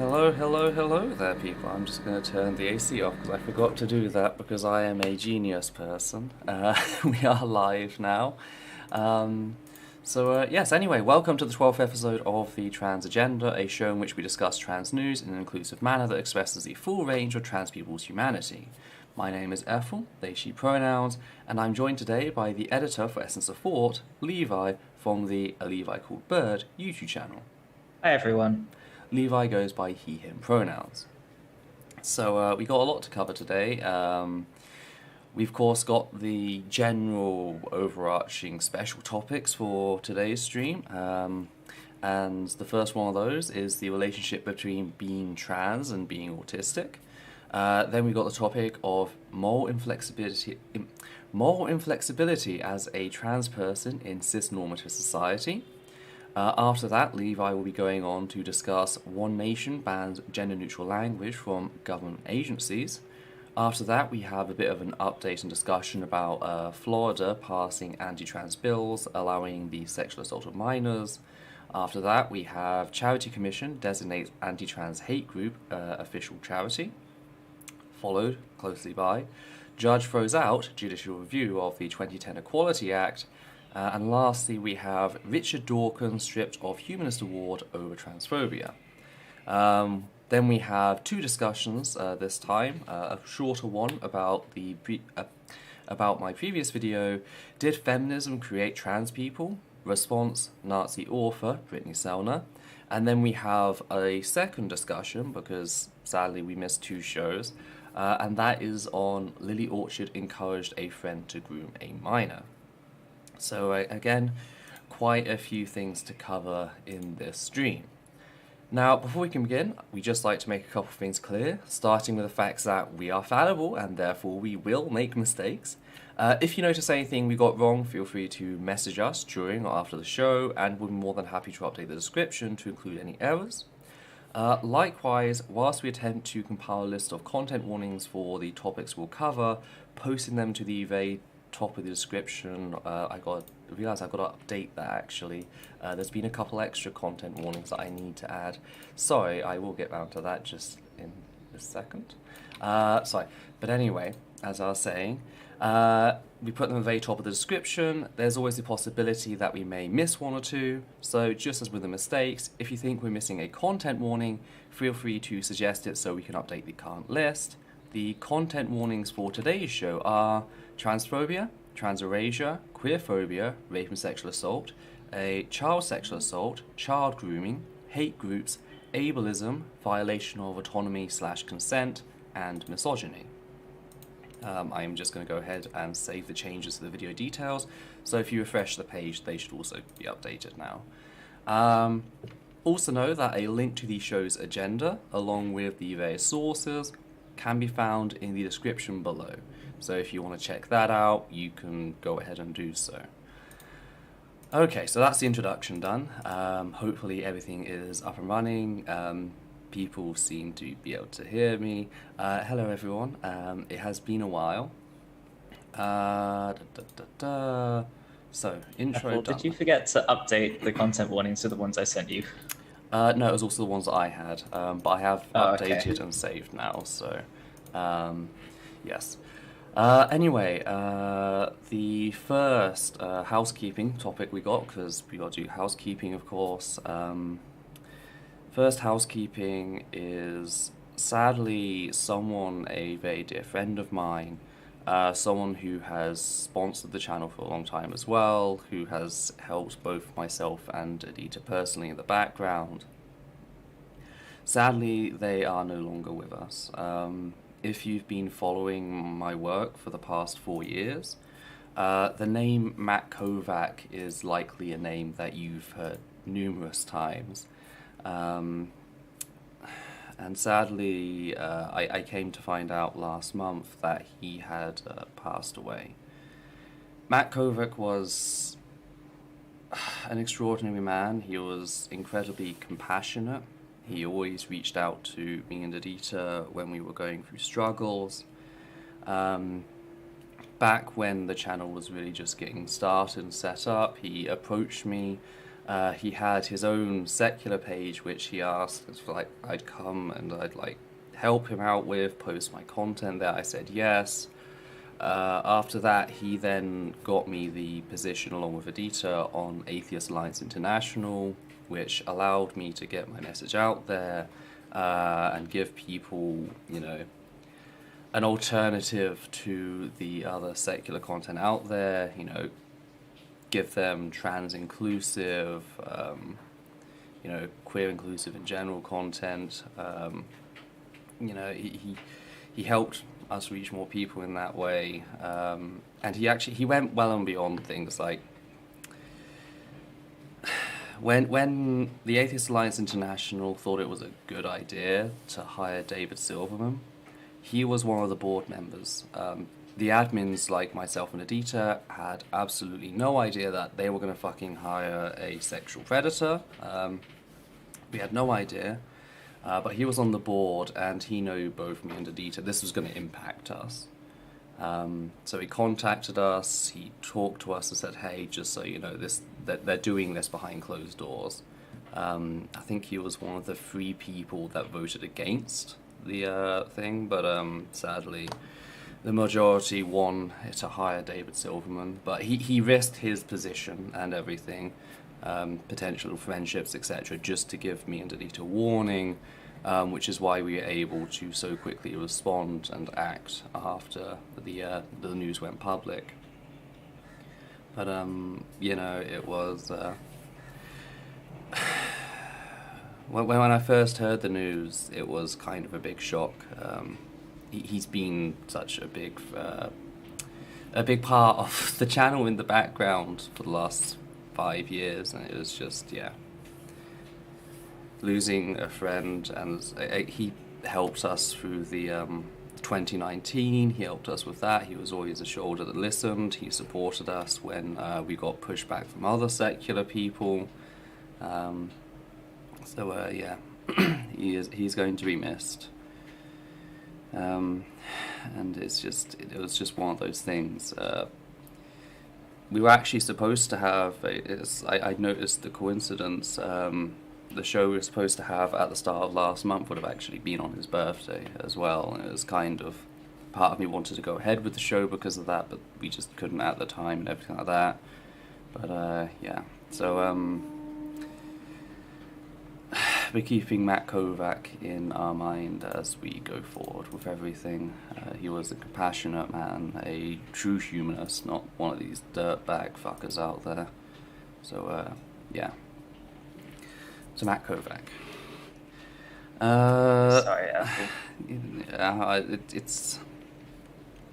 Hello, hello, hello there, people. I'm just going to turn the AC off because I forgot to do that because I am a genius person. We are live now. Yes, anyway, welcome to the 12th episode of the Trans Agenda, a show in which we discuss trans news in an inclusive manner that expresses the full range of trans people's humanity. My name is Ethel, they, she pronouns, and I'm joined today by the editor for Essence of Thought, Levi, from the A Levi Called Bird YouTube channel. Hi everyone. Levi goes by he, him pronouns. So we got a lot to cover today. We've of course got the general overarching special topics for today's stream. And the first one of those is the relationship between being trans and being autistic. Then we got the topic of moral inflexibility as a trans person in cis-normative society. After that, Levi will be going on to discuss One Nation bans gender-neutral language from government agencies. After that, we have a bit of an update and discussion about Florida passing anti-trans bills allowing the sexual assault of minors. After that, we have Charity Commission designates anti-trans hate group official charity, followed closely by Judge throws out judicial review of the 2010 Equality Act. And lastly, we have Richard Dawkins stripped of Humanist award over transphobia. Then we have two discussions this time. A shorter one about about my previous video, Did Feminism Create Trans People? Response, Nazi author Brittany Sellner. And then we have a second discussion, because sadly we missed two shows, and that is on Lily Orchard encouraged a friend to groom a minor. So again, quite a few things to cover in this stream. Now, before we can begin, we just like to make a couple of things clear, starting with the fact that we are fallible and therefore we will make mistakes. If you notice anything we got wrong, feel free to message us during or after the show, and we'll be more than happy to update the description to include any errors. Likewise, whilst we attempt to compile a list of content warnings for the topics we'll cover, posting them to the very top of the description, I realised I've got to update that actually. There's been a couple extra content warnings that I need to add. Sorry, I will get round to that just in a second. But anyway, as I was saying, we put them at the very top of the description. There's always the possibility that we may miss one or two, so just as with the mistakes, if you think we're missing a content warning, feel free to suggest it so we can update the current list. The content warnings for today's show are Transphobia, Transerasure, Queerphobia, rape and sexual assault, a child sexual assault, child grooming, hate groups, ableism, violation of autonomy/consent, and misogyny. I'm just going to go ahead and save the changes to the video details, so if you refresh the page, they should also be updated now. Also know that a link to the show's agenda, along with the various sources, can be found in the description below. So if you want to check that out, you can go ahead and do so. Okay, so that's the introduction done. Hopefully everything is up and running. People seem to be able to hear me. Hello everyone, it has been a while. So, intro Ethel, done. did you forget to update the content warnings to the ones I sent you? No, it was also the ones that I had, but I have updated Okay. and saved now, so yes. Anyway, the first housekeeping topic we got, because we got to do housekeeping, of course. First housekeeping is, sadly, someone, a very dear friend of mine, someone who has sponsored the channel for a long time as well, who has helped both myself and Adita personally in the background. Sadly, they are no longer with us. If you've been following my work for the past 4 years, the name Matt Kovac is likely a name that you've heard numerous times. And sadly, I came to find out last month that he had passed away. Matt Kovac was an extraordinary man. He was incredibly compassionate. He always reached out to me and Adita when we were going through struggles. Back when the channel was really just getting started and set up, he approached me He had his own secular page, which he asked if I'd come and I'd help him out with, post my content there. I said yes. After that, he then got me the position along with Edita on Atheist Alliance International, which allowed me to get my message out there and give people, an alternative to the other secular content out there, give them trans inclusive, queer inclusive in general content. He helped us reach more people in that way, and he went well and beyond things like when the Atheist Alliance International thought it was a good idea to hire David Silverman. He was one of the board members. The admins, like myself and Edita, had absolutely no idea that they were going to fucking hire a sexual predator. We had no idea. But he was on the board, and he knew both me and Edita this was going to impact us. So he contacted us, he talked to us and said, hey, just so you know, that they're doing this behind closed doors. I think he was one of the 3 people that voted against the thing, but sadly the majority won to hire David Silverman. But he risked his position and everything, potential friendships, etc., just to give me and Edita warning, which is why we were able to so quickly respond and act after the news went public. But it was when I first heard the news, it was kind of a big shock. He's been such a big part of the channel in the background for the last 5 years, and it was just, losing a friend. And he helped us through the 2019, he helped us with that. He was always a shoulder that listened. He supported us when we got pushback from other secular people. He's going to be missed. And it was just one of those things. We were actually supposed to have, I noticed the coincidence, the show we were supposed to have at the start of last month would have actually been on his birthday as well, and it was kind of, part of me wanted to go ahead with the show because of that, but we just couldn't at the time and everything like that. But so we're keeping Matt Kovac in our mind as we go forward with everything. He was a compassionate man, a true humanist, not one of these dirtbag fuckers out there. So, So Matt Kovac. Sorry, Apple.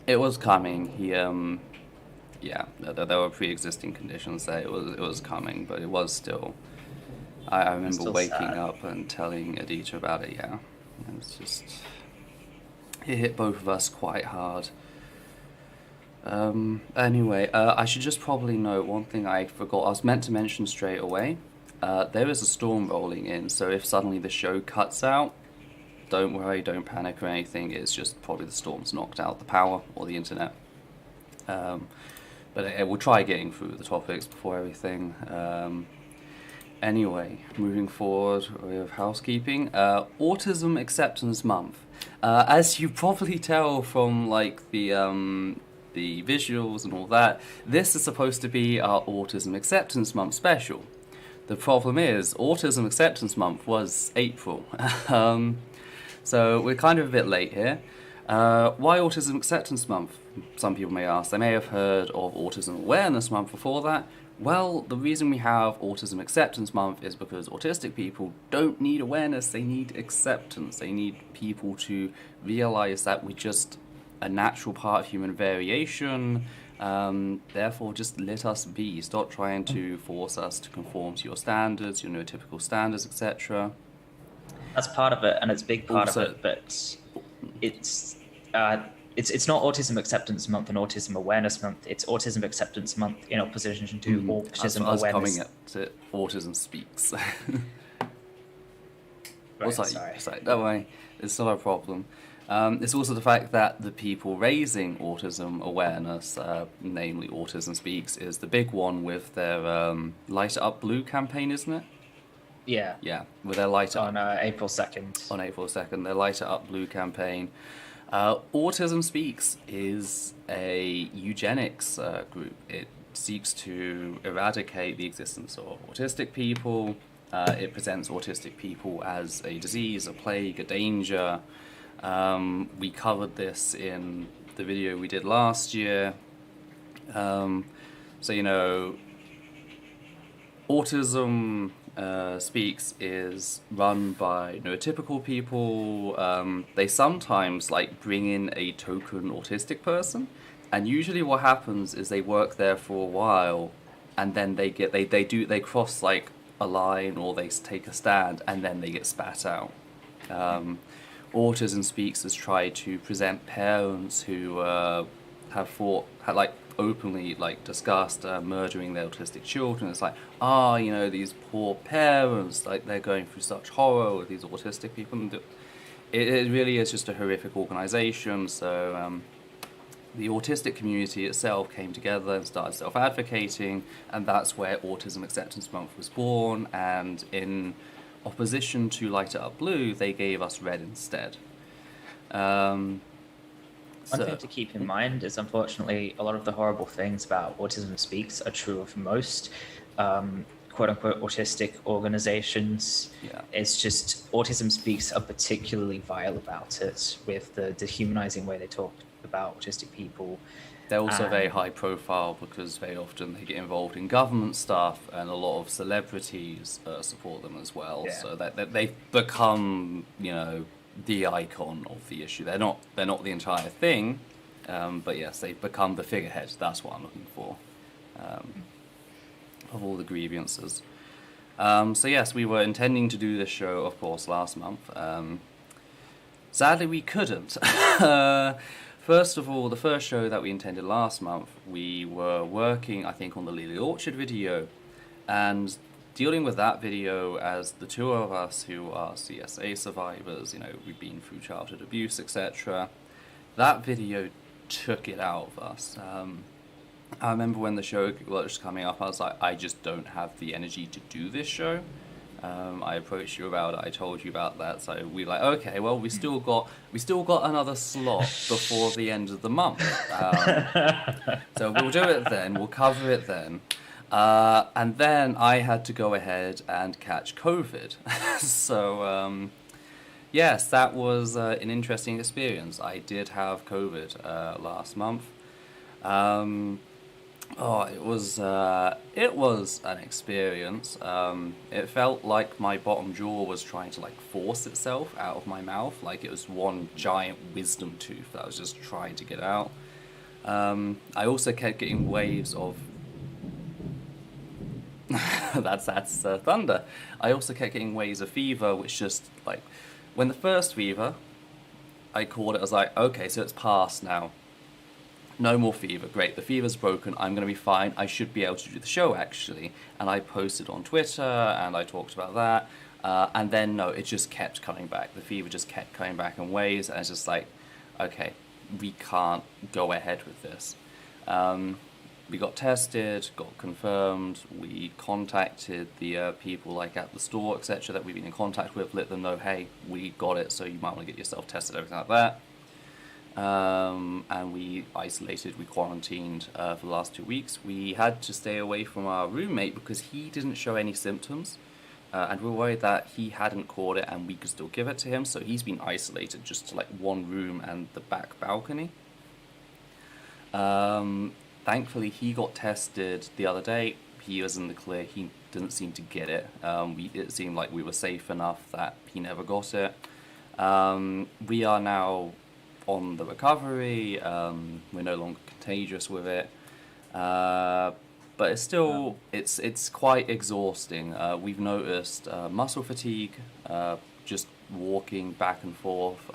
It was coming. He there were pre-existing conditions there. It was coming, but it was still. I remember waking up and telling Edita about it. Yeah, it was just. It hit both of us quite hard. Anyway, I should just probably note one thing I forgot. I was meant to mention straight away. There is a storm rolling in, so if suddenly the show cuts out, don't worry, don't panic or anything. It's just probably the storm's knocked out the power or the internet. But we'll try getting through the topics before everything. Anyway, moving forward with housekeeping. Autism Acceptance Month. As you probably tell from the visuals and all that, this is supposed to be our Autism Acceptance Month special. The problem is, Autism Acceptance Month was April. So we're kind of a bit late here. Why Autism Acceptance Month? Some people may ask. They may have heard of Autism Awareness Month before that. Well, the reason we have Autism Acceptance Month is because autistic people don't need awareness, they need acceptance. They need people to realize that we're just a natural part of human variation. Therefore, just let us be. Stop trying to force us to conform to your standards, your neurotypical standards, etc. That's part of it, and it's a big part of it, but it's not Autism Acceptance Month and Autism Awareness Month. It's Autism Acceptance Month in opposition to Autism Awareness. I was coming at Autism Speaks. Right, sorry. Don't worry, it's not a problem. It's also the fact that the people raising autism awareness, namely Autism Speaks, is the big one with their Light It Up Blue campaign, isn't it? Yeah. Yeah, with their Light It Up... On April 2nd. On April 2nd, their Light It Up Blue campaign. Autism Speaks is a eugenics group. It seeks to eradicate the existence of autistic people. It presents autistic people as a disease, a plague, a danger. We covered this in the video we did last year. So, you know, Autism Speaks is run by neurotypical people. They sometimes like bring in a token autistic person, and usually what happens is they work there for a while, and then they cross like a line, or they take a stand, and then they get spat out. Autism Speaks has tried to present parents who had openly like discussed murdering their autistic children. It's like, you know, these poor parents, like they're going through such horror with these autistic people. And it really is just a horrific organization. So the autistic community itself came together and started self-advocating, and that's where Autism Acceptance Month was born. And in opposition to Light It Up Blue, they gave us red instead. One thing to keep in mind is, unfortunately, a lot of the horrible things about Autism Speaks are true of most quote-unquote autistic organizations. Yeah. It's just Autism Speaks are particularly vile about it, with the dehumanizing way they talk about autistic people. They're also very high profile because very often they get involved in government stuff, and a lot of celebrities support them as well. Yeah. So that they've become, you know, the icon of the issue. They're not the entire thing, but yes, they've become the figurehead. That's what I'm looking for, of all the grievances. So yes, we were intending to do this show, of course, last month. Sadly, we couldn't. First of all, the first show that we intended last month, we were working, I think, on the Lily Orchard video, and dealing with that video as the two of us who are CSA survivors, you know, we've been through childhood abuse, etc. That video took it out of us. I remember when the show was coming up, I was like, I just don't have the energy to do this show. I approached you about it, I told you about that, so we were like, okay, well, we still got another slot before the end of the month. So we'll do it then, we'll cover it then. And then I had to go ahead and catch COVID. So, yes, that was an interesting experience. I did have COVID last month. It was an experience. It felt like my bottom jaw was trying to like force itself out of my mouth, like it was one giant wisdom tooth that was just trying to get out. I also kept getting waves of that's thunder. I also kept getting waves of fever, which just like when the first fever, I called it. I was like, okay, so it's passed now. No more fever. Great, the fever's broken. I'm going to be fine. I should be able to do the show, actually. And I posted on Twitter, and I talked about that. And then, no, it just kept coming back. The fever just kept coming back in waves, and it's just like, okay, we can't go ahead with this. We got tested, got confirmed. We contacted the people, like, at the store, etc., that we've been in contact with, let them know, hey, we got it, so you might want to get yourself tested, everything like that. And we isolated, we quarantined for the last 2 weeks. We had to stay away from our roommate because he didn't show any symptoms, and we were worried that he hadn't caught it and we could still give it to him, so he's been isolated just to like one room and the back balcony. Thankfully he got tested the other day. He was in the clear. He didn't seem to get it. It seemed like we were safe enough that he never got it. We are now on the recovery. We're no longer contagious with it, but it's still it's quite exhausting. We've noticed muscle fatigue, just walking back and forth.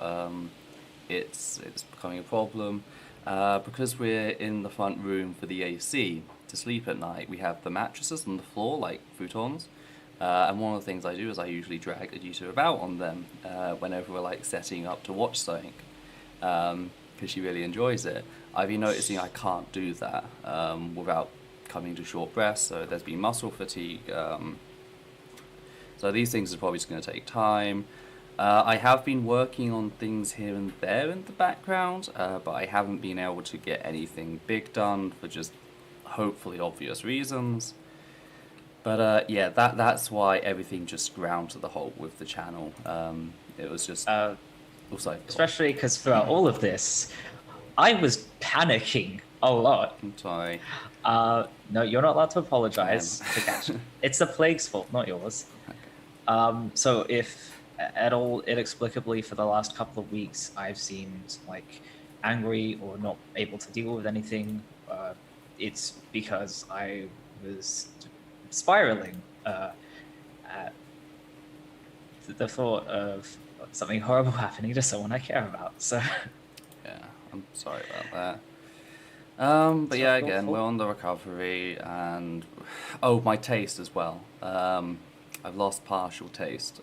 It's becoming a problem because we're in the front room for the AC to sleep at night. We have the mattresses on the floor like futons. And one of the things I do is I usually drag Adita about on them whenever we're like setting up to watch something. because she really enjoys it. I've been noticing I can't do that without coming to short breaths, so there's been muscle fatigue. So these things are probably just going to take time. I have been working on things here and there in the background, but I haven't been able to get anything big done for just hopefully obvious reasons. But yeah, that's why everything just ground to the halt with the channel. It was just... also, especially because throughout all of this, I was panicking a lot. I'm sorry. No, you're not allowed to apologize. It's the plague's fault, not yours. Okay. So if at all inexplicably for the last couple of weeks I've seemed like angry or not able to deal with anything, it's because I was spiraling at the thought of something horrible happening to someone I care about. So yeah, I'm sorry about that. But yeah, again, we're on the recovery, and my taste as well. I've lost partial taste.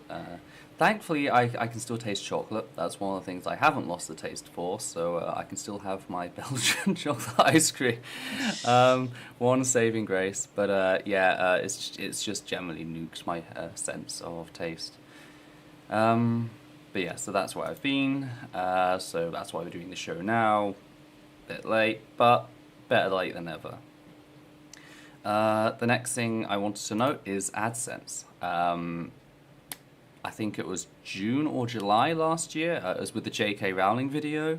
Thankfully, I can still taste chocolate. That's one of the things I haven't lost the taste for, so I can still have my Belgian chocolate ice cream. One saving grace, but yeah, it's just generally nuked my sense of taste. But yeah, so that's where I've been. So that's why we're doing the show now. Bit late, but better late than never. The next thing I wanted to note is AdSense. I think it was June or July last year. It was with the J.K. Rowling video.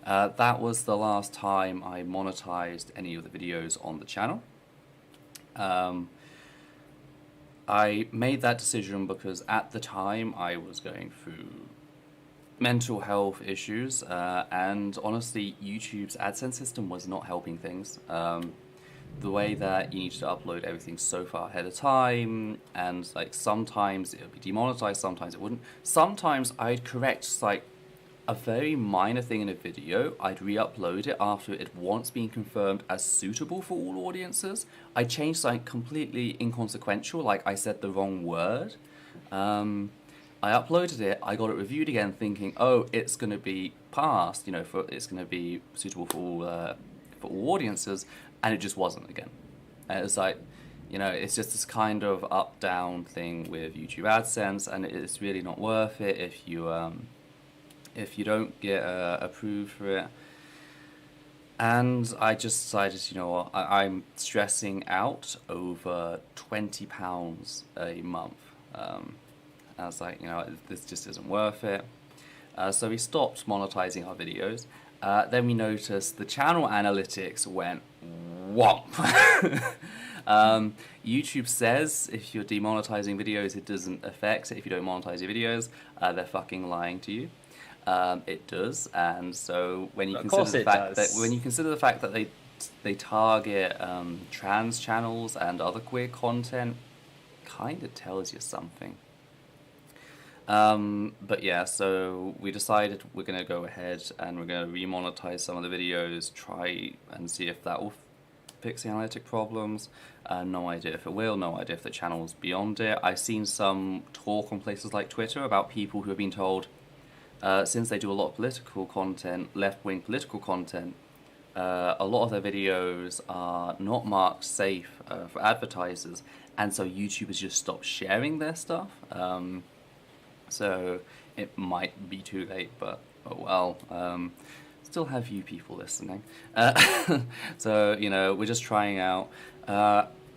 That was the last time I monetized any of the videos on the channel. I made that decision because at the time I was going through mental health issues, and honestly, YouTube's AdSense system was not helping things. The way that you need to upload everything so far ahead of time, and like sometimes it would be demonetized, sometimes it wouldn't. Sometimes I'd correct like a very minor thing in a video, I'd re-upload it after it had once been confirmed as suitable for all audiences. I changed something completely inconsequential, like I said the wrong word. I uploaded it, I got it reviewed again thinking, oh, it's going to be passed, you know, it's going to be suitable for all audiences, and it just wasn't again. And it was like, you know, it's just this kind of up-down thing with YouTube AdSense, and it's really not worth it if you don't get approved for it. And I just decided, you know what, I'm stressing out over £20 a month. I was like, you know, this just isn't worth it. So we stopped monetizing our videos. Then we noticed the channel analytics went whomp. YouTube says if you're demonetizing videos, it doesn't affect it. If you don't monetize your videos, they're fucking lying to you. It does, and so when you consider the fact that they target trans channels and other queer content, kind of tells you something. But yeah, so we decided we're going to go ahead and we're going to remonetize some of the videos, try and see if that will fix the analytic problems. No idea if it will, no idea if the channel's beyond it. I've seen some talk on places like Twitter about people who have been told, since they do a lot of political content, left-wing political content, a lot of their videos are not marked safe for advertisers, and so YouTube has just stopped sharing their stuff. So it might be too late, but oh well. Still have you people listening. So, you know, we're just trying out.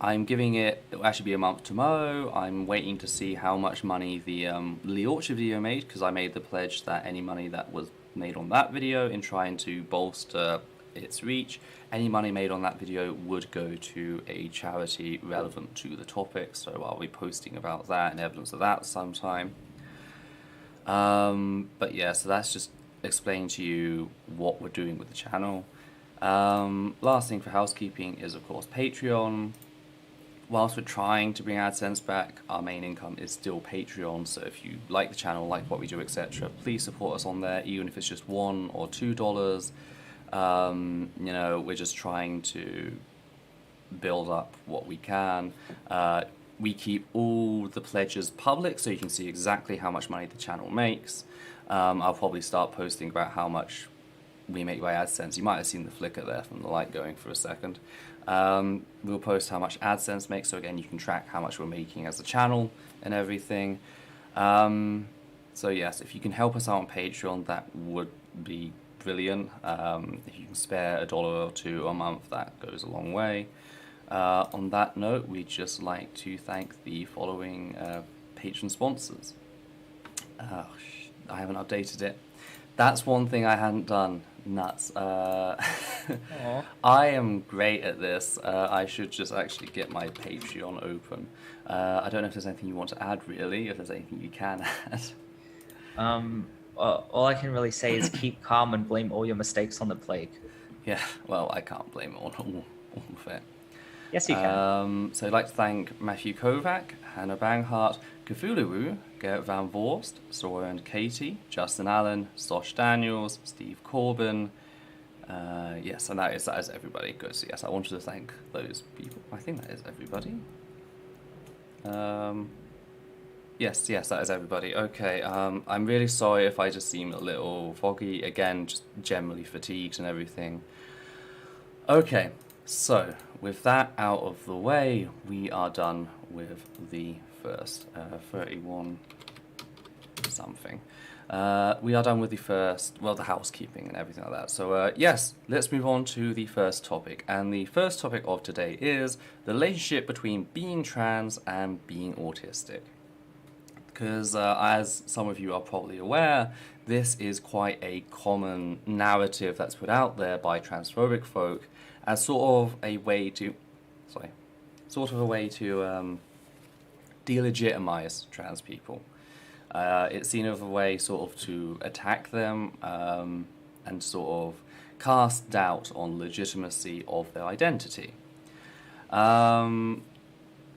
I'm giving it will actually be a month tomorrow. I'm waiting to see how much money the Lee Orchard video made, because I made the pledge that any money that was made on that video in trying to bolster its reach, any money made on that video would go to a charity relevant to the topic, so I'll be posting about that and evidence of that sometime. But yeah, so that's just explaining to you what we're doing with the channel. Last thing for housekeeping is of course Patreon. Whilst we're trying to bring AdSense back, our main income is still Patreon, so if you like the channel, like what we do, etc., please support us on there, even if it's just $1 or $2. You know, we're just trying to build up what we can. We keep all the pledges public, so you can see exactly how much money the channel makes. I'll probably start posting about how much we make by AdSense. You might have seen the flicker there from the light going for a second. We'll post how much AdSense makes, so again, you can track how much we're making as a channel and everything. So yes, if you can help us out on Patreon, that would be brilliant. If you can spare $1 or $2 a month, that goes a long way. On that note, we'd just like to thank the following patron sponsors. I haven't updated it. That's one thing I hadn't done. Nuts. I am great at this. I should just actually get my Patreon open. I don't know if there's anything you want to add, really, if there's anything you can add. All I can really say is keep calm and blame all your mistakes on the plague. Yeah, well, I can't blame it all of it. Yes, you can. So I'd like to thank Matthew Kovac, Hannah Banghart, Cthulhu, Gerrit Van Vorst, Sora and Katie, Justin Allen, Sosh Daniels, Steve Corbin. Yes, and that is everybody. Good. So yes, I wanted to thank those people. I think that is everybody. Yes, that is everybody. Okay, I'm really sorry if I just seem a little foggy. Again, just generally fatigued and everything. Okay, so with that out of the way, we are done with the first 31 something. We are done with the first, well, the housekeeping and everything like that. So yes, let's move on to the first topic. And the first topic of today is the relationship between being trans and being autistic. Because as some of you are probably aware, this is quite a common narrative that's put out there by transphobic folk as sort of a way to delegitimize trans people. It's seen as a way sort of to attack them and sort of cast doubt on legitimacy of their identity.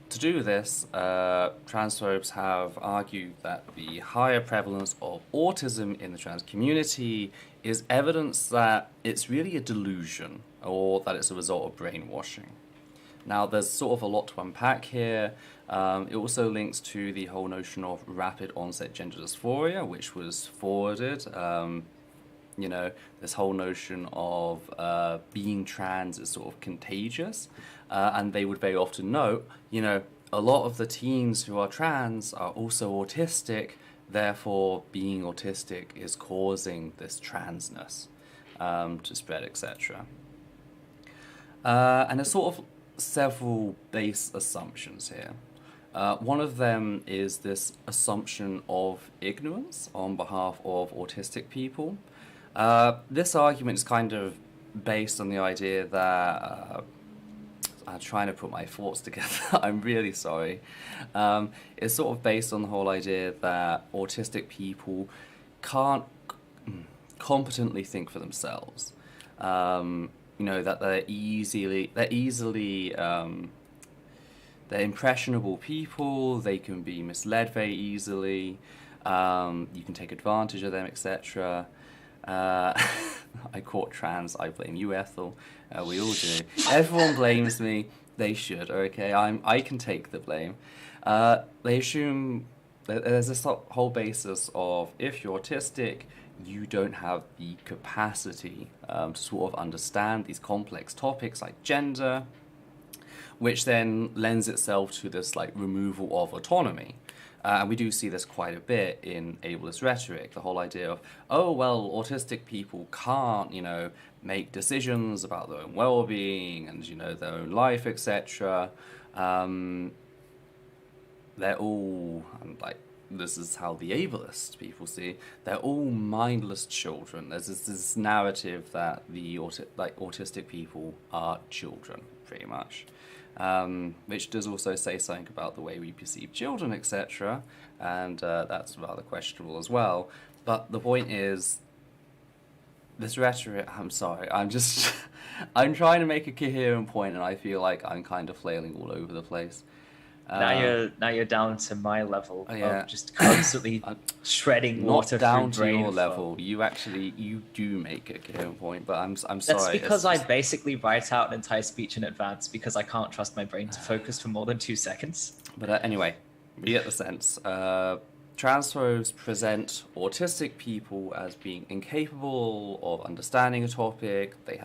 To do this, transphobes have argued that the higher prevalence of autism in the trans community is evidence that it's really a delusion or that it's a result of brainwashing. Now, there's sort of a lot to unpack here. It also links to the whole notion of rapid onset gender dysphoria, which was forwarded. This whole notion of being trans is sort of contagious. And they would very often note, a lot of the teens who are trans are also autistic, therefore being autistic is causing this transness to spread, etc. And there's sort of several base assumptions here. One of them is this assumption of ignorance on behalf of autistic people. This argument is kind of based on the idea that I'm trying to put my thoughts together. I'm really sorry. It's sort of based on the whole idea that autistic people can't competently think for themselves. That they're impressionable people. They can be misled very easily. You can take advantage of them, etc. I caught trans, I blame you, Ethel. We all do. Everyone blames me. They should, okay? I can take the blame. They assume that there's this whole basis of if you're autistic, you don't have the capacity to sort of understand these complex topics like gender, which then lends itself to this removal of autonomy. And we do see this quite a bit in ableist rhetoric, the whole idea of, autistic people can't, make decisions about their own well-being and, their own life, etc. They're all, this is how the ableist people see, they're all mindless children. There's this narrative that the autistic people are children, pretty much. Which does also say something about the way we perceive children, etc., and that's rather questionable as well. But the point is, this rhetoric, I'm sorry, I'm trying to make a coherent point, and I feel like I'm kind of flailing all over the place. Now you're down to my level of just constantly shredding water not down through to your brain level. You do make a coherent point, but I'm sorry. That's because I basically write out an entire speech in advance because I can't trust my brain to focus for more than 2 seconds. But anyway, we get the sense. transphobes present autistic people as being incapable of understanding a topic. They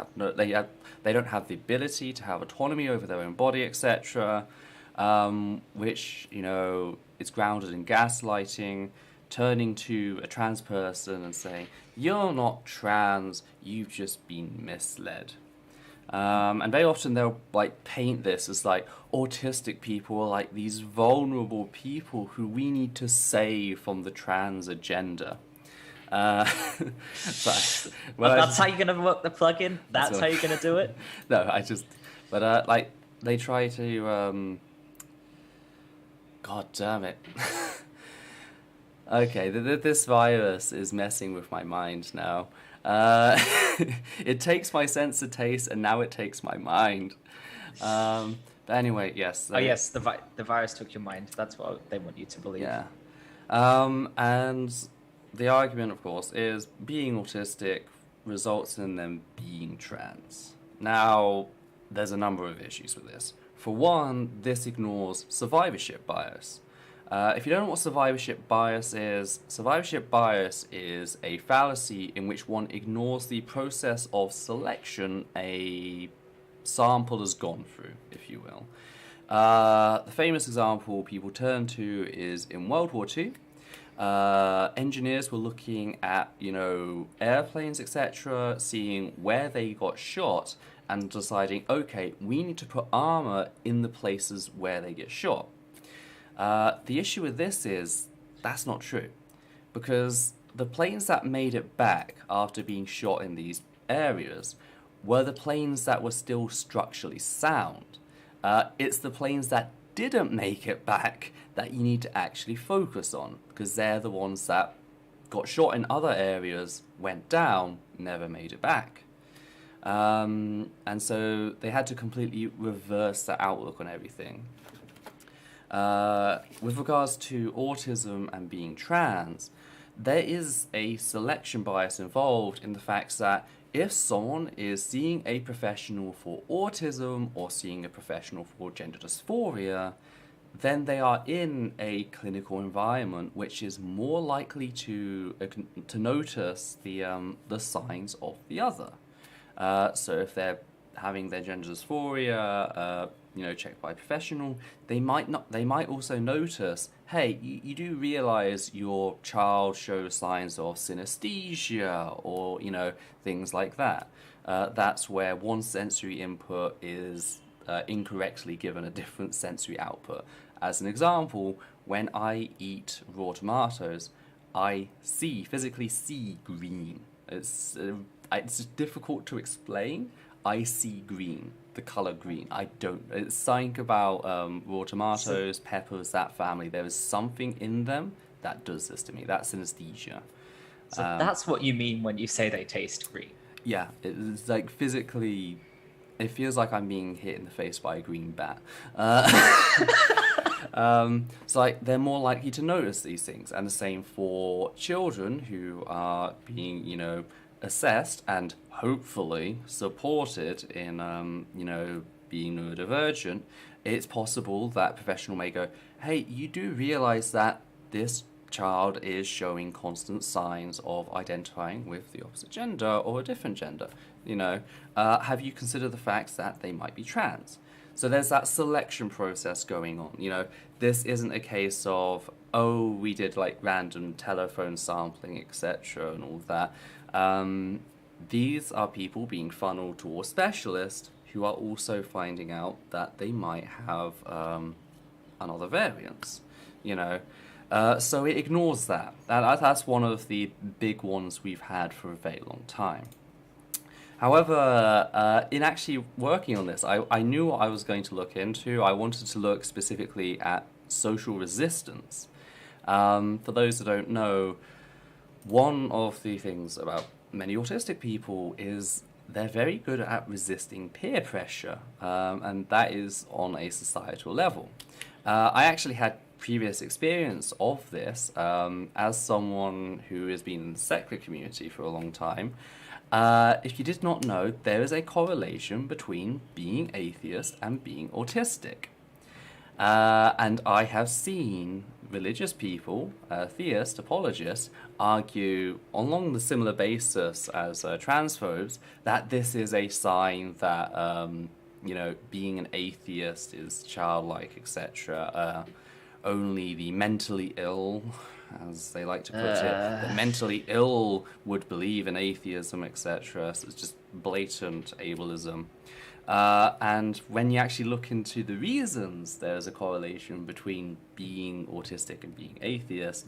don't have the ability to have autonomy over their own body, etc. Which, you know, is grounded in gaslighting, turning to a trans person and saying, "You're not trans, you've just been misled." And very often they'll like paint this as like autistic people are like these vulnerable people who we need to save from the trans agenda. That's how you're gonna work the plugin. That's how you're gonna do it. No, like they try to. God damn it. Okay, this virus is messing with my mind now. It takes my sense of taste, and now it takes my mind. But anyway, yes. Yes, the virus took your mind. That's what they want you to believe. Yeah. And the argument, of course, is being autistic results in them being trans. Now, there's a number of issues with this. For one, this ignores survivorship bias. If you don't know what survivorship bias is a fallacy in which one ignores the process of selection a sample has gone through, if you will. The famous example people turn to is in World War II. Engineers were looking at, you know, airplanes, etc., seeing where they got shot and deciding, okay, we need to put armor in the places where they get shot. The issue with this is that's not true, because the planes that made it back after being shot in these areas were the planes that were still structurally sound. It's the planes that didn't make it back that you need to actually focus on, because they're the ones that got shot in other areas, went down, never made it back. And so they had to completely reverse the outlook on everything. With regards to autism and being trans, there is a selection bias involved in the fact that if someone is seeing a professional for autism or seeing a professional for gender dysphoria, then they are in a clinical environment which is more likely to notice the signs of the other. So if they're having their gender dysphoria, checked by a professional, they might also notice, hey, you do realize your child shows signs of synesthesia or, things like that. That's where one sensory input is incorrectly given a different sensory output. As an example, when I eat raw tomatoes, I physically see green. It's difficult to explain. I see green, the color green. I don't. It's something about raw tomatoes, peppers, that family. There is something in them that does this to me. That's synesthesia. So that's what you mean when you say they taste green. Yeah, it's like physically, it feels like I'm being hit in the face by a green bat. So like they're more likely to notice these things, and the same for children who are being, assessed and hopefully supported in, being neurodivergent. It's possible that professional may go, hey, you do realize that this child is showing constant signs of identifying with the opposite gender or a different gender. Have you considered the fact that they might be trans? So there's that selection process going on. This isn't a case of, oh, we did like random telephone sampling, etc., and all that. These are people being funneled towards specialists who are also finding out that they might have another variance, so it ignores that. That's one of the big ones we've had for a very long time. However, in actually working on this, I knew what I was going to look into. I wanted to look specifically at social resistance. For those that don't know, one of the things about many autistic people is they're very good at resisting peer pressure, and that is on a societal level. I actually had previous experience of this as someone who has been in the secular community for a long time. If you did not know, there is a correlation between being atheist and being autistic. And I have seen religious people, theist apologists, argue along the similar basis as transphobes that this is a sign that being an atheist is childlike, etc. Only the mentally ill, as they like to put it, the mentally ill would believe in atheism, etc. So it's just blatant ableism. And when you actually look into the reasons there's a correlation between being autistic and being atheist,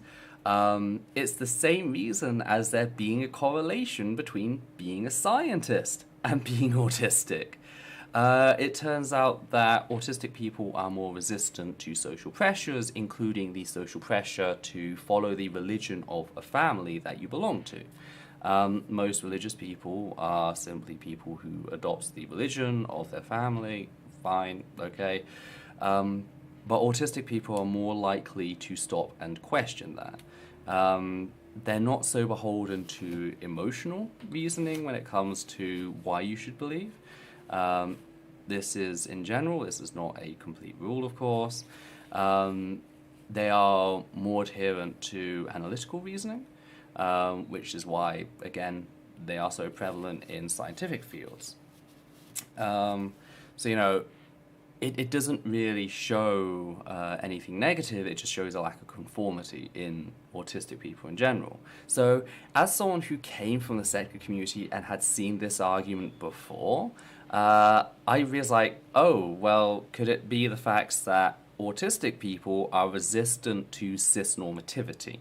it's the same reason as there being a correlation between being a scientist and being autistic. It turns out that autistic people are more resistant to social pressures, including the social pressure to follow the religion of a family that you belong to. Most religious people are simply people who adopt the religion of their family. Fine, okay. But autistic people are more likely to stop and question that. They're not so beholden to emotional reasoning when it comes to why you should believe. This is in general, this is not a complete rule, of course. They are more adherent to analytical reasoning, which is why, again, they are so prevalent in scientific fields. It doesn't really show anything negative, it just shows a lack of conformity in autistic people in general. So, as someone who came from the secular community and had seen this argument before, I was like, oh, well, could it be the fact that autistic people are resistant to cis-normativity?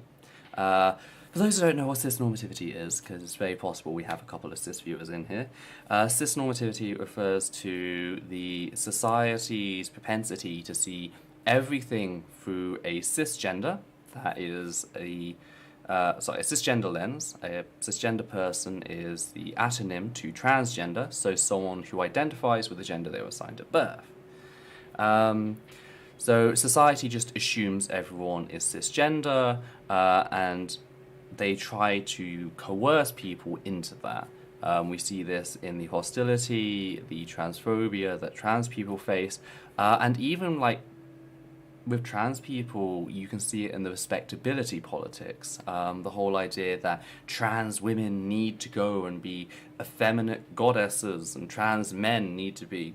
For those who don't know what cis-normativity is, because it's very possible we have a couple of cis viewers in here, cis-normativity refers to the society's propensity to see everything through a cisgender, that is a cisgender lens. A cisgender person is the antonym to transgender, so someone who identifies with the gender they were assigned at birth. So society just assumes everyone is cisgender, and they try to coerce people into that. We see this in the hostility, the transphobia that trans people face, and even with trans people, you can see it in the respectability politics. The whole idea that trans women need to go and be effeminate goddesses, and trans men need to be,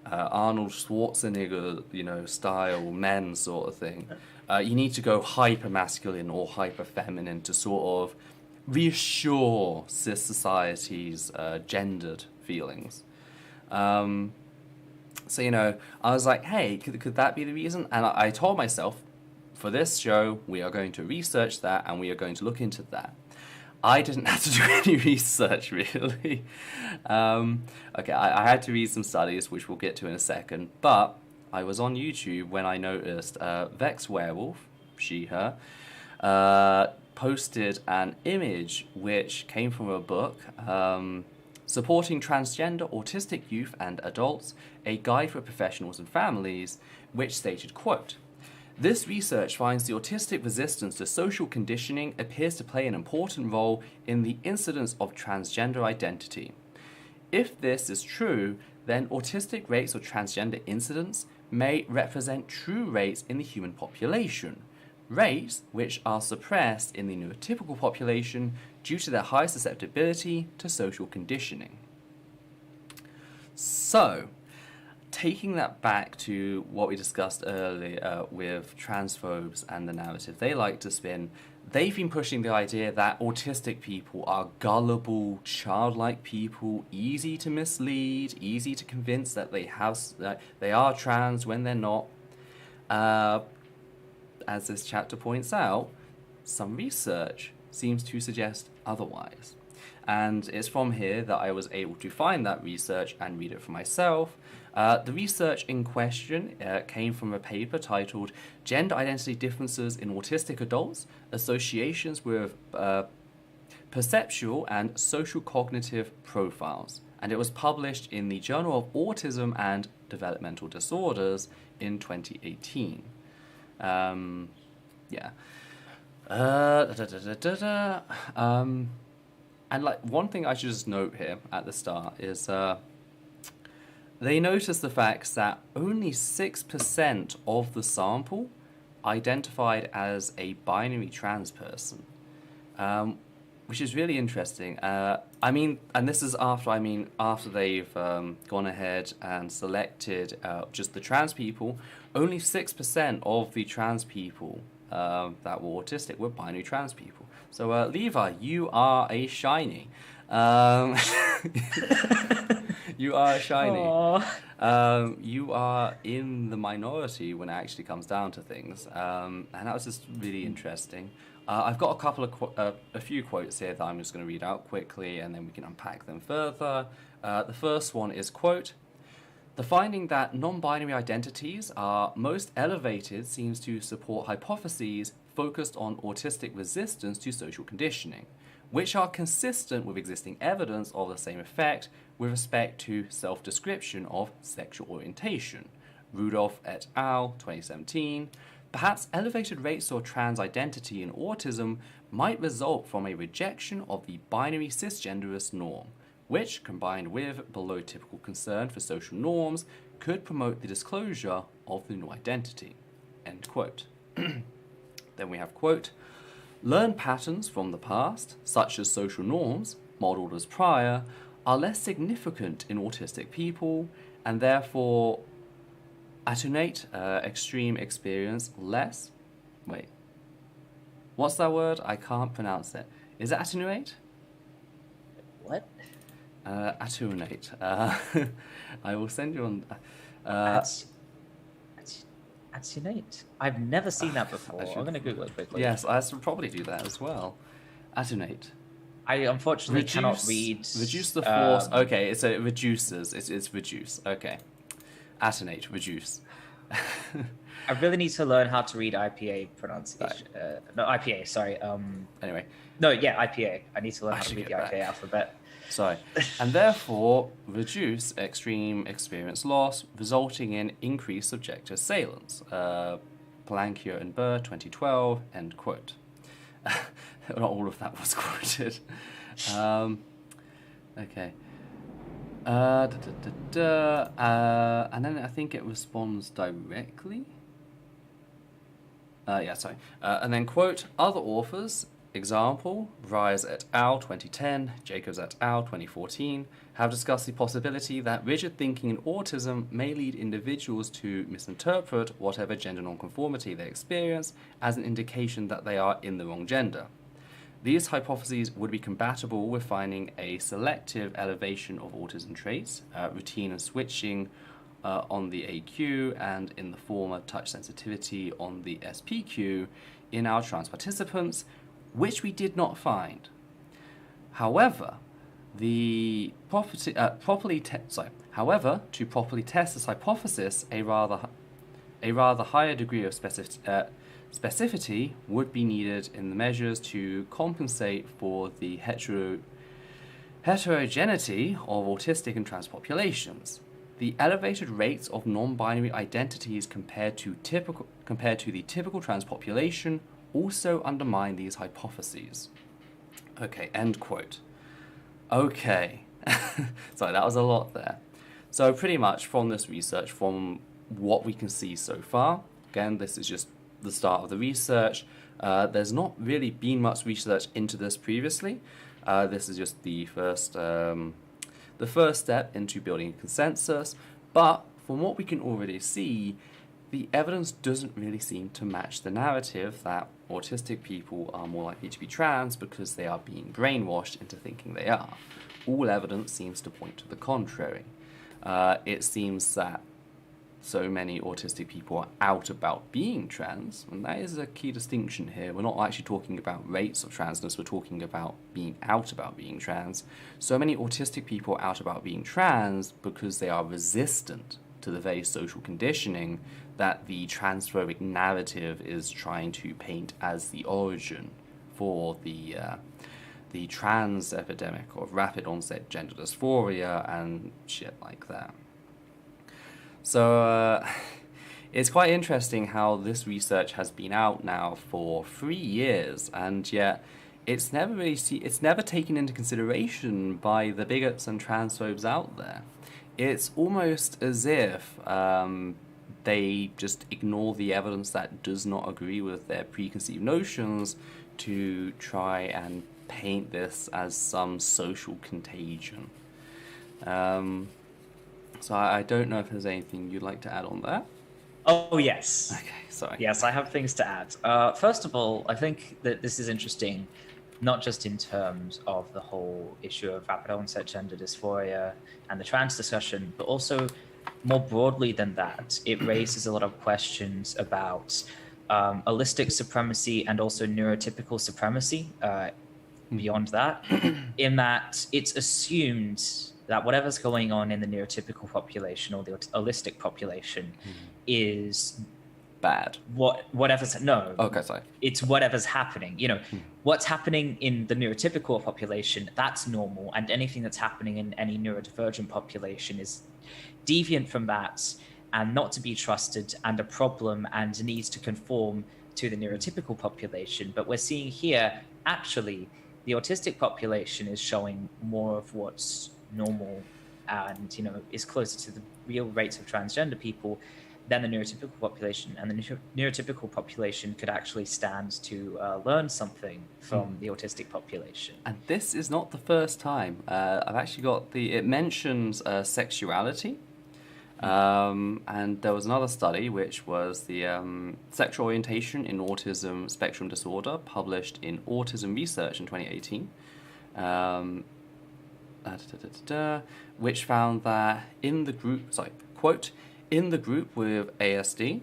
Arnold Schwarzenegger, style men sort of thing. You need to go hyper-masculine or hyper-feminine to sort of reassure cis society's gendered feelings. So, I was like, hey, could that be the reason? And I told myself, for this show, we are going to research that and we are going to look into that. I didn't have to do any research, really. Okay, I had to read some studies, which we'll get to in a second, but I was on YouTube when I noticed Vex Werewolf, she, her, posted an image which came from a book, Supporting Transgender Autistic Youth and Adults, a Guide for Professionals and Families, which stated, quote, "This research finds the autistic resistance to social conditioning appears to play an important role in the incidence of transgender identity. If this is true, then autistic rates of transgender incidence may represent true rates in the human population, rates which are suppressed in the neurotypical population due to their high susceptibility to social conditioning." So, taking that back to what we discussed earlier with transphobes and the narrative they like to spin, they've been pushing the idea that autistic people are gullible, childlike people, easy to mislead, easy to convince that they are trans when they're not. As this chapter points out, some research seems to suggest otherwise. And it's from here that I was able to find that research and read it for myself. The research in question came from a paper titled Gender Identity Differences in Autistic Adults, Associations with Perceptual and Social Cognitive Profiles. And it was published in the Journal of Autism and Developmental Disorders in 2018. And one thing I should just note here at the start is they noticed the fact that only 6% of the sample identified as a binary trans person, which is really interesting. And this is after they've gone ahead and selected just the trans people. Only 6% of the trans people that were autistic were binary trans people. So, Levi, you are a shiny. You are shiny. You are in the minority when it actually comes down to things, and that was just really interesting. I've got a few quotes here that I'm just going to read out quickly, and then we can unpack them further. The first one is, quote, "The finding that non-binary identities are most elevated seems to support hypotheses focused on autistic resistance to social conditioning, which are consistent with existing evidence of the same effect with respect to self-description of sexual orientation." Rudolph et al., 2017. "Perhaps elevated rates of trans identity in autism might result from a rejection of the binary cisgenderist norm, which, combined with below typical concern for social norms, could promote the disclosure of the new identity." End quote. Then we have, quote, "Learned patterns from the past, such as social norms, modelled as prior, are less significant in autistic people, and therefore attenuate extreme experience less." Wait. What's that word? I can't pronounce it. Is it attenuate? What? Attenuate. I will send you on... Attenuate? I've never seen that before. I'm going to Google it quickly. Yes, I should probably do that as well. Attenuate. I unfortunately cannot read... Reduce the force... Okay, so it reduces. It's reduce. Okay. Attenuate, reduce. I really need to learn how to read IPA pronunciation. No, IPA, sorry. Anyway. No, yeah, IPA. I need to learn how to read the IPA alphabet. Sorry. And therefore, reduce extreme experience loss, resulting in increased subjective salience. Palanquier and Burr, 2012, end quote. Not all of that was quoted. Okay. And then I think it responds directly. And then, quote, "Other authors, example, Rise et al., 2010, Jacobs et al., 2014, have discussed the possibility that rigid thinking in autism may lead individuals to misinterpret whatever gender nonconformity they experience as an indication that they are in the wrong gender. These hypotheses would be compatible with finding a selective elevation of autism traits, routine and switching on the AQ, and in the former touch sensitivity on the SPQ in our trans participants, which we did not find. However, to properly test this hypothesis, a rather higher degree of specificity would be needed in the measures to compensate for the heterogeneity of autistic and trans populations. The elevated rates of non-binary identities compared to the typical trans population also undermine these hypotheses." Okay, end quote. Okay. Sorry, that was a lot there. So pretty much from this research, from what we can see so far, again, this is just the start of the research. There's not really been much research into this previously. This is just the first step into building a consensus. But from what we can already see, the evidence doesn't really seem to match the narrative that autistic people are more likely to be trans because they are being brainwashed into thinking they are. All evidence seems to point to the contrary. It seems that so many autistic people are out about being trans, and that is a key distinction here. We're not actually talking about rates of transness, we're talking about being out about being trans. So many autistic people are out about being trans because they are resistant to the very social conditioning that the transphobic narrative is trying to paint as the origin for the trans epidemic of rapid onset gender dysphoria and shit like that. So it's quite interesting how this research has been out now for 3 years, and yet it's never taken into consideration by the bigots and transphobes out there. It's almost as if they just ignore the evidence that does not agree with their preconceived notions to try and paint this as some social contagion. So I don't know if there's anything you'd like to add on that. Oh, yes. Okay, sorry. Yes, I have things to add. First of all, I think that this is interesting, not just in terms of the whole issue of rapid onset gender dysphoria and the trans discussion, but also more broadly than that. It raises a lot of questions about holistic supremacy and also neurotypical supremacy beyond that, in that it's assumed that whatever's going on in the neurotypical population or the holistic population is bad. It's whatever's happening. What's happening in the neurotypical population, that's normal, and anything that's happening in any neurodivergent population is deviant from that and not to be trusted and a problem and needs to conform to the neurotypical population. But we're seeing here, actually, the autistic population is showing more of what's normal and, is closer to the real rates of transgender people than the neurotypical population. And the neurotypical population could actually stand to learn something from the autistic population. And this is not the first time. I've actually got it mentions sexuality. And there was another study, which was the sexual orientation in autism spectrum disorder, published in Autism Research in 2018, which found that in the group, quote, in the group with ASD,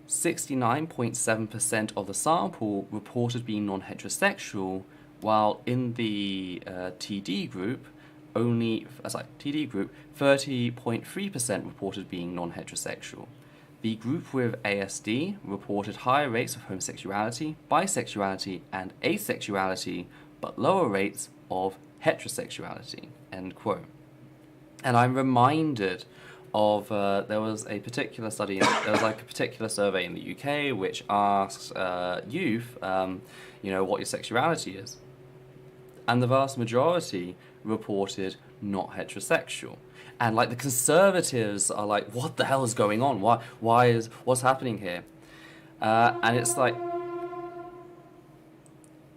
69.7% of the sample reported being non-heterosexual, while in the TD group, 30.3% reported being non-heterosexual. The group with ASD reported higher rates of homosexuality, bisexuality, and asexuality, but lower rates of heterosexuality, end quote. And I'm reminded of, there was a particular study, there was a particular survey in the UK which asks youth, what your sexuality is. And the vast majority reported not heterosexual. And the conservatives are like, what the hell is going on? What's happening here? And it's like,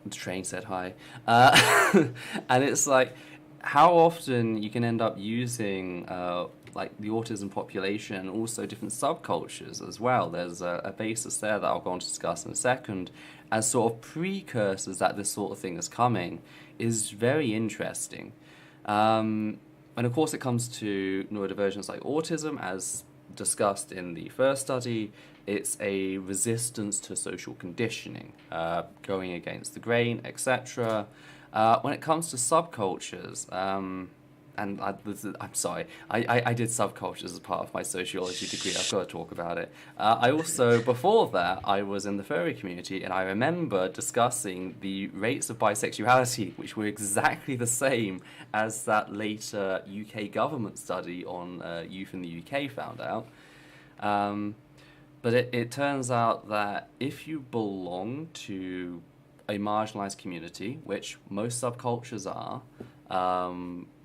the train said hi. And it's like, how often you can end up using the autism population and also different subcultures as well. There's a basis there that I'll go on to discuss in a second as sort of precursors that this sort of thing is coming is very interesting. And of course it comes to neurodivergence like autism, as discussed in the first study, it's a resistance to social conditioning, going against the grain, etc. When it comes to subcultures, and I'm sorry, I did subcultures as part of my sociology degree. I've got to talk about it. I also, before that, I was in the furry community, and I remember discussing the rates of bisexuality, which were exactly the same as that later UK government study on youth in the UK found out. But it turns out that if you belong to a marginalized community, which most subcultures are,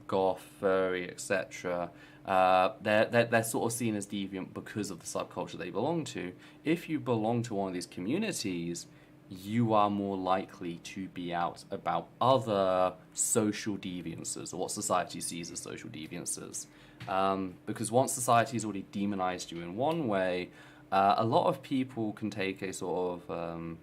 goth, furry, etc., they're sort of seen as deviant because of the subculture they belong to. If you belong to one of these communities, you are more likely to be out about other social deviances, or what society sees as social deviances. Because once society's already demonized you in one way, a lot of people can take a sort of an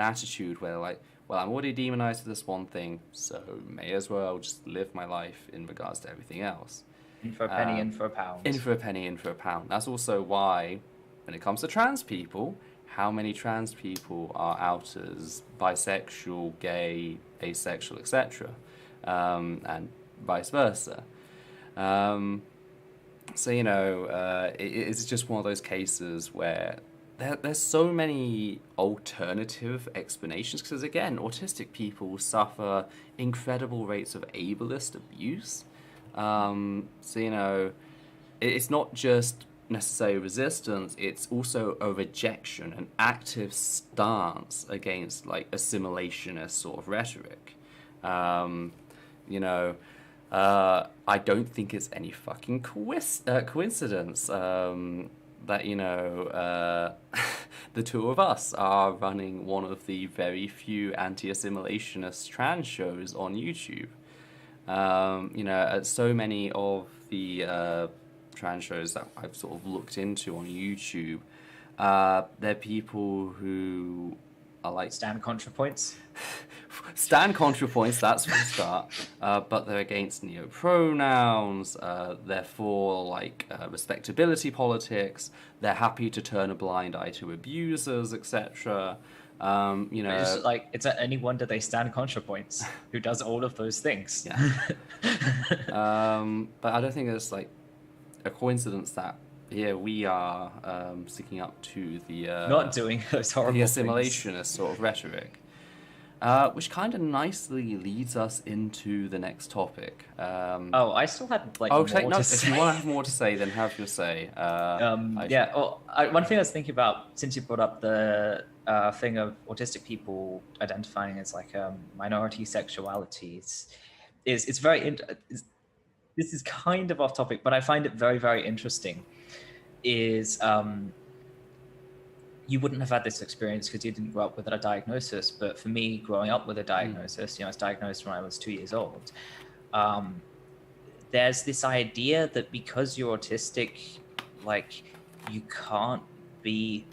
attitude where well, I'm already demonized for this one thing, so may as well just live my life in regards to everything else. In for a penny, in for a pound. In for a penny, in for a pound. That's also why, when it comes to trans people, how many trans people are out as bisexual, gay, asexual, etc., and vice versa. It's just one of those cases where there's so many alternative explanations, because again, autistic people suffer incredible rates of ableist abuse. It's not just necessary resistance, it's also a rejection, an active stance against assimilationist sort of rhetoric. I don't think it's any fucking coincidence that, you know, the two of us are running one of the very few anti-assimilationist trans shows on YouTube. You know, so many of the trans shows that I've sort of looked into on YouTube, they're people who are like... Stand ContraPoints? Stand ContraPoints, that's for a start. But they're against neo-pronouns, they're for, like, respectability politics, they're happy to turn a blind eye to abusers, etc. You know... It's like, it's any wonder they stand ContraPoints, who does all of those things. Yeah. But I don't think it's, like, a coincidence that here we are sticking up to the... not doing those horrible the things. assimilationist sort of rhetoric. Which kind of nicely leads us into the next topic. I still had more to say. If you want to have more to say, then have your say. Yeah, well, one thing I was thinking about, since you brought up the thing of autistic people identifying as like minority sexualities, it's very... this is kind of off topic, but I find it very, very interesting, is... you wouldn't have had this experience because you didn't grow up with a diagnosis. But for me, growing up with a diagnosis, you know, I was diagnosed when I was 2 years old. There's this idea that because you're autistic, like, you can't be,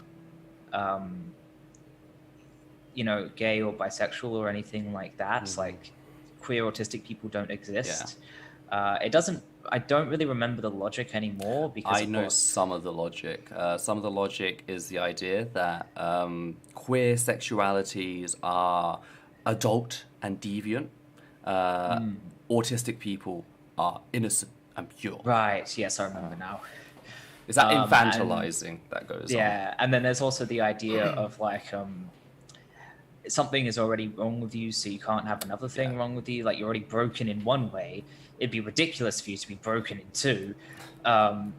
you know, gay or bisexual or anything like that. Like, queer autistic people don't exist. Yeah. I don't really remember the logic anymore because I know some of the logic. Some of the logic is the idea that queer sexualities are adult and deviant. Autistic people are innocent and pure. Right, yes, I remember now. Is that infantilizing that goes on? Yeah, and then there's also the idea of like... something is already wrong with you, so you can't have another thing wrong with you. Like, you're already broken in one way. It'd be ridiculous for you to be broken in two. The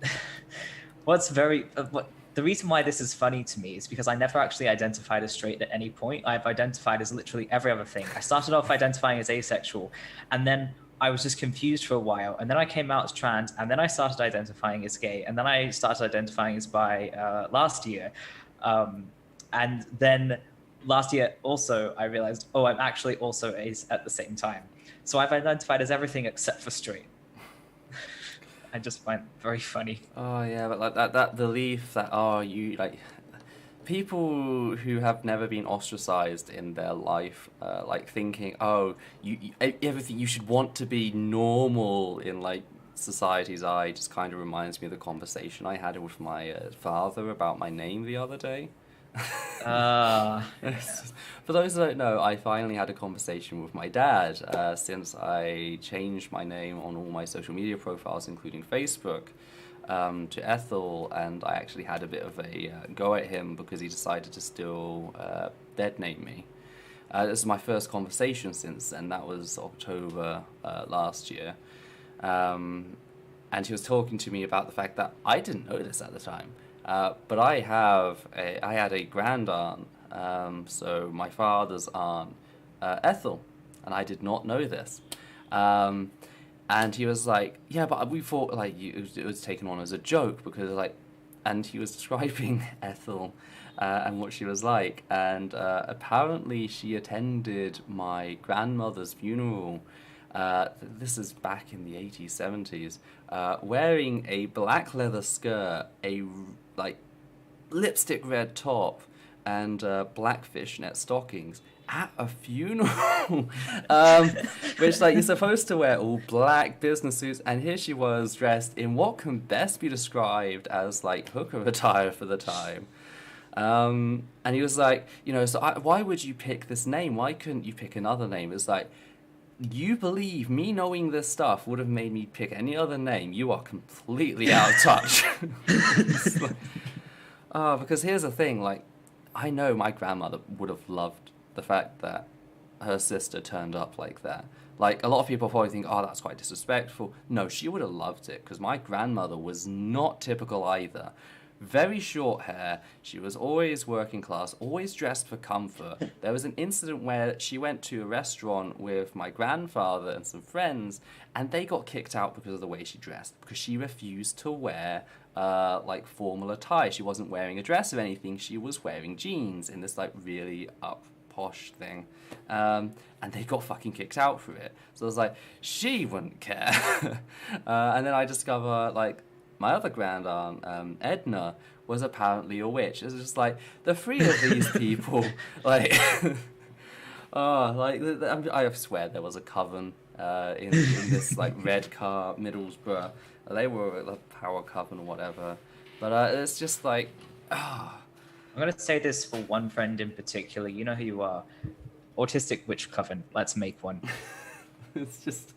reason why this is funny to me is because I never actually identified as straight at any point. I've identified as literally every other thing. I started off identifying as asexual, and then I was just confused for a while, and then I came out as trans, and then I started identifying as gay, and then I started identifying as bi last year. And then last year also I realized, I'm actually also ace at the same time. So I've identified as everything except for straight. I just find it very funny. Oh yeah, but like that belief that you like people who have never been ostracized in their life, like thinking you everything you should want to be normal in like society's eye, just kind of reminds me of the conversation I had with my father about my name the other day. For those who don't know, I finally had a conversation with my dad since I changed my name on all my social media profiles, including Facebook, to Ethel, and I actually had a bit of a go at him because he decided to still dead name me. This is my first conversation since, and that was October last year. And he was talking to me about the fact that I didn't know this at the time. But I had a grand aunt, so my father's aunt, Ethel, and I did not know this. And he was like, yeah, but we thought like it was taken on as a joke because like, and he was describing Ethel and what she was like, and apparently she attended my grandmother's funeral. This is back in the 80s, 70s, wearing a black leather skirt, a like lipstick red top, and black fishnet stockings at a funeral, which like you're supposed to wear all black business suits, and here she was dressed in what can best be described as like hooker attire for the time. And he was like, why would you pick this name? Why couldn't you pick another name? It's like, you believe me knowing this stuff would have made me pick any other name? You are completely out of touch. Because here's the thing, like, I know my grandmother would have loved the fact that her sister turned up like that. Like, a lot of people probably think, that's quite disrespectful. No, she would have loved it, because my grandmother was not typical either. very short hair. She was always working class, always dressed for comfort. There was an incident where she went to a restaurant with my grandfather and some friends, and they got kicked out because of the way she dressed, because she refused to wear like formal attire. She wasn't wearing a dress or anything. She was wearing jeans in this like really up posh thing, and they got fucking kicked out for it. So I was like, she wouldn't care. And then I discover like my other grand aunt, Edna, was apparently a witch. It's just like the three of these people, like, oh, like I swear there was a coven in this like red car, Middlesbrough. They were a power coven or whatever, but it's just like, ah. I'm gonna say this for one friend in particular. You know who you are. Autistic witch coven. Let's make one. It's just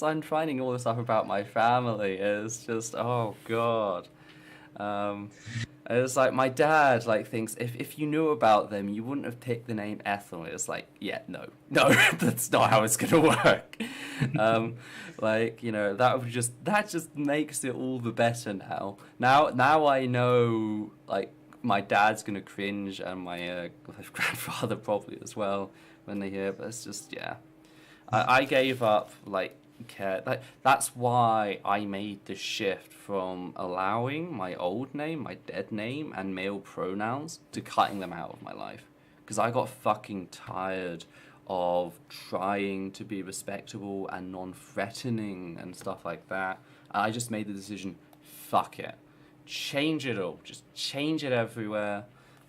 I'm finding all this stuff about my family. It's just, oh god. It's like my dad like thinks if you knew about them you wouldn't have picked the name Ethel. It's like, yeah, no, that's not how it's gonna work. Like, you know, that just makes it all the better now. Now I know like my dad's gonna cringe and my grandfather probably as well when they hear, but it's just, yeah. I gave up like care. Like that's why I made the shift from allowing my old name, my dead name, and male pronouns to cutting them out of my life, because I got fucking tired of trying to be respectable and non-threatening and stuff like that. I just made the decision, fuck it, change it all, just change it everywhere.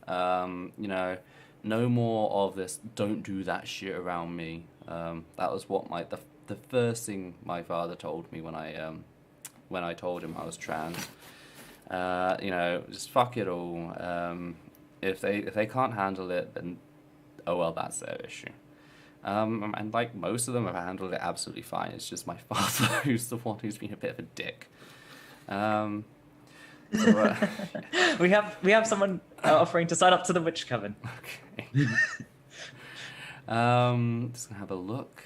You know, no more of this. Don't do that shit around me. That was what the first thing my father told me when I told him I was trans. You know, just fuck it all. If they can't handle it, then oh well, that's their issue. And like most of them have handled it absolutely fine. It's just my father who's the one who's been a bit of a dick. So, we have someone offering to sign up to the witch coven. Okay. Just gonna have a look.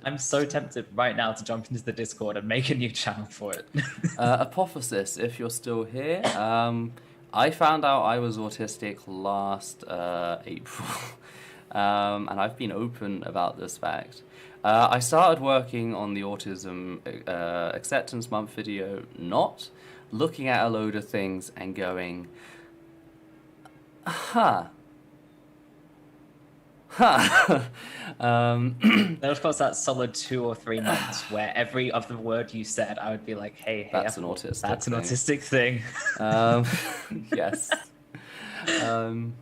I'm so tempted right now to jump into the Discord and make a new channel for it. Apophysis, if you're still here. I found out I was autistic last April, and I've been open about this fact. I started working on the Autism Acceptance Month video, not looking at a load of things and going, Then of course that solid 2 or 3 months where every other word you said I would be like, hey, that's an autistic that's thing. an autistic thing. Yes. And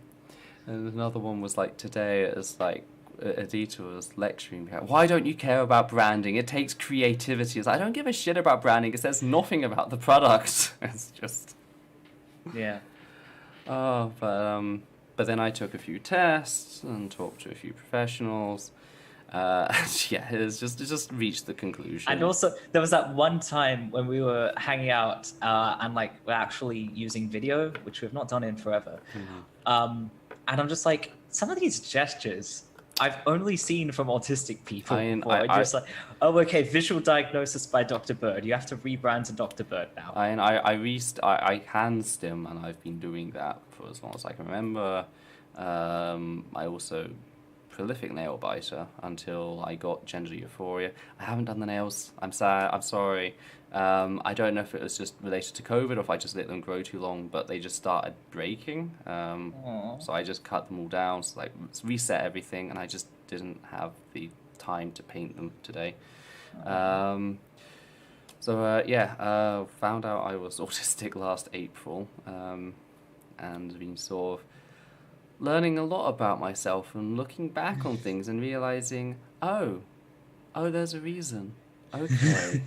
another one was like today, it's like Adita was lecturing me, why don't you care about branding? It takes creativity. It's like, I don't give a shit about branding. It says nothing about the product. It's just, yeah. Oh, but then I took a few tests and talked to a few professionals. Yeah, it just reached the conclusion. And also, there was that one time when we were hanging out and like we're actually using video, which we've not done in forever. Mm-hmm. And I'm just like, some of these gestures I've only seen from autistic people. I just like, oh, okay, visual diagnosis by Dr. Bird. You have to rebrand to Dr. Bird now. I hand stim, and I've been doing that for as long as I can remember. I also prolific nail biter until I got gender euphoria. I haven't done the nails. I'm sad. I'm sorry. I don't know if it was just related to COVID or if I just let them grow too long, but they just started breaking. So I just cut them all down, so like reset everything, and I just didn't have the time to paint them today. Found out I was autistic last April, and been sort of learning a lot about myself and looking back on things and realizing, oh, there's a reason. Okay.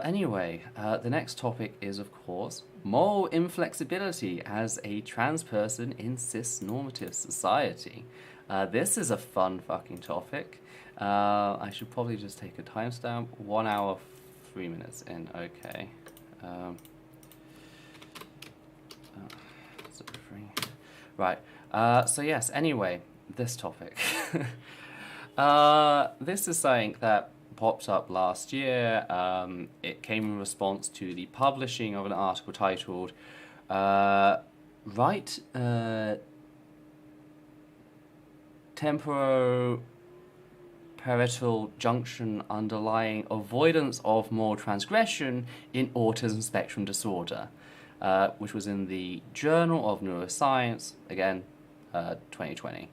Anyway, the next topic is, of course, moral inflexibility as a trans person in cis-normative society. This is a fun fucking topic. I should probably just take a timestamp. 1 hour, 3 minutes in. Okay. Right. So yes, anyway, this topic. This is something that popped up last year. It came in response to the publishing of an article titled Right Temporoparietal Junction Underlying Avoidance of Moral Transgression in Autism Spectrum Disorder, which was in the Journal of Neuroscience, again, 2020.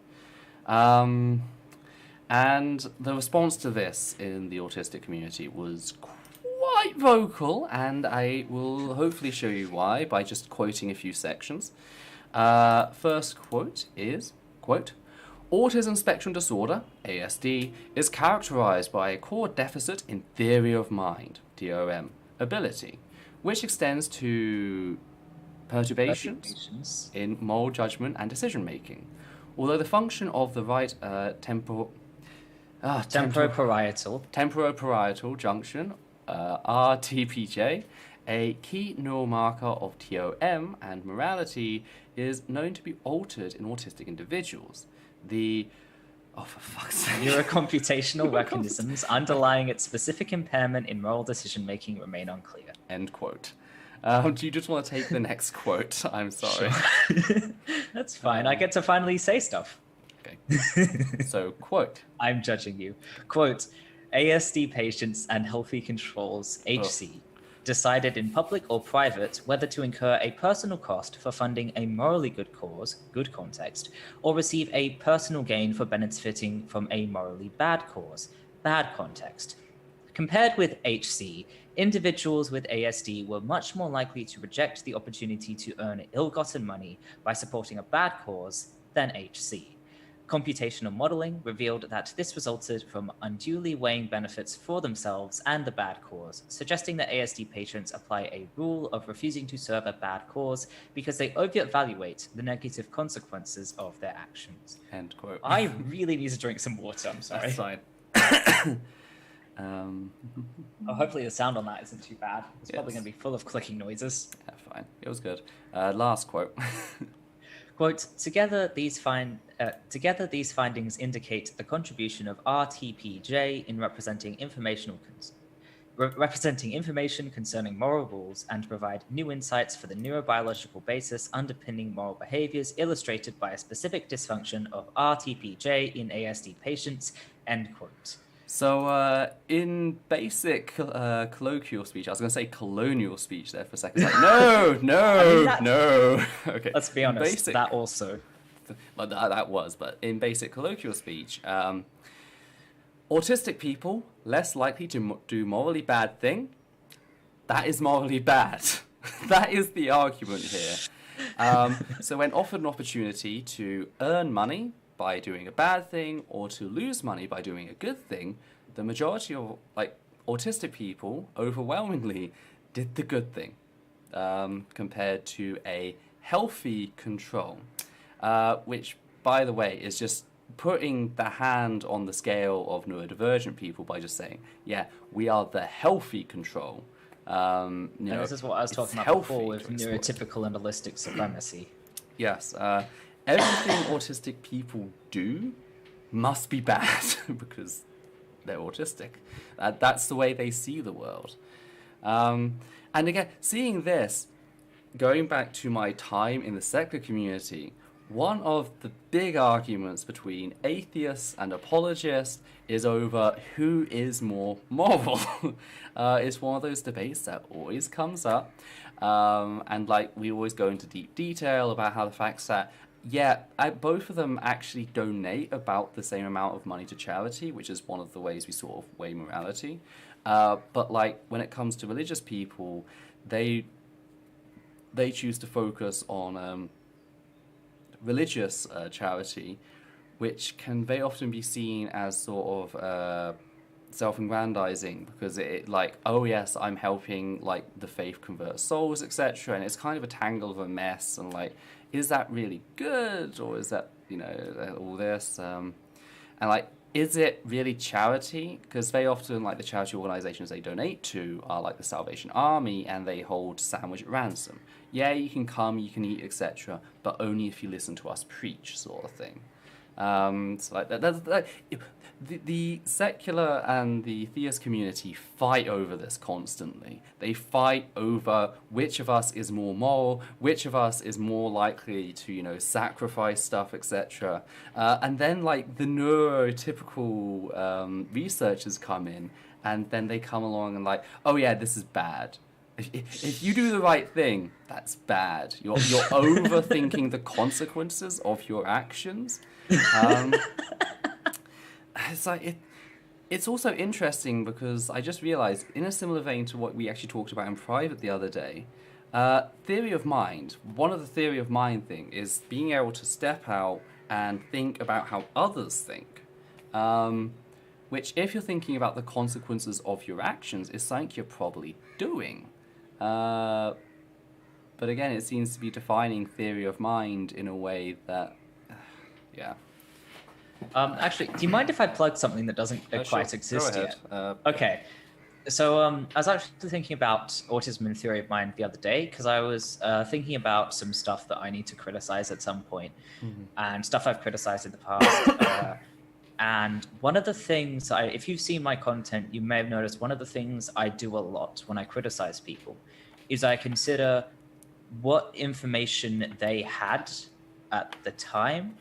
And the response to this in the autistic community was quite vocal, and I will hopefully show you why by just quoting a few sections. First quote is, quote, "Autism spectrum disorder, ASD, is characterized by a core deficit in theory of mind, DOM, ability, which extends to perturbations in moral judgment and decision making. Although the function of the right temporoparietal junction, RTPJ, a key neural marker of TOM and morality, is known to be altered in autistic individuals. The for fuck's sake. Neurocomputational mechanisms underlying its specific impairment in moral decision making remain unclear." End quote. Do you just want to take the next quote? I'm sorry. Sure. That's fine. I get to finally say stuff. Okay. So, quote. I'm judging you. Quote, "ASD patients and healthy controls, HC, decided in public or private whether to incur a personal cost for funding a morally good cause, good context, or receive a personal gain for benefiting from a morally bad cause, bad context. Compared with HC, individuals with ASD were much more likely to reject the opportunity to earn ill-gotten money by supporting a bad cause than HC. Computational modeling revealed that this resulted from unduly weighing benefits for themselves and the bad cause, suggesting that ASD patients apply a rule of refusing to serve a bad cause because they over-evaluate the negative consequences of their actions." End quote. I really need to drink some water, I'm sorry. That's fine. Hopefully the sound on that isn't too bad. It's probably going to be full of clicking noises. Yeah, fine. It was good. Last quote. Quote, together these findings indicate the contribution of RTPJ in representing information concerning moral rules and provide new insights for the neurobiological basis underpinning moral behaviors illustrated by a specific dysfunction of RTPJ in ASD patients," end quote. So, in basic colloquial speech, I was going to say colonial speech there for a second. Like, no. Okay. Let's be honest, that also. But that was, but in basic colloquial speech, autistic people less likely to do morally bad thing. That is morally bad. That is the argument here. So when offered an opportunity to earn money by doing a bad thing or to lose money by doing a good thing, the majority of autistic people overwhelmingly did the good thing compared to a healthy control, which, by the way, is just putting the hand on the scale of neurodivergent people by just saying, yeah, we are the healthy control. This is what I was talking about before with neurotypical and holistic supremacy. Yes. Everything autistic people do must be bad because they're autistic. That's the way they see the world. And again, seeing this, going back to my time in the secular community, one of the big arguments between atheists and apologists is over who is more moral. It's one of those debates that always comes up. And we always go into deep detail about how the facts that both of them actually donate about the same amount of money to charity, which is one of the ways we sort of weigh morality. But when it comes to religious people, they choose to focus on religious charity, which can very often be seen as sort of self-aggrandizing, because oh yes, I'm helping the faith convert souls, etc., and it's kind of a tangle of a mess, and is that really good, or is that all this and is it really charity? Because very often the charity organizations they donate to are the Salvation Army, and they hold sandwich at ransom. Yeah, you can come, you can eat, etc., but only if you listen to us preach, sort of thing. So like the secular and the theist community fight over this constantly. They fight over which of us is more moral, which of us is more likely to, you know, sacrifice stuff, etc. And then like the neurotypical researchers come in, and then they come along and like, oh yeah, this is bad. If you do the right thing, that's bad. You're overthinking the consequences of your actions. It's like it's also interesting because I just realized, in a similar vein to what we actually talked about in private the other day, theory of mind. One of the theory of mind thing is being able to step out and think about how others think. Which, if you're thinking about the consequences of your actions, is something you're probably doing. But again, it seems to be defining theory of mind in a way that, yeah. Actually, do you mind if I plug something that doesn't quite exist yet? Okay. So I was actually thinking about autism and theory of mind the other day, because I was thinking about some stuff that I need to criticize at some point, and stuff I've criticized in the past. And one of the things, if you've seen my content, you may have noticed one of the things I do a lot when I criticize people is I consider what information they had at the time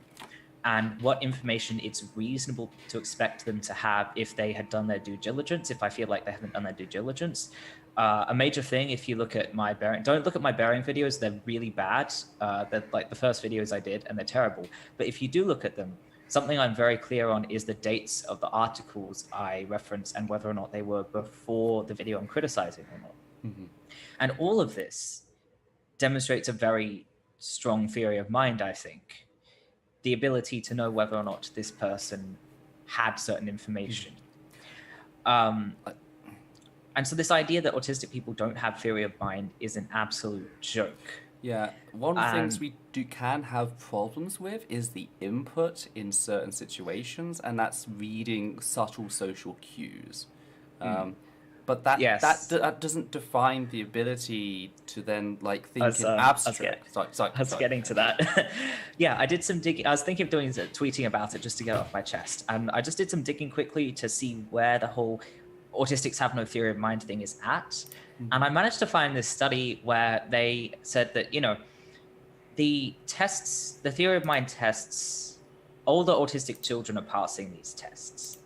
and what information it's reasonable to expect them to have if they had done their due diligence, if I feel like they haven't done their due diligence. A major thing, if you look at my bearing, don't look at my bearing videos, they're really bad. They're like the first videos I did, and they're terrible. But if you do look at them, something I'm very clear on is the dates of the articles I reference and whether or not they were before the video I'm criticizing or not. And all of this demonstrates a very strong theory of mind, I think. The ability to know whether or not this person had certain information. And so this idea that autistic people don't have theory of mind is an absolute joke. Yeah, one of the things we can have problems with is the input in certain situations, and that's reading subtle social cues. But that doesn't define the ability to then like think in abstract. I was getting to that. Yeah, I did some digging. I was thinking of tweeting about it just to get it off my chest, and I just did some digging quickly to see where the whole autistics have no theory of mind thing is at. And I managed to find this study where they said that, you know, the theory of mind tests, older autistic children are passing these tests.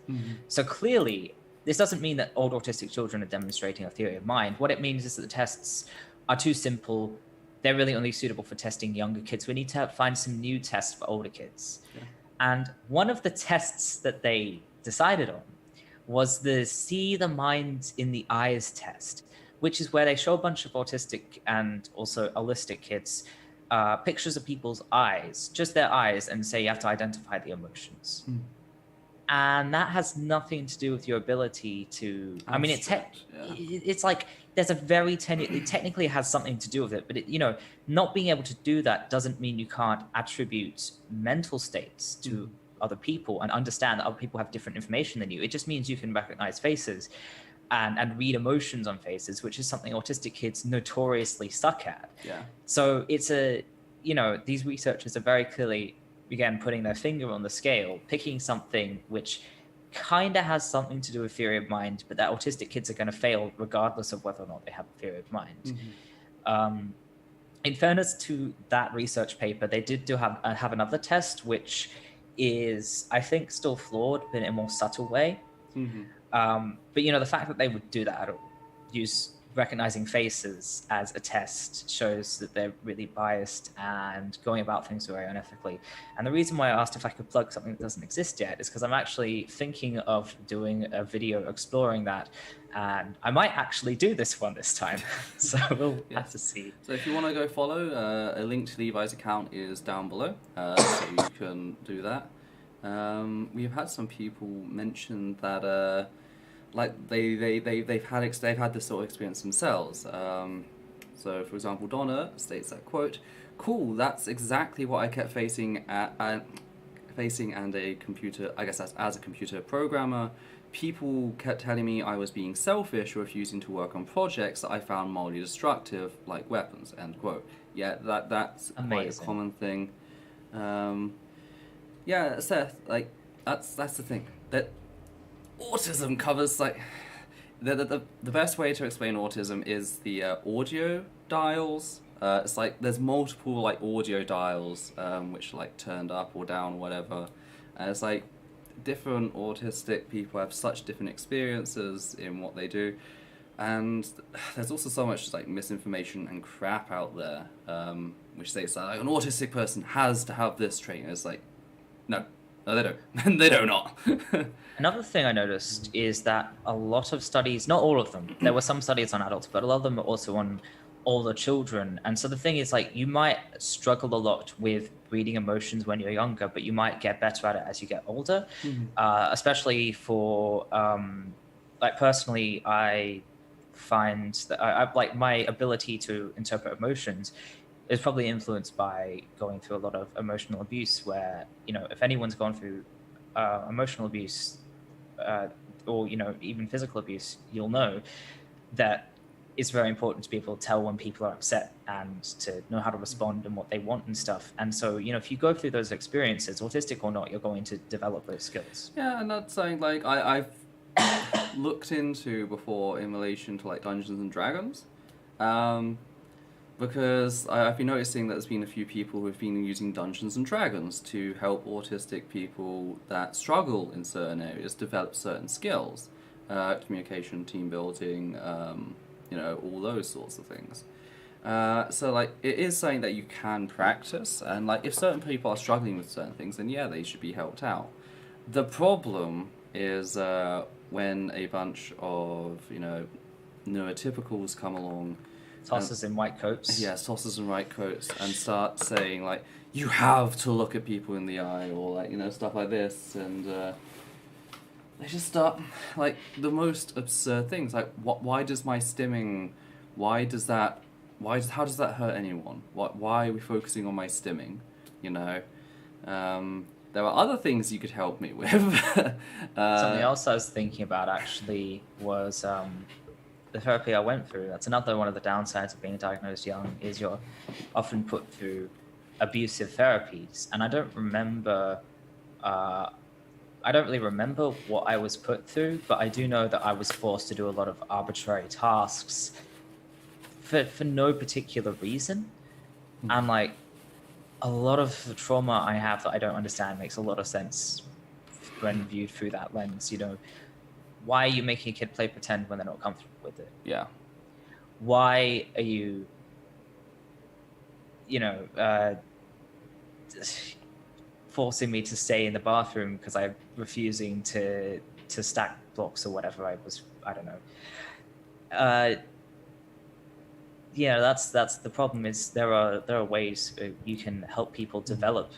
So clearly, this doesn't mean that old autistic children are demonstrating a theory of mind. What it means is that the tests are too simple. They're really only suitable for testing younger kids. We need to find some new tests for older kids. Yeah. And one of the tests that they decided on was the See the Mind in the Eyes test, which is where they show a bunch of autistic and also allistic kids pictures of people's eyes, just their eyes, and say you have to identify the emotions. And that has nothing to do with your ability to. I mean, it's like there's a very it technically has something to do with it, but it, you know, not being able to do that doesn't mean you can't attribute mental states to other people and understand that other people have different information than you. It just means you can recognize faces and read emotions on faces, which is something autistic kids notoriously suck at. Yeah. So it's these researchers are very clearly, again, putting their finger on the scale, picking something which kind of has something to do with theory of mind, but that autistic kids are going to fail regardless of whether or not they have a theory of mind. In fairness to that research paper, they did have another test, which is, I think, still flawed, but in a more subtle way. But, you know, the fact that they would do that or use recognizing faces as a test shows that they're really biased and going about things very unethically. And the reason why I asked if I could plug something that doesn't exist yet is because I'm actually thinking of doing a video exploring that, and I might actually do this one this time. So we'll have to see. So if you want to go follow, a link to Levi's account is down below, so you can do that. We've had some people mention that like they've had this sort of experience themselves. So for example, Donna states that, quote, "Cool, that's exactly what I kept facing and a computer, I guess as a computer programmer. People kept telling me I was being selfish or refusing to work on projects that I found mildly destructive, like weapons," end quote. Yeah, that's amazing. Quite a common thing. Yeah, Seth, like, that's the thing. That autism covers, like, the best way to explain autism is the audio dials. It's like there's multiple like audio dials which are like turned up or down, whatever. And it's like different autistic people have such different experiences in what they do, and there's also so much like misinformation and crap out there, which states that like, an autistic person has to have this trait. And it's like, no, they don't. They do not. Another thing I noticed is that a lot of studies, not all of them, there were some studies on adults, but a lot of them are also on older children. And so the thing is, like, you might struggle a lot with reading emotions when you're younger, but you might get better at it as you get older. Especially for, like, personally, I find that I like my ability to interpret emotions is probably influenced by going through a lot of emotional abuse, where, you know, if anyone's gone through emotional abuse, or, you know, even physical abuse, you'll know that it's very important to be able to tell when people are upset and to know how to respond and what they want and stuff. And so, you know, if you go through those experiences, autistic or not, you're going to develop those skills. Yeah, and that's something like I've looked into before in relation to like Dungeons and Dragons. Because I've been noticing that there's been a few people who've been using Dungeons and Dragons to help autistic people that struggle in certain areas develop certain skills. Communication, team building, you know, all those sorts of things. So, like, it is something that you can practice, and, like, if certain people are struggling with certain things, then, yeah, they should be helped out. The problem is when a bunch of, you know, neurotypicals come along. Tossers in white coats. Yeah, tossers in white coats, and start saying, like, you have to look at people in the eye, or, like, you know, stuff like this, and they just start, like, the most absurd things, like, why does my stimming, how does that hurt anyone? Why are we focusing on my stimming, you know? There are other things you could help me with. Something else I was thinking about, actually, was the therapy I went through. That's another one of the downsides of being diagnosed young, is you're often put through abusive therapies. And I don't really remember what I was put through, but I do know that I was forced to do a lot of arbitrary tasks for no particular reason. And like, a lot of the trauma I have that I don't understand makes a lot of sense when viewed through that lens. You know, why are you making a kid play pretend when they're not comfortable with it? Yeah. Why are you, you know, forcing me to stay in the bathroom because I'm refusing to stack blocks or whatever I don't know. Yeah, that's the problem. Is there are ways you can help people develop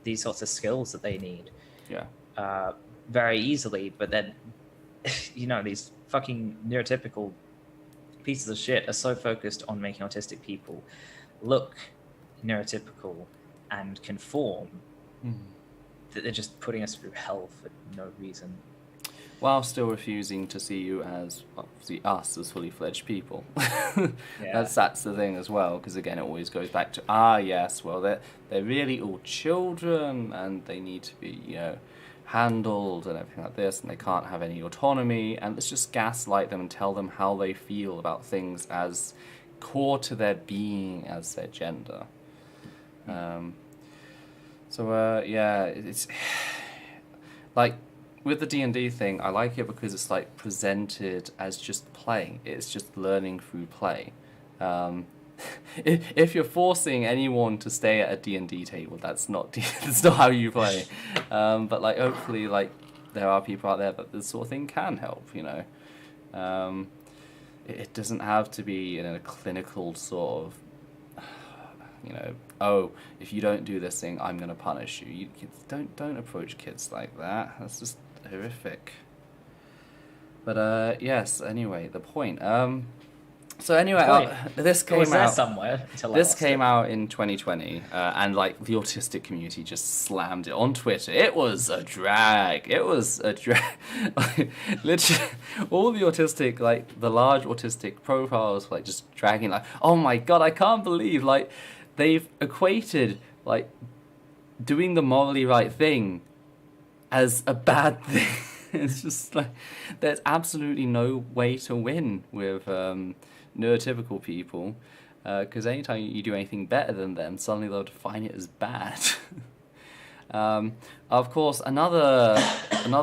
these sorts of skills that they need. Yeah. Very easily, but then, you know, these fucking neurotypical pieces of shit are so focused on making autistic people look neurotypical and conform that they're just putting us through hell for no reason. While still refusing to see you as, obviously, us as fully fledged people. Yeah. That's the thing as well, because again, it always goes back to, yes, well, they're really all children, and they need to be, you know, handled and everything like this, and they can't have any autonomy, and let's just gaslight them and tell them how they feel about things as core to their being as their gender. Yeah, it's like with the D&D thing, I like it because it's like presented as just playing. It's just learning through play. If you're forcing anyone to stay at a D&D table, that's not how you play. But like, hopefully, like, there are people out there that this sort of thing can help. You know, it doesn't have to be in a clinical sort of, you know, oh, if you don't do this thing, I'm going to punish you. Don't approach kids like that. That's just horrific. But yes. Anyway, the point. So anyway, this came out somewhere. This came out in 2020, and like the autistic community just slammed it on Twitter. It was a drag. Like, literally, all the autistic, like the large autistic profiles, like just dragging, like, oh my god, I can't believe, like, they've equated like doing the morally right thing as a bad thing. It's just like, there's absolutely no way to win with neurotypical people, because anytime you do anything better than them, suddenly they'll define it as bad. Of course, another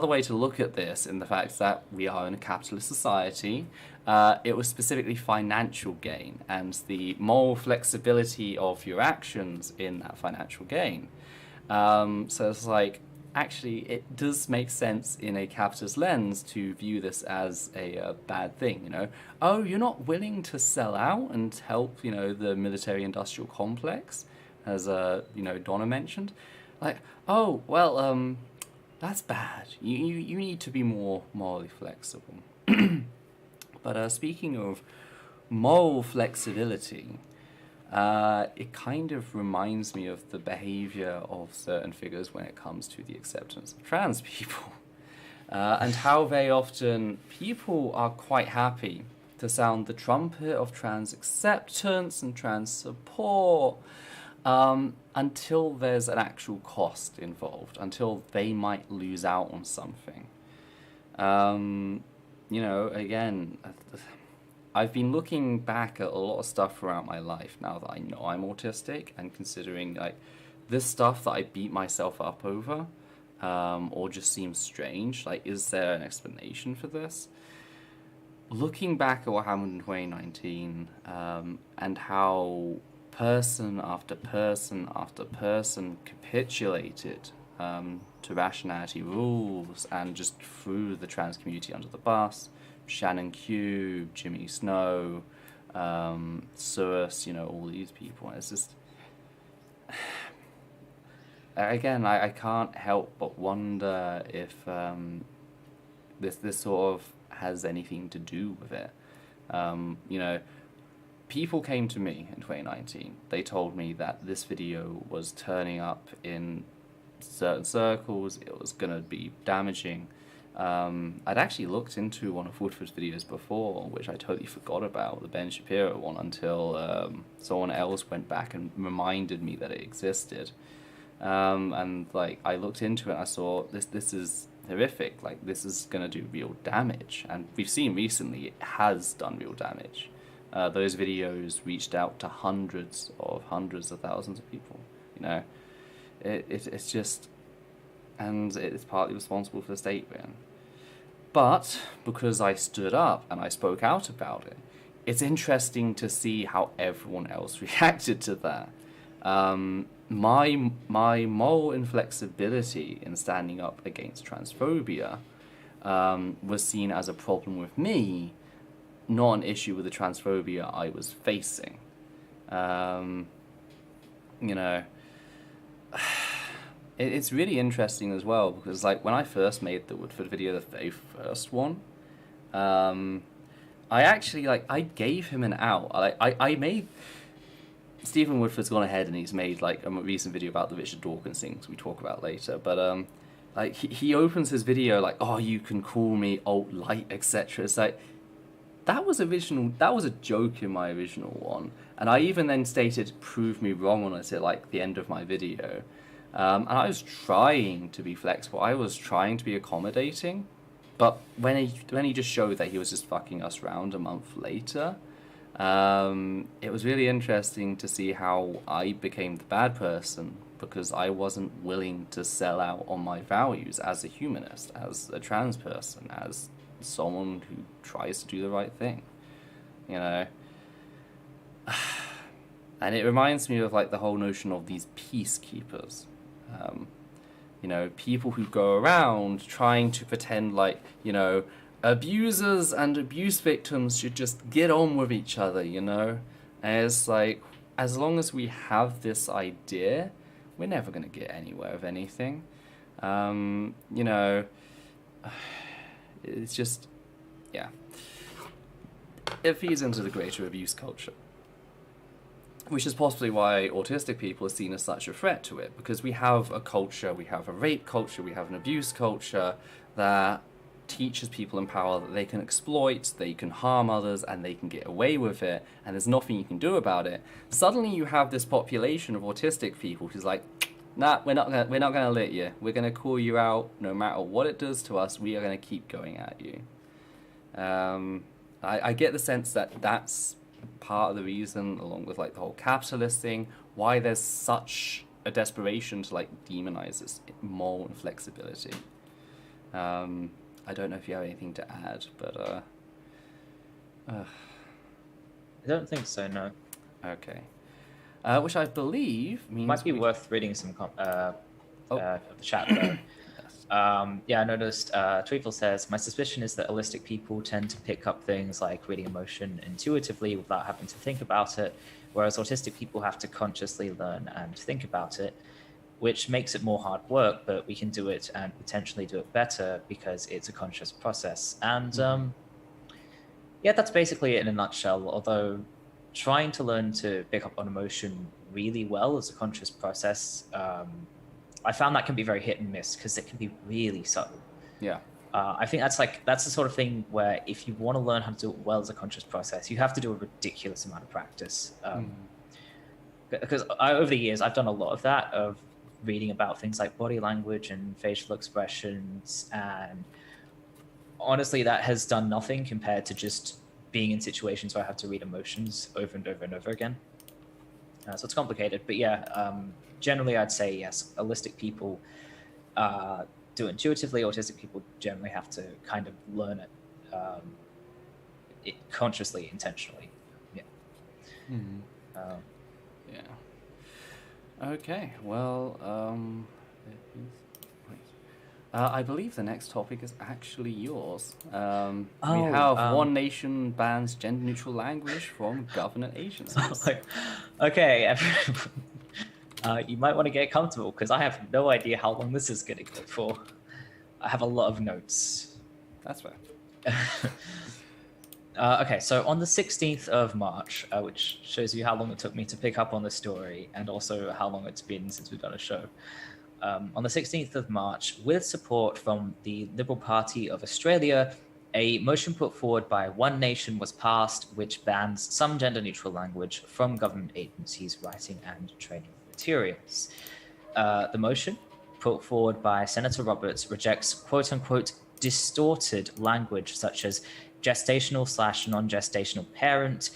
way to look at this, in the fact that we are in a capitalist society, it was specifically financial gain and the moral flexibility of your actions in that financial gain. So it's like, actually, it does make sense in a capitalist lens to view this as a bad thing, you know? Oh, you're not willing to sell out and help, you know, the military-industrial complex, as, you know, Donna mentioned? Like, oh, well, that's bad. You need to be more morally flexible. But speaking of moral flexibility, it kind of reminds me of the behavior of certain figures when it comes to the acceptance of trans people. And how very often people are quite happy to sound the trumpet of trans acceptance and trans support, until there's an actual cost involved, until they might lose out on something. You know, again, I've been looking back at a lot of stuff throughout my life now that I know I'm autistic, and considering, like, this stuff that I beat myself up over, or just seems strange, like, is there an explanation for this? Looking back at what happened in 2019, and how person after person after person capitulated to rationality rules and just threw the trans community under the bus. Shannon Cube, Jimmy Snow, Surus, you know, all these people. It's just, again, I can't help but wonder if this sort of has anything to do with it. You know, people came to me in 2019. They told me that this video was turning up in certain circles, it was going to be damaging. I'd actually looked into one of Woodford's videos before, which I totally forgot about, the Ben Shapiro one, until someone else went back and reminded me that it existed. And like, I looked into it and I saw this is horrific, like, this is going to do real damage, and we've seen recently it has done real damage. Those videos reached out to hundreds of thousands of people, you know. It's just, and it's partly responsible for the state we're in. But because I stood up and I spoke out about it, it's interesting to see how everyone else reacted to that. My moral inflexibility in standing up against transphobia was seen as a problem with me, not an issue with the transphobia I was facing. You know, it's really interesting as well, because like, when I first made the Woodford video, the very first one, I actually, like, I gave him an out. I made, Stephen Woodford's gone ahead and he's made like a recent video about the Richard Dawkins things we talk about later, but like, he opens his video like, oh, you can call me alt-light, etc. It's like, that was a joke in my original one, and I even then stated, prove me wrong on it at like the end of my video. And I was trying to be flexible, I was trying to be accommodating, but when he just showed that he was just fucking us around a month later, it was really interesting to see how I became the bad person, because I wasn't willing to sell out on my values as a humanist, as a trans person, as someone who tries to do the right thing, you know. And it reminds me of like the whole notion of these peacekeepers, you know, people who go around trying to pretend like, you know, abusers and abuse victims should just get on with each other, you know. And it's like, as long as we have this idea, we're never going to get anywhere with anything. You know, it's just, yeah. It feeds into the greater abuse culture, which is possibly why autistic people are seen as such a threat to it, because we have a culture, we have a rape culture, we have an abuse culture that teaches people in power that they can exploit, they can harm others, and they can get away with it, and there's nothing you can do about it. Suddenly you have this population of autistic people who's like, Nah, we're not gonna let you. We're gonna call you out no matter what it does to us. We are gonna keep going at you. I get the sense that that's part of the reason, along with like the whole capitalist thing, why there's such a desperation to like demonize this moral inflexibility. I don't know if you have anything to add, but I don't think so. No. Okay. Which I believe means might be worth reading some of the chat though. Yeah, I noticed Tweefel says, my suspicion is that holistic people tend to pick up things like reading emotion intuitively without having to think about it, whereas autistic people have to consciously learn and think about it, which makes it more hard work, but we can do it and potentially do it better because it's a conscious process. And yeah, that's basically it in a nutshell, although trying to learn to pick up on emotion really well as a conscious process, I found that can be very hit and miss because it can be really subtle. Yeah. I think that's the sort of thing where if you want to learn how to do it well as a conscious process, you have to do a ridiculous amount of practice. Because over the years, I've done a lot of that, of reading about things like body language and facial expressions. And honestly, that has done nothing compared to just being in situations where I have to read emotions over and over and over again. So it's complicated, but yeah, generally I'd say yes, holistic people do it intuitively. Autistic people generally have to kind of learn it consciously, intentionally. Yeah. Yeah. Okay. Well, I believe the next topic is actually yours. We have one nation bans gender-neutral language from government agencies. Okay. You might want to get comfortable because I have no idea how long this is going to go for. I have a lot of notes. That's fair. Okay, so on the 16th of March, which shows you how long it took me to pick up on the story and also how long it's been since we've done a show. On the 16th of March, with support from the Liberal Party of Australia, a motion put forward by One Nation was passed, which bans some gender-neutral language from government agencies' writing and training materials. The motion, put forward by Senator Roberts, rejects quote-unquote distorted language such as gestational/non-gestational parent,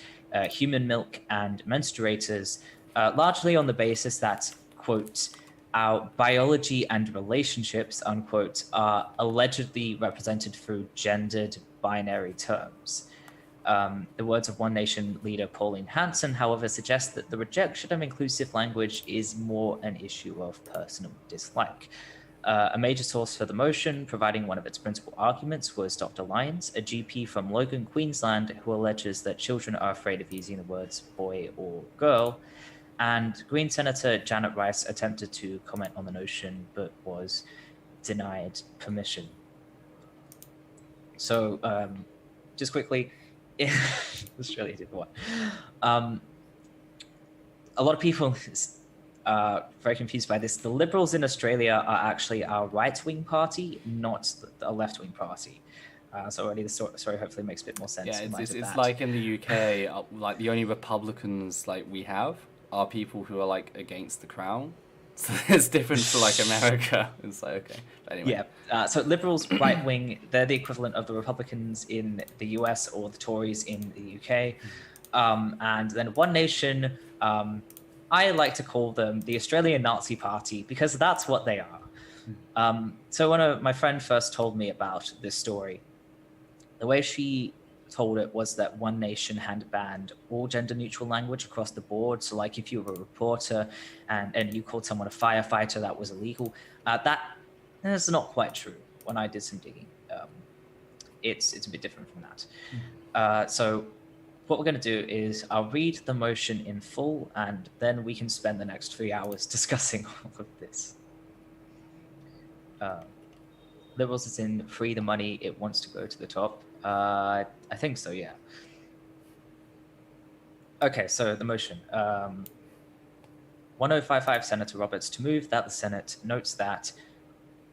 human milk, and menstruators, largely on the basis that, quote, our biology and relationships, unquote, are allegedly represented through gendered binary terms. The words of One Nation leader Pauline Hanson, however, suggest that the rejection of inclusive language is more an issue of personal dislike. A major source for the motion, providing one of its principal arguments, was Dr. Lyons, a GP from Logan, Queensland, who alleges that children are afraid of using the words boy or girl. And Green Senator Janet Rice attempted to comment on the notion, but was denied permission. So, just quickly, Australia did what? A lot of people are very confused by this. The Liberals in Australia are actually our right-wing party, not a left-wing party. So already the story hopefully makes a bit more sense. Yeah, it's like in the UK, like the only Republicans like we have are people who are like against the crown. So it's different to like America. It's like, okay. But anyway. Yeah. So Liberals, right wing, they're the equivalent of the Republicans in the US or the Tories in the UK. And then One Nation, I like to call them the Australian Nazi Party because that's what they are. So when my friend first told me about this story, the way she told it was that One Nation had banned all gender-neutral language across the board. So like if you were a reporter and you called someone a firefighter, that was illegal. That's not quite true. When I did some digging, it's a bit different from that. So what we're going to do is I'll read the motion in full, and then we can spend the next 3 hours discussing all of this. Liberals is in free the money, it wants to go to the top. I think so, yeah. Okay, so the motion. 1055 Senator Roberts to move that the Senate notes that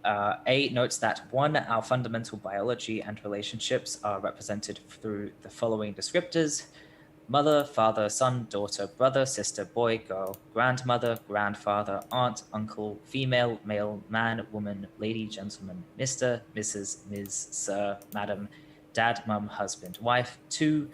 notes that one, our fundamental biology and relationships are represented through the following descriptors. mother, father, son, daughter, brother, sister, boy, girl, grandmother, grandfather, aunt, uncle, female, male, man, woman, lady, gentleman, Mr., Mrs., Ms., Sir, Madam, dad, mum, husband, wife. 2,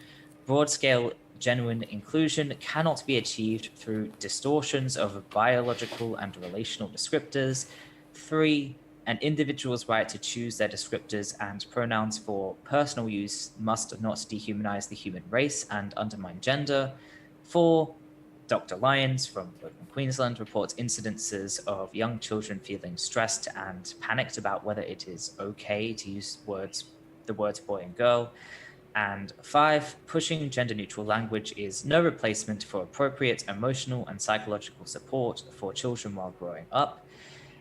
broad-scale genuine inclusion cannot be achieved through distortions of biological and relational descriptors. 3, an individual's right to choose their descriptors and pronouns for personal use must not dehumanize the human race and undermine gender. 4, Dr. Lyons from Queensland reports incidences of young children feeling stressed and panicked about whether it is okay to use the words boy and girl. And 5, pushing gender-neutral language is no replacement for appropriate emotional and psychological support for children while growing up.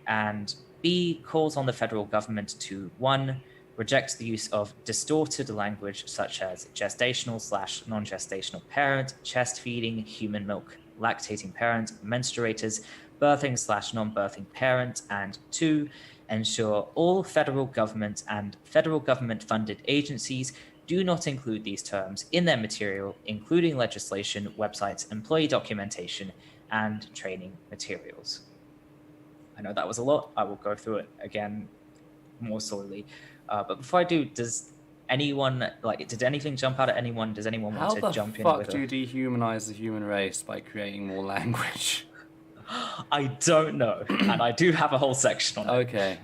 And B, calls on the federal government to 1, reject the use of distorted language such as gestational/non-gestational parent, chest feeding, human milk, lactating parent, menstruators, birthing/non-birthing parent, and 2, ensure all federal government and federal government-funded agencies do not include these terms in their material, including legislation, websites, employee documentation, and training materials. I know that was a lot. I will go through it again more slowly. But before I do, does anyone, did anything jump out at anyone? Does anyone want to jump in with How the fuck do you dehumanize the human race by creating more language? I don't know. And I do have a whole section on it. Okay.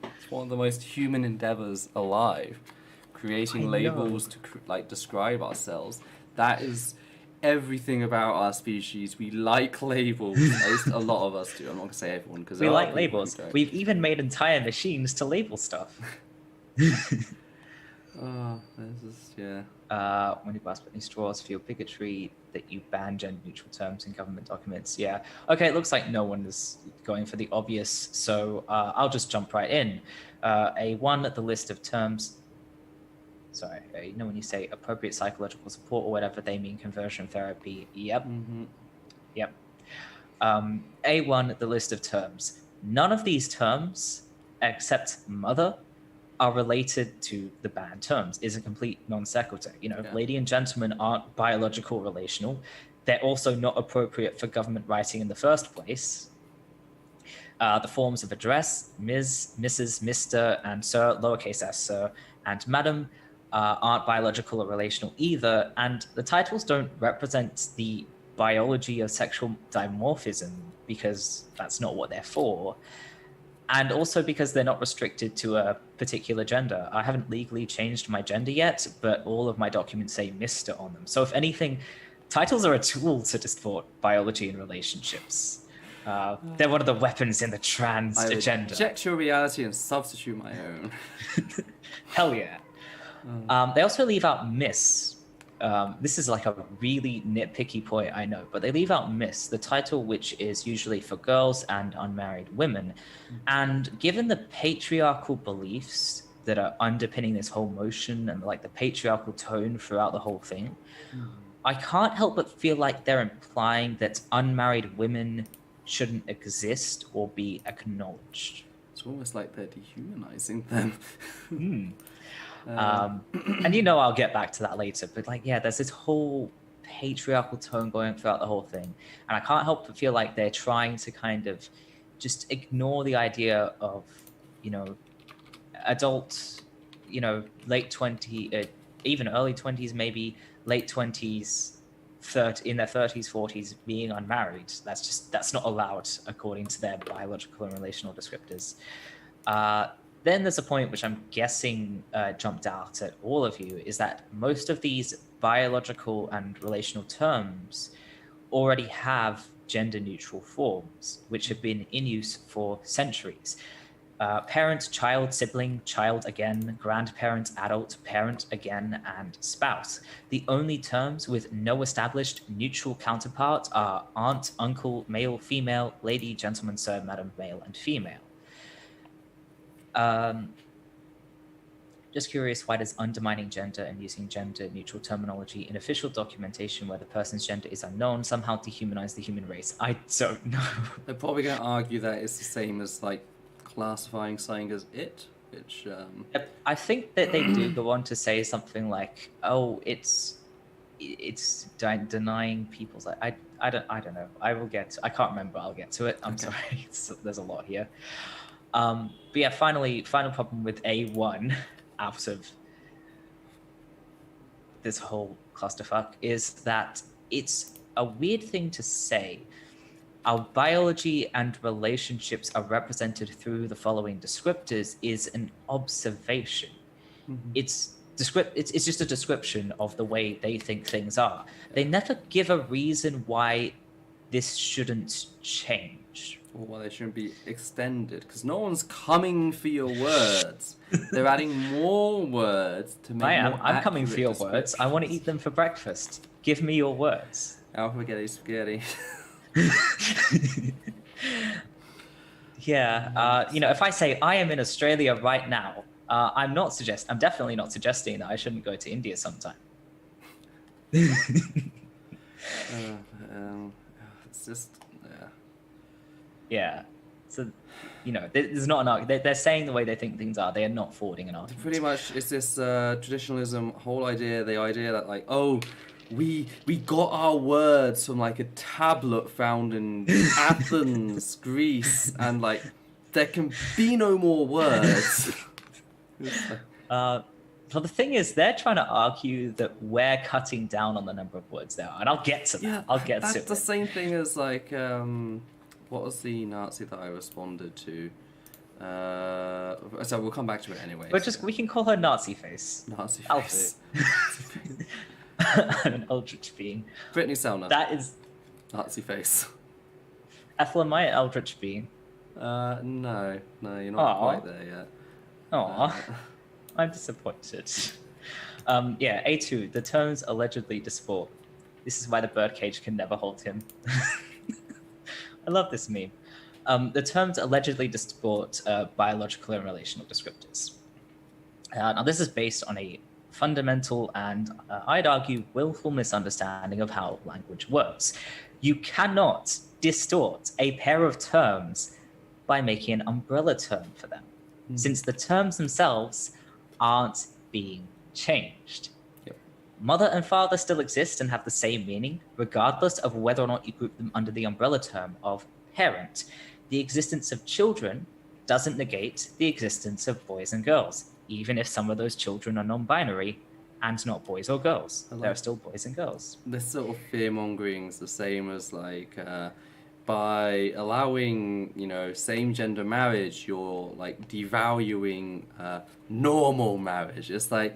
It's one of the most human endeavors alive. Creating labels to describe ourselves. That is everything about our species. We like labels. At least a lot of us do. I'm not gonna say everyone because we like labels. We've even made entire machines to label stuff. Oh, this is When you grasp any straws for your bigotry, that you ban gender-neutral terms in government documents. Yeah. Okay. It looks like no one is going for the obvious, so I'll just jump right in. A1, the list of terms. Sorry, you know when you say appropriate psychological support or whatever, they mean conversion therapy. Yep. Mm-hmm. Yep. A1, the list of terms. None of these terms, except mother, are related to the banned terms. Is a complete non sequitur. Lady and gentleman aren't biological relational. They're also not appropriate for government writing in the first place. The forms of address, Ms., Mrs., Mr., and Sir, lowercase s, Sir, and Madam, aren't biological or relational either, and the titles don't represent the biology of sexual dimorphism because that's not what they're for, and also because they're not restricted to a particular gender. I haven't legally changed my gender yet, but all of my documents say Mr. on them. So if anything, titles are a tool to distort biology and relationships. They're one of the weapons in the trans agenda. Reject your reality and substitute my own. Hell yeah. They also leave out Miss. This is like a really nitpicky point, I know, but they leave out Miss, the title which is usually for girls and unmarried women. And given the patriarchal beliefs that are underpinning this whole motion and the patriarchal tone throughout the whole thing, I can't help but feel like they're implying that unmarried women shouldn't exist or be acknowledged. It's almost like they're dehumanizing them. And I'll get back to that later, but there's this whole patriarchal tone going throughout the whole thing, and I can't help but feel like they're trying to kind of just ignore the idea of adult, late 20s, even early 20s, maybe late 20s, in their 30s, 40s, being unmarried. That's not allowed according to their biological and relational descriptors. Then there's a point which I'm guessing jumped out at all of you, is that most of these biological and relational terms already have gender-neutral forms, which have been in use for centuries. Parent, child, sibling, child again, grandparent, adult, parent again, and spouse. The only terms with no established neutral counterpart are aunt, uncle, male, female, lady, gentleman, sir, madam, male, and female. Just curious, why does undermining gender and using gender-neutral terminology in official documentation where the person's gender is unknown somehow dehumanize the human race? I don't know. They're probably going to argue that it's the same as classifying something as it, which... I think that they do go on to say something like, oh, it's it's denying people's. I don't know. I can't remember. I'll get to it. I'm sorry. There's a lot here. But yeah, final problem with A1 out of this whole clusterfuck is that it's a weird thing to say. Our biology and relationships are represented through the following descriptors is an observation. Mm-hmm. It's just a description of the way they think things are. They never give a reason why this shouldn't change. Or why they shouldn't be extended, because no one's coming for your words. They're adding more words to make I'm coming for your words. I want to eat them for breakfast. Give me your words. Spaghetti. Yeah, if I say I am in Australia right now, I'm definitely not suggesting that I shouldn't go to India sometime. It's just, yeah. So, there's not an argument. They're saying the way they think things are. They are not forwarding an argument. Pretty much, it's this traditionalism whole idea, the idea that like, oh, we got our words from like a tablet found in Athens, Greece, and like there can be no more words. But the thing is, they're trying to argue that we're cutting down on the number of words there are, and I'll get to that. Yeah, I'll get to it. That's the same thing as like, what was the Nazi that I responded to? So we'll come back to it anyway. But we can call her Nazi face. Nazi face. Alfie. An eldritch being. Brittany Sellner. That is Nazi face. Ethel, am I an eldritch being? No, you're not quite there yet. Aww. I'm disappointed. Yeah, A2, the terms allegedly disport. This is why the birdcage can never hold him. I love this meme. The terms allegedly disport biological and relational descriptors. Now, this is based on a fundamental and, I'd argue, willful misunderstanding of how language works. You cannot distort a pair of terms by making an umbrella term for them, since the terms themselves aren't being changed. Yep. Mother and father still exist and have the same meaning, regardless of whether or not you group them under the umbrella term of parent. The existence of children doesn't negate the existence of boys and girls, even if some of those children are non-binary and not boys or girls. There are still boys and girls. This sort of fear-mongering is the same as like, by allowing, same-gender marriage, you're like devaluing normal marriage. It's like,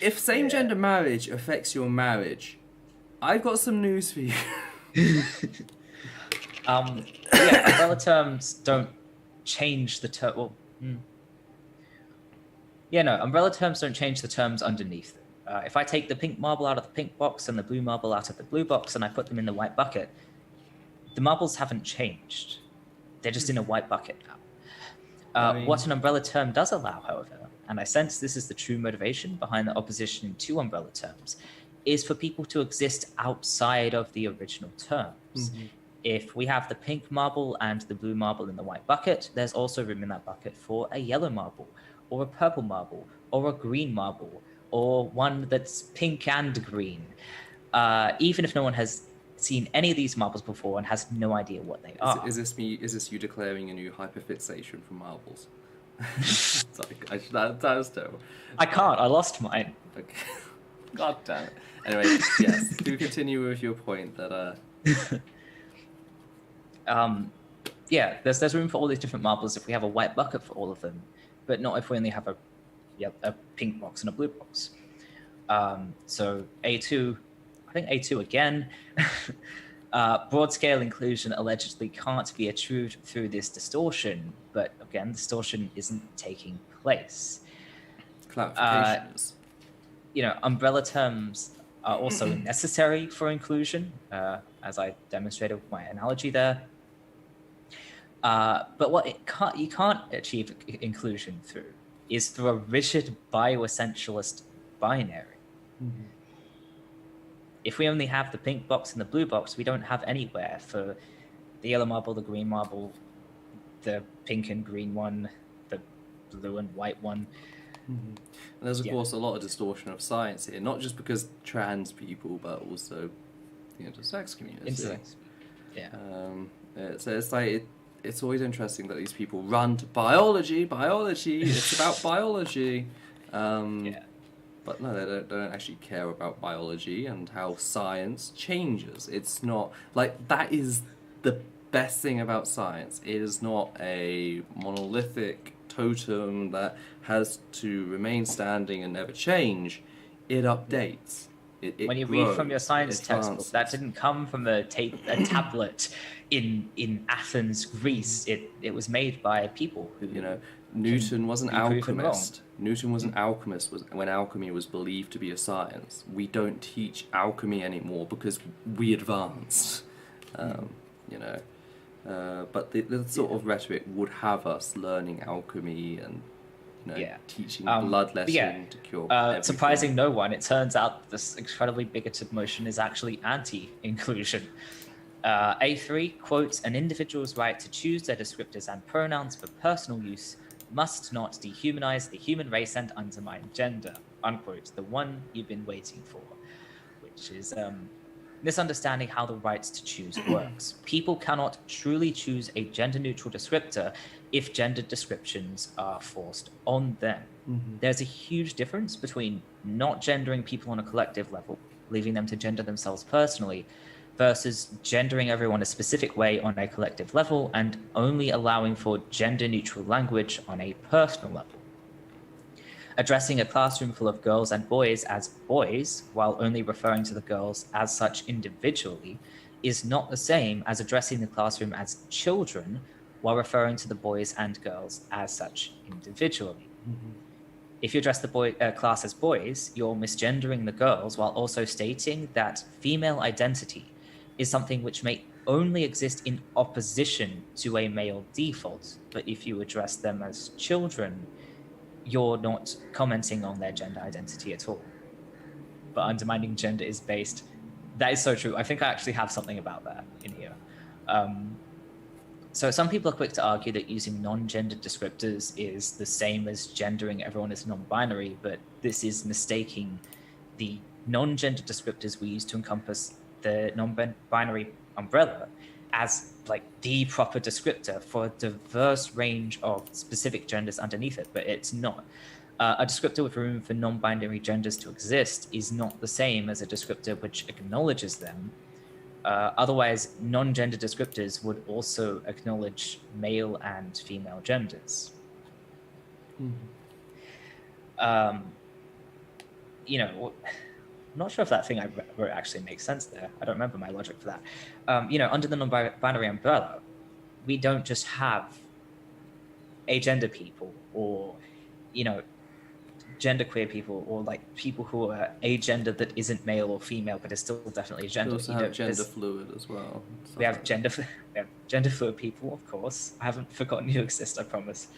if same-gender marriage affects your marriage, I've got some news for you. Umbrella terms don't change the term. Well, umbrella terms don't change the terms underneath them. If I take the pink marble out of the pink box and the blue marble out of the blue box and I put them in the white bucket, the marbles haven't changed. They're just in a white bucket now. What an umbrella term does allow, however, and I sense this is the true motivation behind the opposition to umbrella terms, is for people to exist outside of the original terms. Mm-hmm. If we have the pink marble and the blue marble in the white bucket, there's also room in that bucket for a yellow marble, or a purple marble, or a green marble, or one that's pink and green. Even if no one has seen any of these marbles before and has no idea what they are. Is this you declaring a new hyperfixation for marbles? Sorry, that was terrible. I can't. I lost mine. Okay. God damn it. Anyway, yes. Do continue with your point that. There's room for all these different marbles if we have a white bucket for all of them, but not if we only have a pink box and a blue box. So A2. I think A2 again. Broad scale inclusion allegedly can't be achieved through this distortion, but again, distortion isn't taking place. Clarifications. Umbrella terms are also necessary for inclusion, as I demonstrated with my analogy there. But what you can't achieve inclusion through is through a rigid bioessentialist binary. Mm-hmm. If we only have the pink box and the blue box, we don't have anywhere for the yellow marble, the green marble, the pink and green one, the blue and white one. And there's, of course, a lot of distortion of science here, not just because trans people, but also the intersex community. Intersex. Yeah. So it's like, it's always interesting that these people run to biology, it's about biology. But no, they don't actually care about biology and how science changes. It's not, like, that is the best thing about science. It is not a monolithic totem that has to remain standing and never change. It updates. It when you grows, read from your science textbook, that didn't come from a tablet in Athens, Greece. It was made by people who, Newton was an alchemist. Newton was an alchemist when alchemy was believed to be a science. We don't teach alchemy anymore because we advanced. But the sort of rhetoric would have us learning alchemy and teaching bloodletting to cure everything. Surprising no one, it turns out this incredibly bigoted motion is actually anti-inclusion. A3 quotes, an individual's right to choose their descriptors and pronouns for personal use must not dehumanize the human race and undermine gender, unquote, the one you've been waiting for, which is misunderstanding how the right to choose works. People cannot truly choose a gender-neutral descriptor if gender descriptions are forced on them. There's a huge difference between not gendering people on a collective level, leaving them to gender themselves personally, versus gendering everyone a specific way on a collective level and only allowing for gender-neutral language on a personal level. Addressing a classroom full of girls and boys as boys, while only referring to the girls as such individually, is not the same as addressing the classroom as children, while referring to the boys and girls as such individually. If you address the class as boys, you're misgendering the girls while also stating that female identity is something which may only exist in opposition to a male default. But if you address them as children, you're not commenting on their gender identity at all. But undermining gender is based... That is so true. I think I actually have something about that in here. So some people are quick to argue that using non-gender descriptors is the same as gendering everyone as non-binary, but this is mistaking the non-gender descriptors we use to encompass the non-binary umbrella as like the proper descriptor for a diverse range of specific genders underneath it, but it's not. A descriptor with room for non-binary genders to exist is not the same as a descriptor which acknowledges them. Otherwise, non-gender descriptors would also acknowledge male and female genders. I'm not sure if that thing I wrote actually makes sense there. I don't remember my logic for that. Under the non-binary umbrella, we don't just have agender people or, genderqueer people or like people who are agender that isn't male or female but is still definitely gender. We also have gender fluid as well. We have gender fluid people, of course. I haven't forgotten you exist, I promise.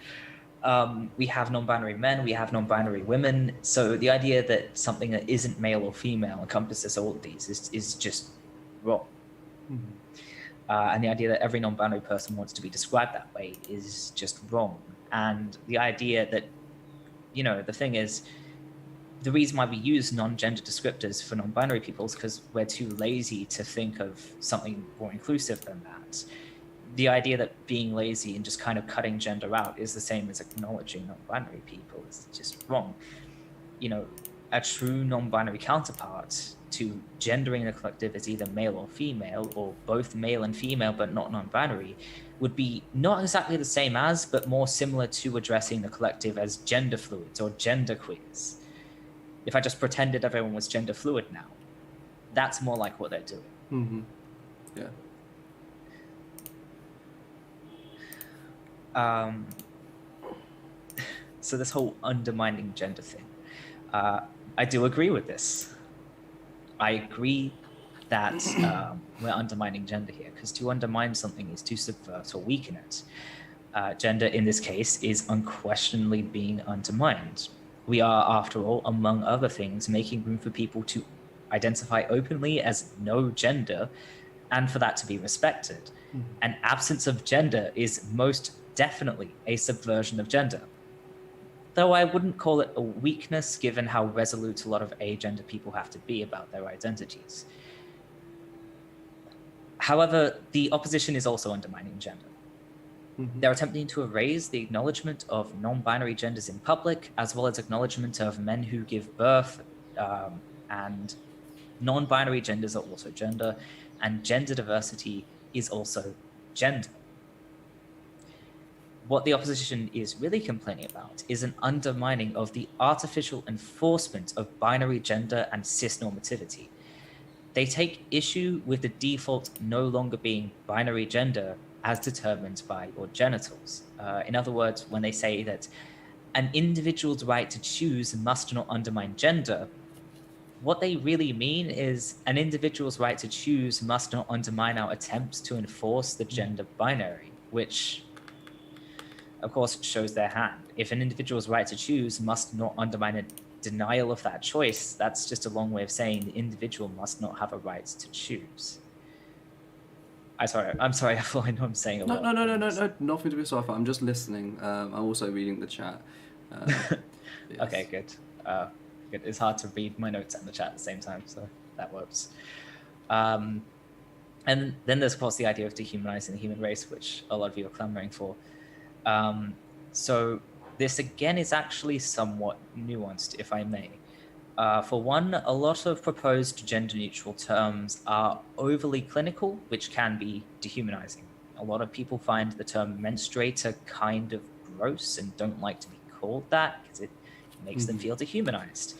We have non-binary men, we have non-binary women. So the idea that something that isn't male or female encompasses all of these is just wrong. And the idea that every non-binary person wants to be described that way is just wrong. And the idea that, the thing is, the reason why we use non-gender descriptors for non-binary people is because we're too lazy to think of something more inclusive than that. The idea that being lazy and just kind of cutting gender out is the same as acknowledging non-binary people is just wrong. A true non-binary counterpart to gendering the collective as either male or female, or both male and female but not non-binary, would be not exactly the same as, but more similar to addressing the collective as gender fluids or gender queers. If I just pretended everyone was gender fluid now, that's more like what they're doing. Yeah. So this whole undermining gender thing, I do agree with this. I agree that we're undermining gender here, because to undermine something is to subvert or weaken it. Gender, in this case, is unquestionably being undermined. We are, after all, among other things, making room for people to identify openly as no gender, and for that to be respected. An absence of gender is most definitely a subversion of gender. though I wouldn't call it a weakness given how resolute a lot of agender people have to be about their identities. However, the opposition is also undermining gender. They're attempting to erase the acknowledgement of non-binary genders in public, as well as acknowledgement of men who give birth, and non-binary genders are also gender, and gender diversity is also gender. What the opposition is really complaining about is an undermining of the artificial enforcement of binary gender and cis-normativity. They take issue with the default no longer being binary gender as determined by your genitals. In other words, when they say that an individual's right to choose must not undermine gender, what they really mean is an individual's right to choose must not undermine our attempts to enforce the gender binary, which, of course, shows their hand. If an individual's right to choose must not undermine a denial of that choice, that's just a long way of saying the individual must not have a right to choose. I'm sorry, I know I'm saying a lot. No, nothing to be sorry for. I'm just listening. I'm also reading the chat. Yes. Okay, good. Good. It's hard to read my notes and the chat at the same time, so that works. And then there's, of course, the idea of dehumanizing the human race, which a lot of you are clamoring for. So this, again, is actually somewhat nuanced, if I may. For one, a lot of proposed gender-neutral terms are overly clinical, which can be dehumanizing. A lot of people find the term menstruator kind of gross and don't like to be called that because it makes them feel dehumanized.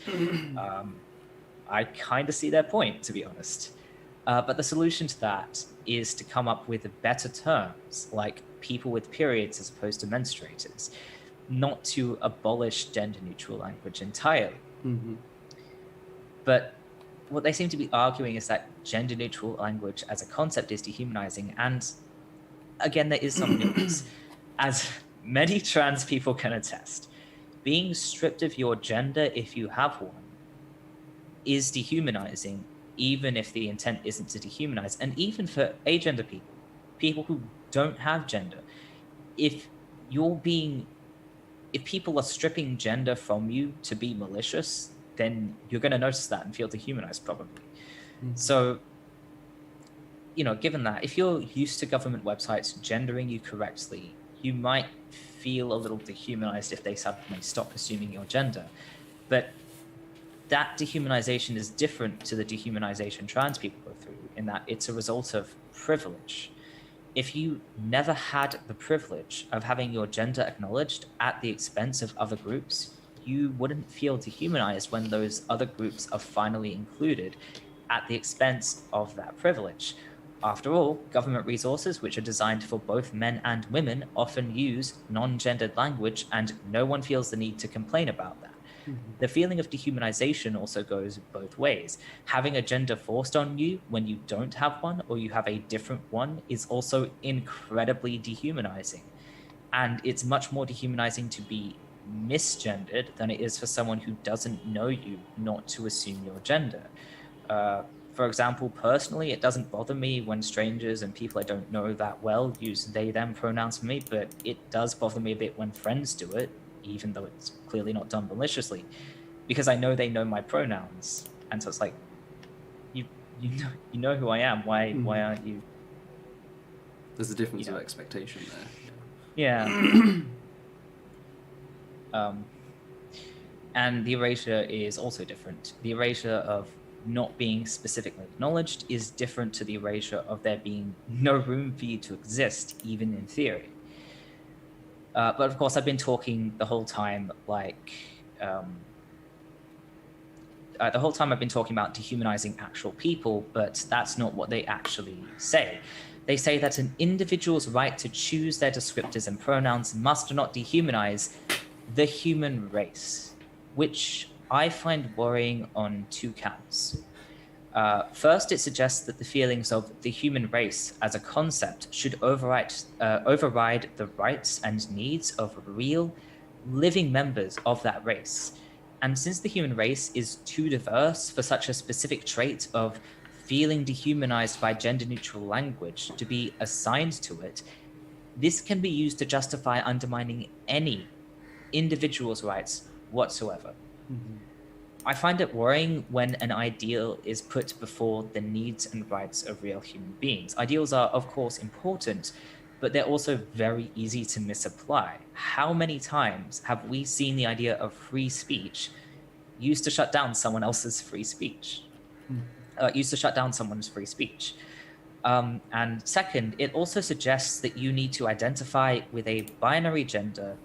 I kind of see their point, to be honest. But the solution to that is to come up with better terms, like people with periods as opposed to menstruators, not to abolish gender-neutral language entirely. But what they seem to be arguing is that gender-neutral language as a concept is dehumanizing. And again, there is some nuance. As many trans people can attest, being stripped of your gender, if you have one, is dehumanizing, even if the intent isn't to dehumanize. And even for agender people who don't have gender, if people are stripping gender from you to be malicious, then you're going to notice that and feel dehumanized, probably. So, given that, if you're used to government websites gendering you correctly, you might feel a little dehumanized if they suddenly stop assuming your gender. But that dehumanization is different to the dehumanization trans people go through, in that it's a result of privilege. If you never had the privilege of having your gender acknowledged at the expense of other groups, you wouldn't feel dehumanized when those other groups are finally included at the expense of that privilege. After all, government resources, which are designed for both men and women, often use non-gendered language, and no one feels the need to complain about that. The feeling of dehumanization also goes both ways. Having a gender forced on you when you don't have one, or you have a different one, is also incredibly dehumanizing. And it's much more dehumanizing to be misgendered than it is for someone who doesn't know you not to assume your gender. For example, personally, it doesn't bother me when strangers and people I don't know that well use they, them pronouns for me, but it does bother me a bit when friends do it, even though it's clearly not done maliciously, because I know they know my pronouns. And so it's like, you know who I am. Why aren't you? There's a difference of expectation there. Yeah. And the erasure is also different. The erasure of not being specifically acknowledged is different to the erasure of there being no room for you to exist, even in theory. But of course, I've been talking the whole time I've been talking about dehumanizing actual people, but that's not what they actually say. They say that an individual's right to choose their descriptors and pronouns must not dehumanize the human race, which I find worrying on two counts. First, it suggests that the feelings of the human race as a concept should override the rights and needs of real, living members of that race. And since the human race is too diverse for such a specific trait of feeling dehumanized by gender-neutral language to be assigned to it, this can be used to justify undermining any individual's rights whatsoever. I find it worrying when an ideal is put before the needs and rights of real human beings. Ideals are, of course, important, but they're also very easy to misapply. How many times have we seen the idea of free speech used to shut down someone else's free speech? Used to shut down someone's free speech. And second, it also suggests that you need to identify with a binary gender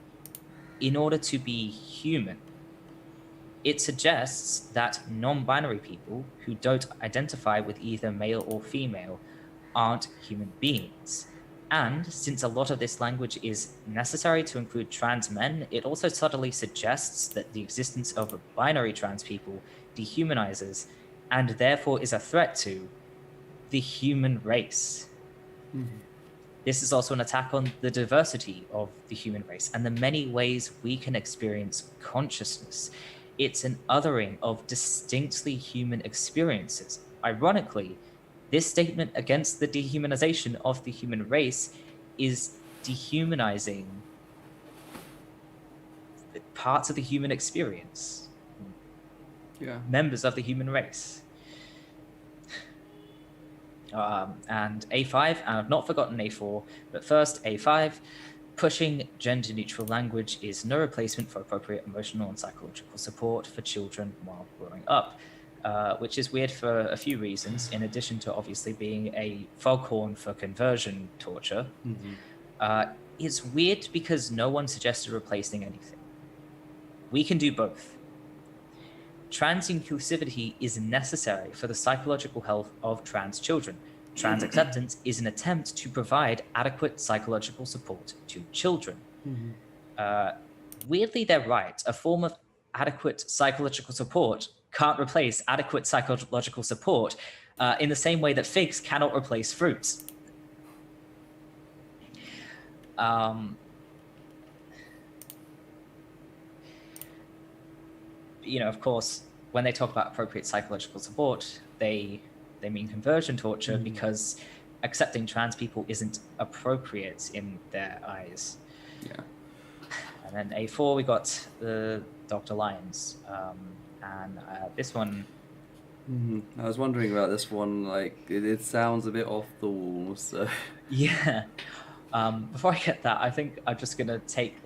in order to be human. It suggests that non-binary people who don't identify with either male or female aren't human beings. And since a lot of this language is necessary to include trans men, it also subtly suggests that the existence of binary trans people dehumanizes and therefore is a threat to the human race. This is also an attack on the diversity of the human race and the many ways we can experience consciousness. It's an othering of distinctly human experiences. Ironically, this statement against the dehumanization of the human race is dehumanizing parts of the human experience. Members of the human race. And A5, and I've not forgotten A4, but first A5, pushing gender-neutral language is no replacement for appropriate emotional and psychological support for children while growing up, which is weird for a few reasons, in addition to obviously being a foghorn for conversion torture. It's weird because no one suggested replacing anything. We can do both. Trans inclusivity is necessary for the psychological health of trans children. Trans acceptance is an attempt to provide adequate psychological support to children. Weirdly, they're right. A form of adequate psychological support can't replace adequate psychological support in the same way that figs cannot replace fruits. Of course, when they talk about appropriate psychological support, they mean conversion torture because accepting trans people isn't appropriate in their eyes. And then A4, we got the Dr. Lyons. And this one... I was wondering about this one, it sounds a bit off the wall, so... Yeah. Before I get that, I think I'm just going to take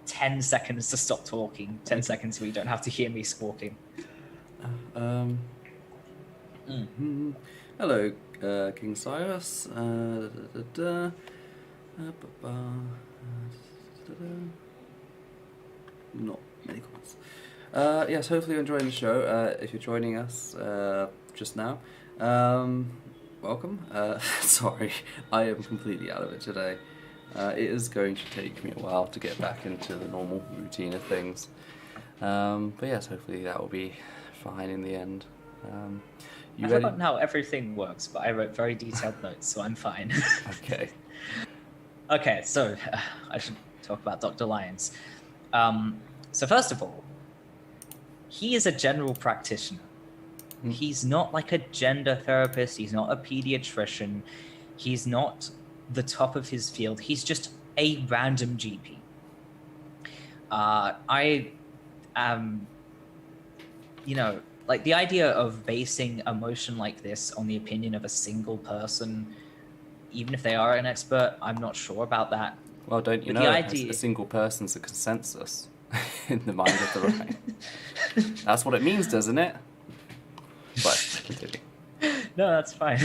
10 seconds to stop talking. 10 seconds so you don't have to hear me squawking. Hello, King Cyrus. Not many comments. Yes, hopefully you're enjoying the show. If you're joining us just now, welcome. Sorry, I am completely out of it today. It is going to take me a while to get back into the normal routine of things. But yes, hopefully that will be fine in the end. I've forgotten how everything works, but I wrote very detailed notes, so I'm fine. Okay. Okay, so I should talk about Dr. Lyons. So first of all, he is a general practitioner. He's not like a gender therapist. He's not a pediatrician. He's not the top of his field. He's just a random GP. I am, the idea of basing a motion like this on the opinion of a single person, even if they are an expert, I'm not sure about that. Well, don't you know, a single person's a consensus in the mind of the right. That's what it means, doesn't it? But continue. No, that's fine.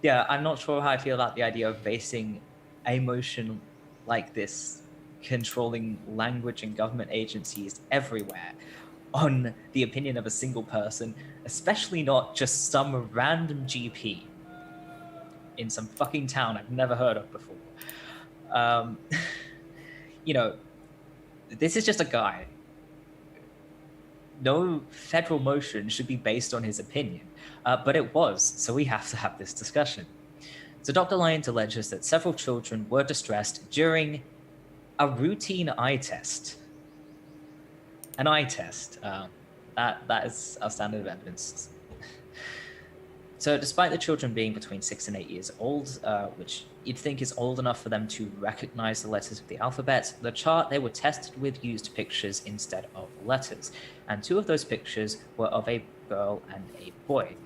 Yeah, I'm not sure how I feel about the idea of basing a motion like this, controlling language and government agencies everywhere, on the opinion of a single person, especially not just some random GP in some fucking town I've never heard of before. This is just a guy. No federal motion should be based on his opinion, but it was, so we have to have this discussion. So Dr. Lyons alleges that several children were distressed during a routine eye test. An eye test. That is our standard of evidence. So despite the children being between 6 and 8 years old, which you'd think is old enough for them to recognize the letters of the alphabet, the chart they were tested with used pictures instead of letters. And 2 of those pictures were of a girl and a boy.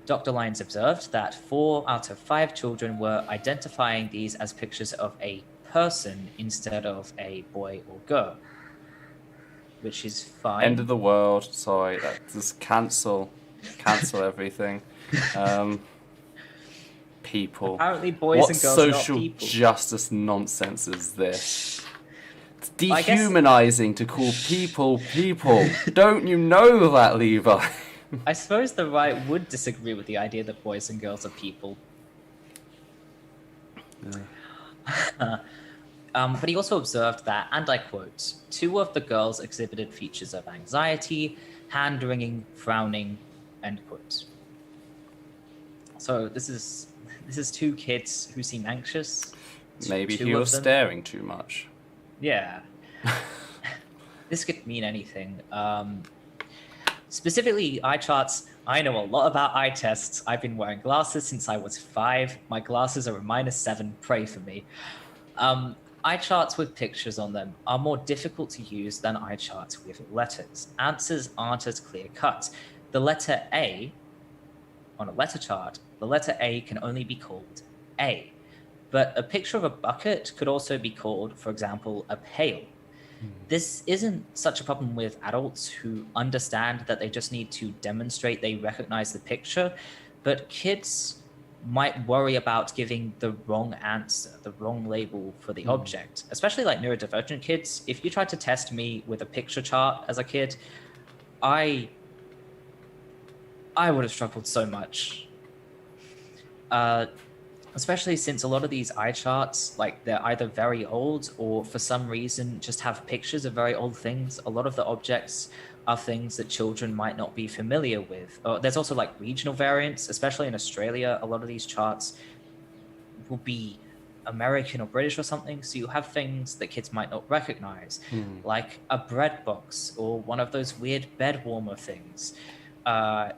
Dr. Lyons observed that 4 out of 5 children were identifying these as pictures of a person instead of a boy or girl, which is fine. End of the world. Sorry, just cancel everything. People. Apparently, boys what and girls are not social people. justice nonsense is this? It's dehumanizing to call people people. Don't you know that, Levi? I suppose the right would disagree with the idea that boys and girls are people. Yeah. But he also observed that, and I quote, 2 of the girls exhibited features of anxiety, hand-wringing, frowning, end quote. So this is 2 kids who seem anxious. Maybe he was staring too much. Yeah. This could mean anything. Specifically, eye charts. I know a lot about eye tests. I've been wearing glasses since I was 5. My glasses are a -7. Pray for me. Eye charts with pictures on them are more difficult to use than eye charts with letters. Answers aren't as clear-cut. The letter A on a letter chart, the letter A can only be called A. But a picture of a bucket could also be called, for example, a pail. This isn't such a problem with adults who understand that they just need to demonstrate they recognize the picture, but kids might worry about giving the wrong answer, the wrong label for the object, especially like neurodivergent kids. If you tried to test me with a picture chart as a kid, I would have struggled so much. Especially since a lot of these eye charts, like they're either very old or for some reason just have pictures of very old things. A lot of the objects are things that children might not be familiar with. There's also like regional variants, especially in Australia. A lot of these charts will be American or British or something. So you have things that kids might not recognize, like a bread box or one of those weird bed warmer things.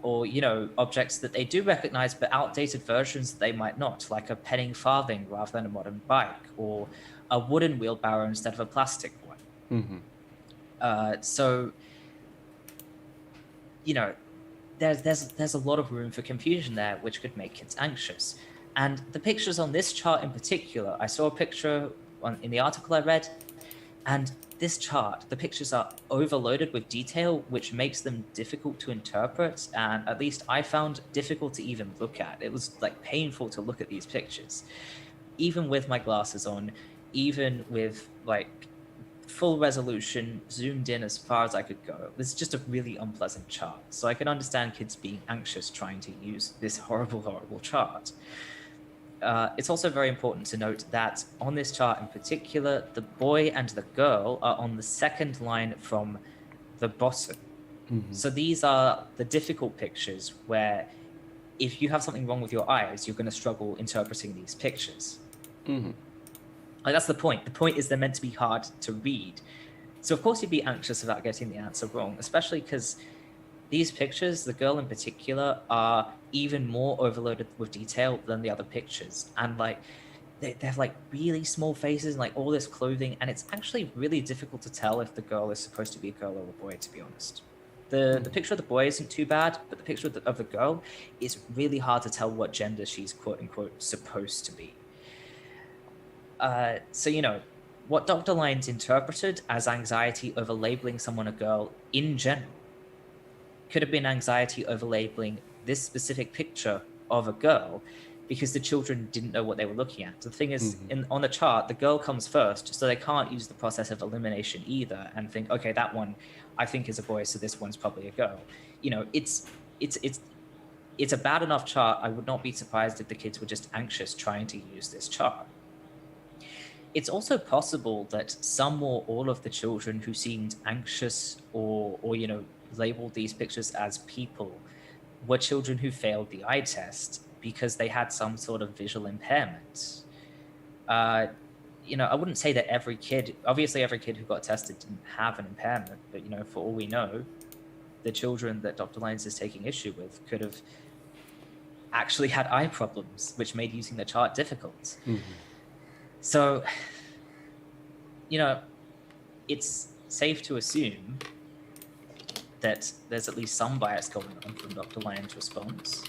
Or, you know, objects that they do recognize, but outdated versions that they might not, like a penny farthing rather than a modern bike, or a wooden wheelbarrow instead of a plastic one. So, you know, there's a lot of room for confusion there, which could make kids anxious. And the pictures on this chart in particular, I saw a picture in the article I read, and this chart, the pictures are overloaded with detail, which makes them difficult to interpret, and at least I found difficult to even look at. It was like painful to look at these pictures. Even with my glasses on, even with like full resolution, zoomed in as far as I could go, it was just a really unpleasant chart. So I can understand kids being anxious trying to use this horrible, horrible chart. It's also very important to note that on this chart in particular, the boy and the girl are on the second line from the bottom. So these are the difficult pictures where if you have something wrong with your eyes, you're going to struggle interpreting these pictures. Like, that's the point. The point is they're meant to be hard to read. So of course you'd be anxious about getting the answer wrong, especially because these pictures, the girl in particular, are even more overloaded with detail than the other pictures. And like, they have like really small faces and like all this clothing. And it's actually really difficult to tell if the girl is supposed to be a girl or a boy, to be honest. The picture of the boy isn't too bad, but the picture of the girl is really hard to tell what gender she's quote unquote supposed to be. So, you know, what Dr. Lyons interpreted as anxiety over labeling someone a girl in general could have been anxiety over labeling this specific picture of a girl because the children didn't know what they were looking at. The thing is, on the chart, the girl comes first, so they can't use the process of elimination either and think, okay, that one I think is a boy, so this one's probably a girl. You know, it's a bad enough chart. I would not be surprised if the kids were just anxious trying to use this chart. It's also possible that some or all of the children who seemed anxious or you know, labeled these pictures as people were children who failed the eye test because they had some sort of visual impairment. You know, I wouldn't say that obviously every kid who got tested didn't have an impairment, but, you know, for all we know, the children that Dr. Lyons is taking issue with could have actually had eye problems, which made using the chart difficult. Mm-hmm. So, you know, it's safe to assume that there's at least some bias going on from Dr. Lyon's response.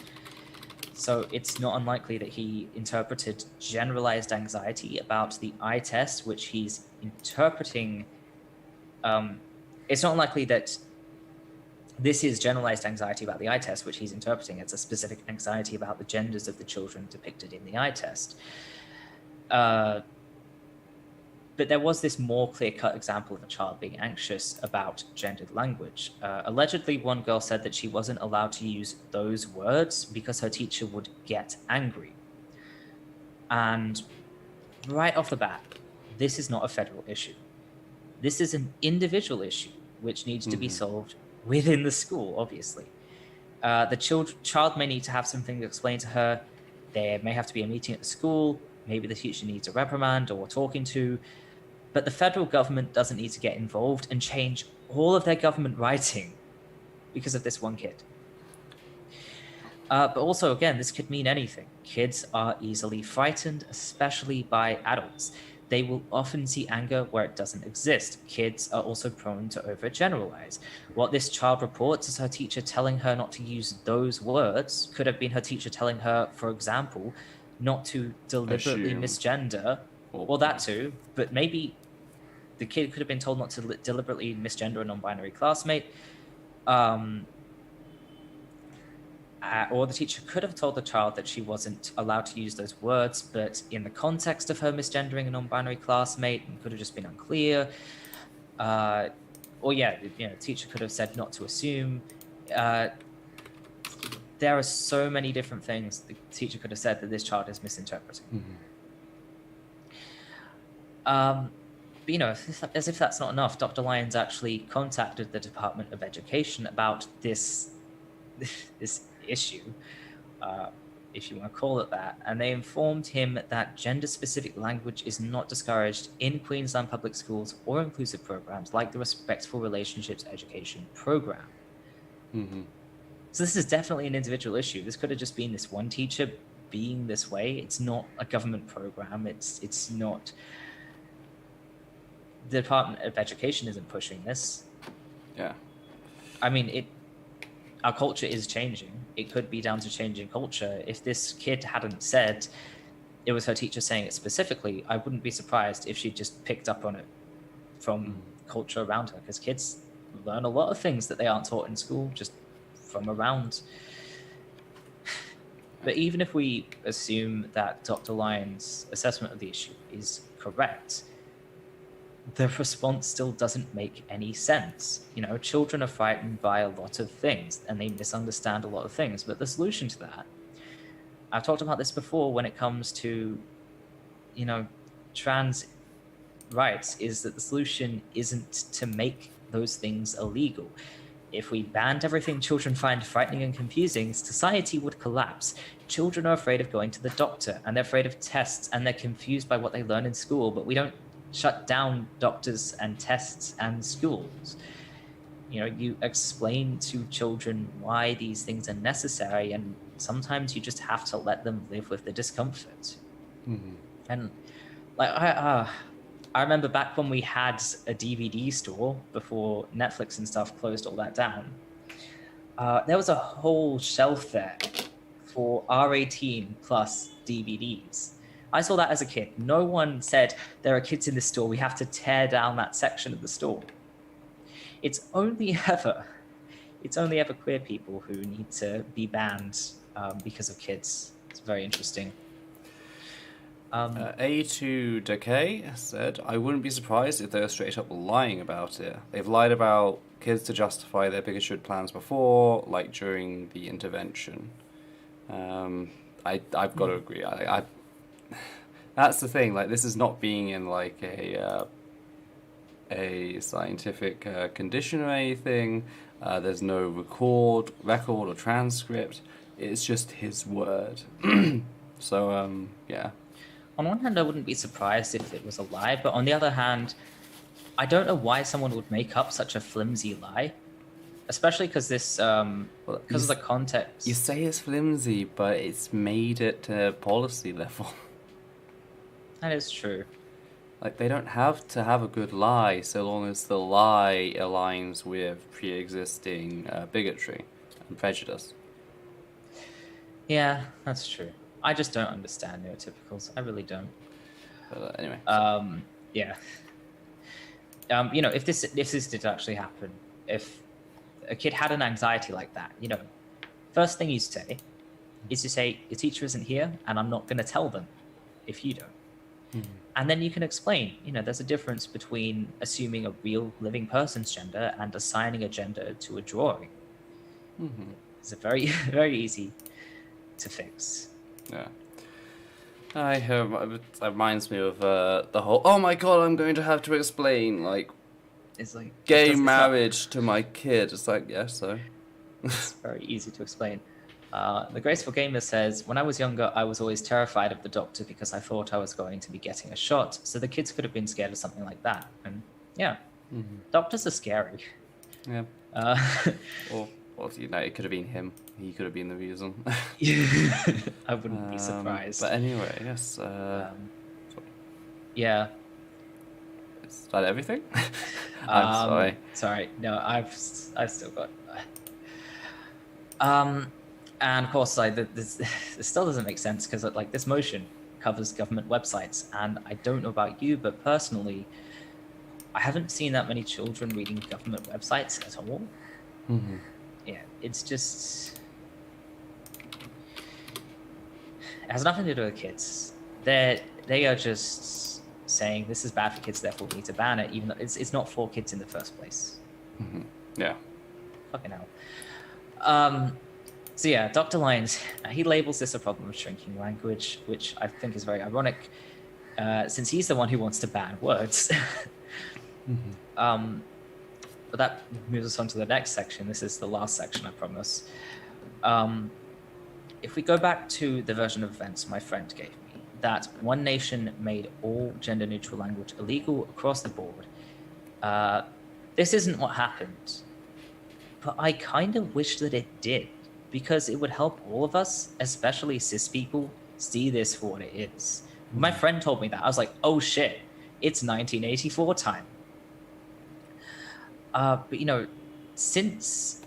So it's not unlikely that he interpreted generalized anxiety about the eye test, which he's interpreting. It's not unlikely that this is generalized anxiety about the eye test, which he's interpreting as a specific anxiety about the genders of the children depicted in the eye test. But there was this more clear-cut example of a child being anxious about gendered language. Allegedly, one girl said that she wasn't allowed to use those words because her teacher would get angry. And right off the bat, this is not a federal issue. This is an individual issue which needs to be solved within the school, obviously. The child may need to have something explained to her. There may have to be a meeting at the school. Maybe the teacher needs a reprimand or talking to. But the federal government doesn't need to get involved and change all of their government writing because of this one kid. But also, again, this could mean anything. Kids are easily frightened, especially by adults. They will often see anger where it doesn't exist. Kids are also prone to overgeneralize. What this child reports as her teacher telling her not to use those words could have been her teacher telling her, for example, not to deliberately misgender. Well, that too, but maybe the kid could have been told not to deliberately misgender a non-binary classmate. Or the teacher could have told the child that she wasn't allowed to use those words, but in the context of her misgendering a non-binary classmate, it could have just been unclear. The teacher could have said not to assume. There are so many different things the teacher could have said that this child is misinterpreting. But as if that's not enough, Dr. Lyons actually contacted the Department of Education about this issue, if you want to call it that, and they informed him that gender-specific language is not discouraged in Queensland public schools or inclusive programs like the Respectful Relationships Education Program. So this is definitely an individual issue. This could have just been this one teacher being this way. It's not a government program. It's not. The Department of Education isn't pushing this. Yeah. I mean, our culture is changing. It could be down to changing culture. If this kid hadn't said it was her teacher saying it specifically, I wouldn't be surprised if she just picked up on it from culture around her, because kids learn a lot of things that they aren't taught in school just from around. But even if we assume that Dr. Lyon's assessment of the issue is correct, the response still doesn't make any sense. Children are frightened by a lot of things and they misunderstand a lot of things. But the solution to that, I've talked about this before when it comes to, trans rights, is that the solution isn't to make those things illegal. If we banned everything children find frightening and confusing, society would collapse. Children are afraid of going to the doctor and they're afraid of tests and they're confused by what they learn in school, but we don't shut down doctors and tests and schools. You explain to children why these things are necessary, and sometimes you just have to let them live with the discomfort. And I remember back when we had a DVD store before Netflix and stuff closed all that down, there was a whole shelf there for R18 plus DVDs. I saw that as a kid. No one said, there are kids in this store, we have to tear down that section of the store. It's only ever queer people who need to be banned because of kids. It's very interesting. A2 Decay said, I wouldn't be surprised if they're straight up lying about it. They've lied about kids to justify their bigoted plans before, like during the intervention. I've got to agree. That's the thing. Like, this is not being in like a scientific condition or anything. There's no record or transcript. It's just his word. So yeah. On one hand, I wouldn't be surprised if it was a lie, but on the other hand, I don't know why someone would make up such a flimsy lie. especially because this because of the context. You say it's flimsy, but it's made it to policy level. That is true. Like, they don't have to have a good lie so long as the lie aligns with pre-existing bigotry and prejudice. Yeah, that's true. I just don't understand neurotypicals. I really don't. But anyway. Yeah. If this did actually happen, if a kid had an anxiety like that, first thing you say is to say, your teacher isn't here and I'm not going to tell them if you don't. Mm-hmm. And then you can explain, there's a difference between assuming a real living person's gender and assigning a gender to a drawing. Mm-hmm. It's a very, very easy to fix. Yeah. It reminds me of the whole, oh my god, I'm going to have to explain, it's like gay marriage to my kid. It's like, yes, so. It's very easy to explain. The Graceful Gamer says, when I was younger, I was always terrified of the doctor because I thought I was going to be getting a shot. So the kids could have been scared of something like that. And yeah, doctors are scary. Yeah. Or, it could have been him. He could have been the reason. I wouldn't be surprised. But anyway, yes. Yeah. Is that everything? I'm sorry. Sorry. No, I've still got. And of course, this still doesn't make sense because this motion covers government websites, and I don't know about you, but personally, I haven't seen that many children reading government websites at all. Mm-hmm. Yeah, it's just, it has nothing to do with kids. They are just saying this is bad for kids, therefore we need to ban it, even though it's not for kids in the first place. Mm-hmm. Yeah. Fucking hell. So yeah, Dr. Lyons, he labels this a problem of shrinking language, which I think is very ironic, since he's the one who wants to ban words. Mm-hmm. But that moves us on to the next section. This is the last section, I promise. If we go back to the version of events my friend gave me, that one nation made all gender-neutral language illegal across the board, this isn't what happened. But I kind of wish that it did, because it would help all of us, especially cis people, see this for what it is. When my friend told me that, I was like, oh shit, it's 1984 time. But since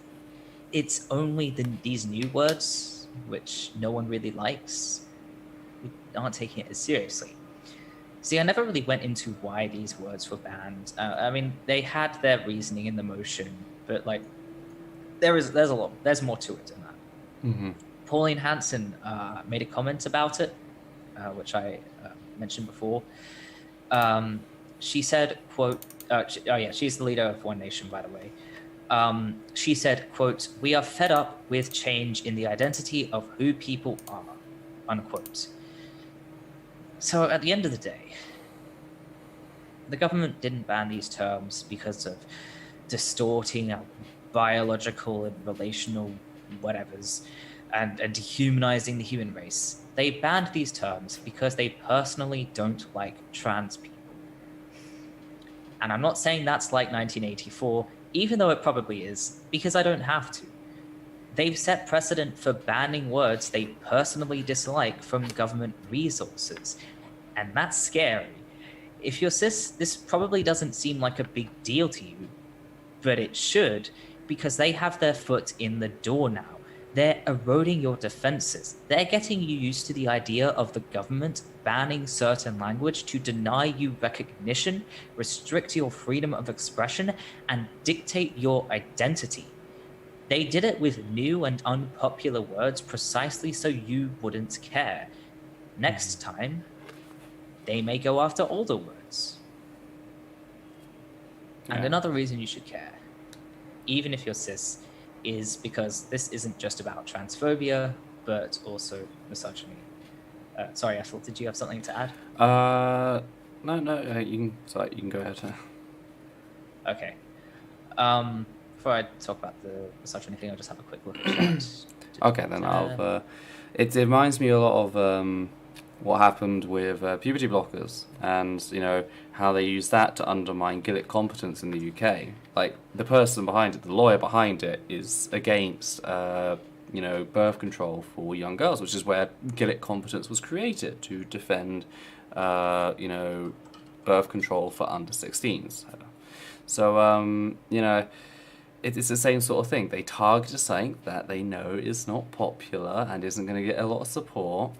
it's only these new words, which no one really likes, we aren't taking it as seriously. See, I never really went into why these words were banned. They had their reasoning in the motion, but there's more to it than that. Mm-hmm. Pauline Hanson made a comment about it, which I mentioned before. She said, quote, she's the leader of One Nation, by the way. She said, quote, "We are fed up with change in the identity of who people are," unquote. So at the end of the day, the government didn't ban these terms because of distorting our biological and relational whatevers and dehumanizing the human race. They banned these terms because they personally don't like trans people. And I'm not saying that's like 1984, even though it probably is, because I don't have to. They've set precedent for banning words they personally dislike from government resources. And that's scary. If you're cis, this probably doesn't seem like a big deal to you, but it should, because they have their foot in the door now. They're eroding your defenses. They're getting you used to the idea of the government banning certain language to deny you recognition, restrict your freedom of expression, and dictate your identity. They did it with new and unpopular words precisely so you wouldn't care. Next time, they may go after older words. Yeah. And another reason you should care, even if you're cis, is because this isn't just about transphobia, but also misogyny. Sorry, Ethel, did you have something to add? No, you can go ahead. Okay. Before I talk about the misogyny thing, I'll just have a quick look at chat. Okay, then it reminds me a lot of what happened with puberty blockers, and how they use that to undermine Gillick competence in the UK. Like, the person behind it, the lawyer behind it, is against birth control for young girls, which is where Gillick competence was created, to defend birth control for under 16s. So it's the same sort of thing. They target something that they know is not popular and isn't going to get a lot of support.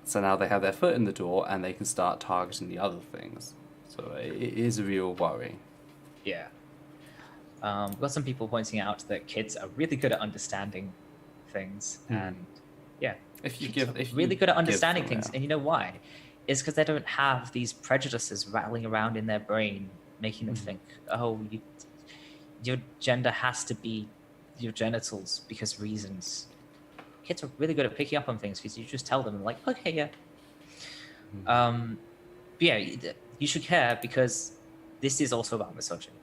So now they have their foot in the door and they can start targeting the other things. So it is a real worry. Yeah. We've got some people pointing out that kids are really good at understanding things. And yeah, If you really good at understanding things. And you know why? It's because they don't have these prejudices rattling around in their brain, making them think, oh, your gender has to be your genitals because reasons. Kids are really good at picking up on things because you just tell them, like, okay, yeah. But yeah, you should care, because this is also about misogyny.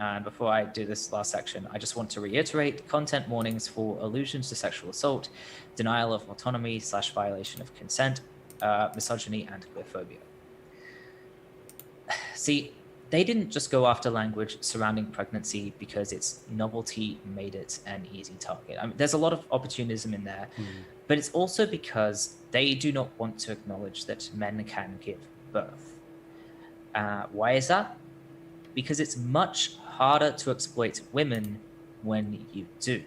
And before I do this last section, I just want to reiterate content warnings for allusions to sexual assault, denial of autonomy / violation of consent, misogyny, and queerphobia. See, they didn't just go after language surrounding pregnancy because its novelty made it an easy target. I mean, there's a lot of opportunism in there, but it's also because they do not want to acknowledge that men can give birth. Why is that? Because it's much harder to exploit women when you do.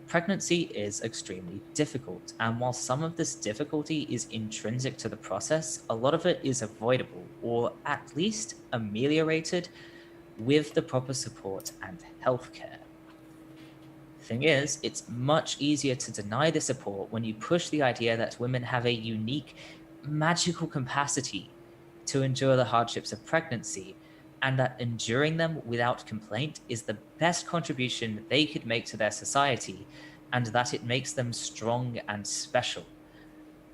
Pregnancy is extremely difficult, and while some of this difficulty is intrinsic to the process, a lot of it is avoidable, or at least ameliorated, with the proper support and healthcare. Thing is, it's much easier to deny the support when you push the idea that women have a unique, magical capacity to endure the hardships of pregnancy, and that enduring them without complaint is the best contribution they could make to their society, and that it makes them strong and special.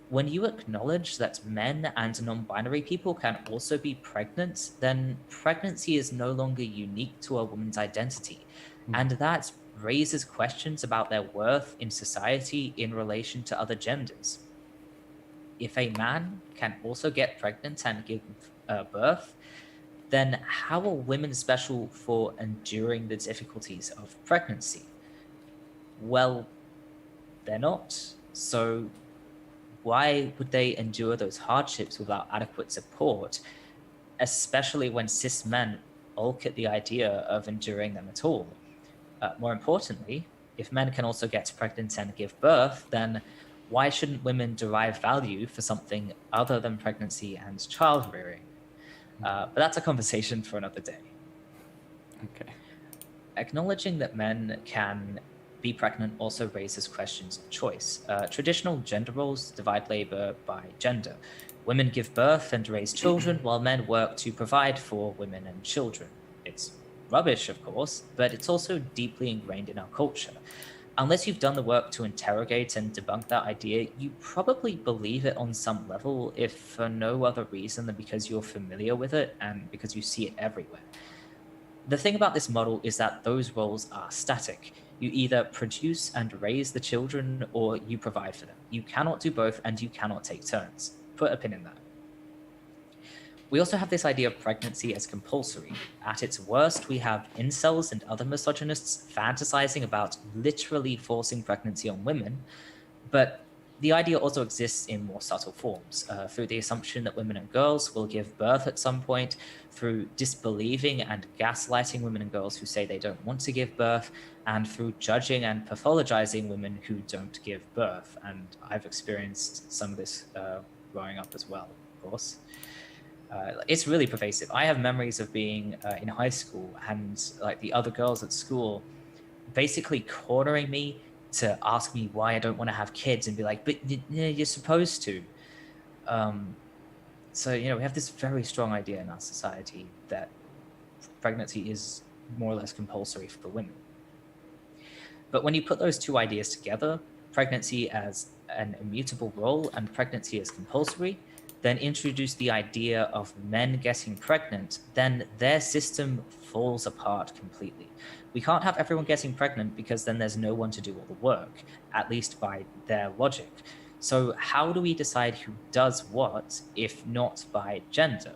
When you acknowledge that men and non-binary people can also be pregnant, then pregnancy is no longer unique to a woman's identity, and that raises questions about their worth in society in relation to other genders. If a man can also get pregnant and give birth, then how are women special for enduring the difficulties of pregnancy? Well, they're not. So why would they endure those hardships without adequate support, especially when cis men balk at the idea of enduring them at all? More importantly, if men can also get pregnant and give birth, then why shouldn't women derive value for something other than pregnancy and child rearing? But that's a conversation for another day. Okay. Acknowledging that men can be pregnant also raises questions of choice. Traditional gender roles divide labor by gender. Women give birth and raise children, while men work to provide for women and children. It's rubbish, of course, but it's also deeply ingrained in our culture. Unless you've done the work to interrogate and debunk that idea, you probably believe it on some level, if for no other reason than because you're familiar with it and because you see it everywhere. The thing about this model is that those roles are static. You either produce and raise the children, or you provide for them. You cannot do both, and you cannot take turns. Put a pin in that. We also have this idea of pregnancy as compulsory. At its worst, we have incels and other misogynists fantasizing about literally forcing pregnancy on women, but the idea also exists in more subtle forms, through the assumption that women and girls will give birth at some point, through disbelieving and gaslighting women and girls who say they don't want to give birth, and through judging and pathologizing women who don't give birth. And I've experienced some of this growing up as well, of course. It's really pervasive. I have memories of being in high school and like the other girls at school basically cornering me to ask me why I don't want to have kids, and be like, but you're supposed to. So, we have this very strong idea in our society that pregnancy is more or less compulsory for women. But when you put those two ideas together, pregnancy as an immutable role and pregnancy as compulsory, then introduce the idea of men getting pregnant, then their system falls apart completely. We can't have everyone getting pregnant because then there's no one to do all the work, at least by their logic. So how do we decide who does what if not by gender?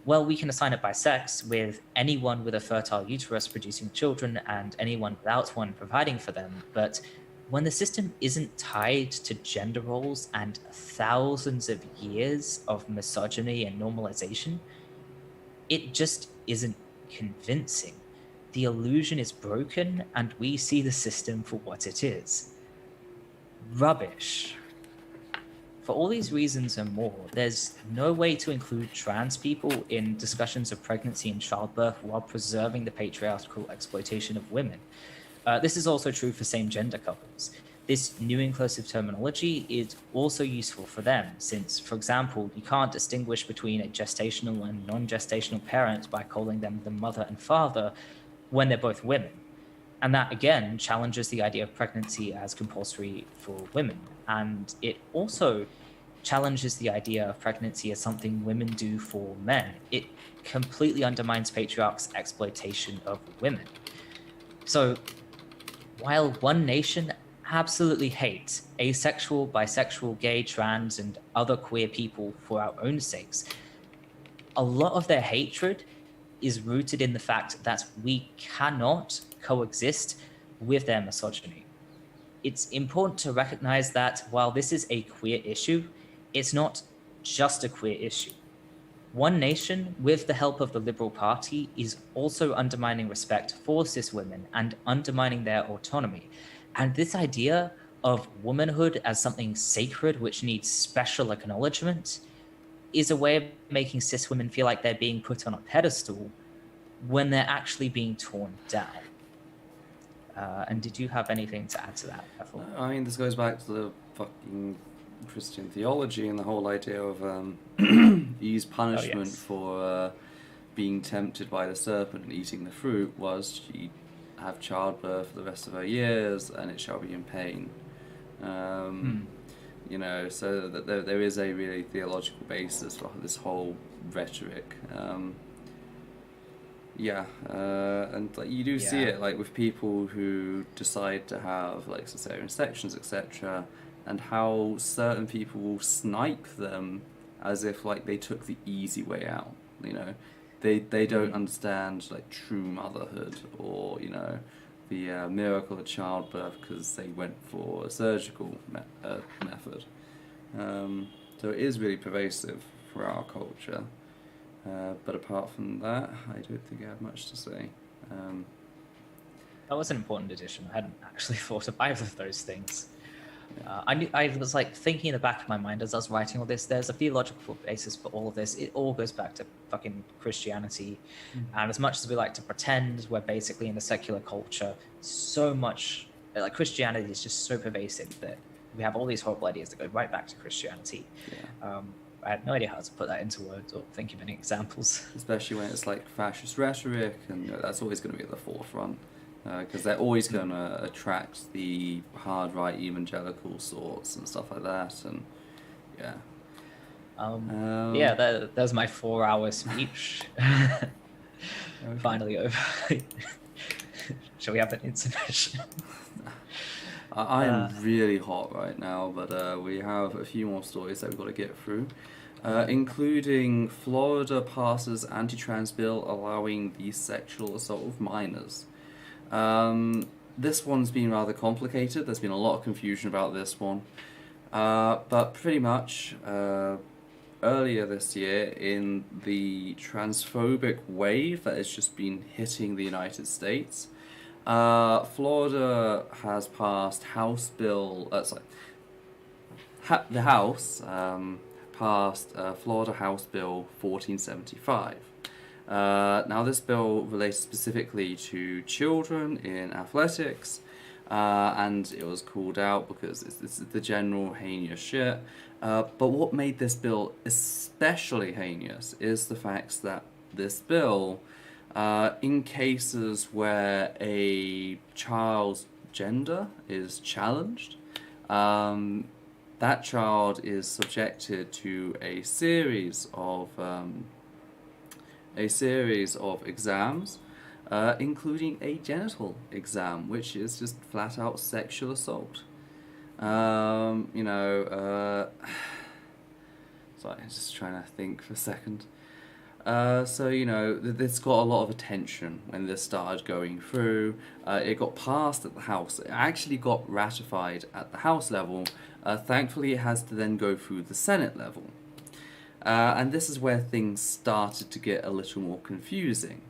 Well, we can assign it by sex, with anyone with a fertile uterus producing children and anyone without one providing for them. But when the system isn't tied to gender roles and thousands of years of misogyny and normalization, it just isn't convincing. The illusion is broken, and we see the system for what it is: rubbish. For all these reasons and more, there's no way to include trans people in discussions of pregnancy and childbirth while preserving the patriarchal exploitation of women. This is also true for same-gender couples. This new inclusive terminology is also useful for them, since, for example, you can't distinguish between a gestational and non-gestational parent by calling them the mother and father when they're both women. And that, again, challenges the idea of pregnancy as compulsory for women. And it also challenges the idea of pregnancy as something women do for men. It completely undermines patriarchs' exploitation of women. So while one nation absolutely hates asexual, bisexual, gay, trans, and other queer people for our own sakes, a lot of their hatred is rooted in the fact that we cannot coexist with their misogyny. It's important to recognize that while this is a queer issue, it's not just a queer issue. One nation, with the help of the Liberal Party, is also undermining respect for cis women and undermining their autonomy. And this idea of womanhood as something sacred which needs special acknowledgement is a way of making cis women feel like they're being put on a pedestal when they're actually being torn down. And did you have anything to add to that, Ethel? I mean, this goes back to the fucking Christian theology and the whole idea of Eve's punishment for being tempted by the serpent and eating the fruit was she have childbirth for the rest of her years, and it shall be in pain. You know, so that there is a really theological basis for this whole rhetoric. And like, you do see it like with people who decide to have like cesarean sections, etc., and how certain people will snipe them as if like they took the easy way out. You know, they don't understand like true motherhood, or you know, the miracle of childbirth because they went for a surgical method. So it is really pervasive for our culture. But apart from that, I don't think I have much to say. That was an important addition. I hadn't actually thought of either of those things. I was like thinking in the back of my mind as I was writing all this, there's a theological basis for all of this. It all goes back to fucking Christianity. And as much as we like to pretend we're basically in a secular culture, so much, like Christianity is just so pervasive that we have all these horrible ideas that go right back to Christianity. I had no idea how to put that into words or think of any examples. Especially when it's like fascist rhetoric, and that's always going to be at the forefront. Because they're always going to attract the hard right evangelical sorts and stuff like that, and that was my 4-hour speech. Finally over. Shall we have an intermission? I am really hot right now, but we have a few more stories that we've got to get through, including Florida passes anti-trans bill allowing the sexual assault of minors. This one's been rather complicated. There's been a lot of confusion about this one. But pretty much, earlier this year, in the transphobic wave that has just been hitting the United States, Florida has passed House Bill... the House passed Florida House Bill 1475. Now this bill relates specifically to children in athletics, and it was called out because it's the general heinous shit. But what made this bill especially heinous is the fact that this bill, in cases where a child's gender is challenged, that child is subjected to a series of exams, including a genital exam, which is just flat out sexual assault. You know, sorry, I'm just trying to think for a second. So, you know, this got a lot of attention when this started going through. It got passed at the House. It actually got ratified at the House level. Thankfully, it has to then go through the Senate level. And this is where things started to get a little more confusing.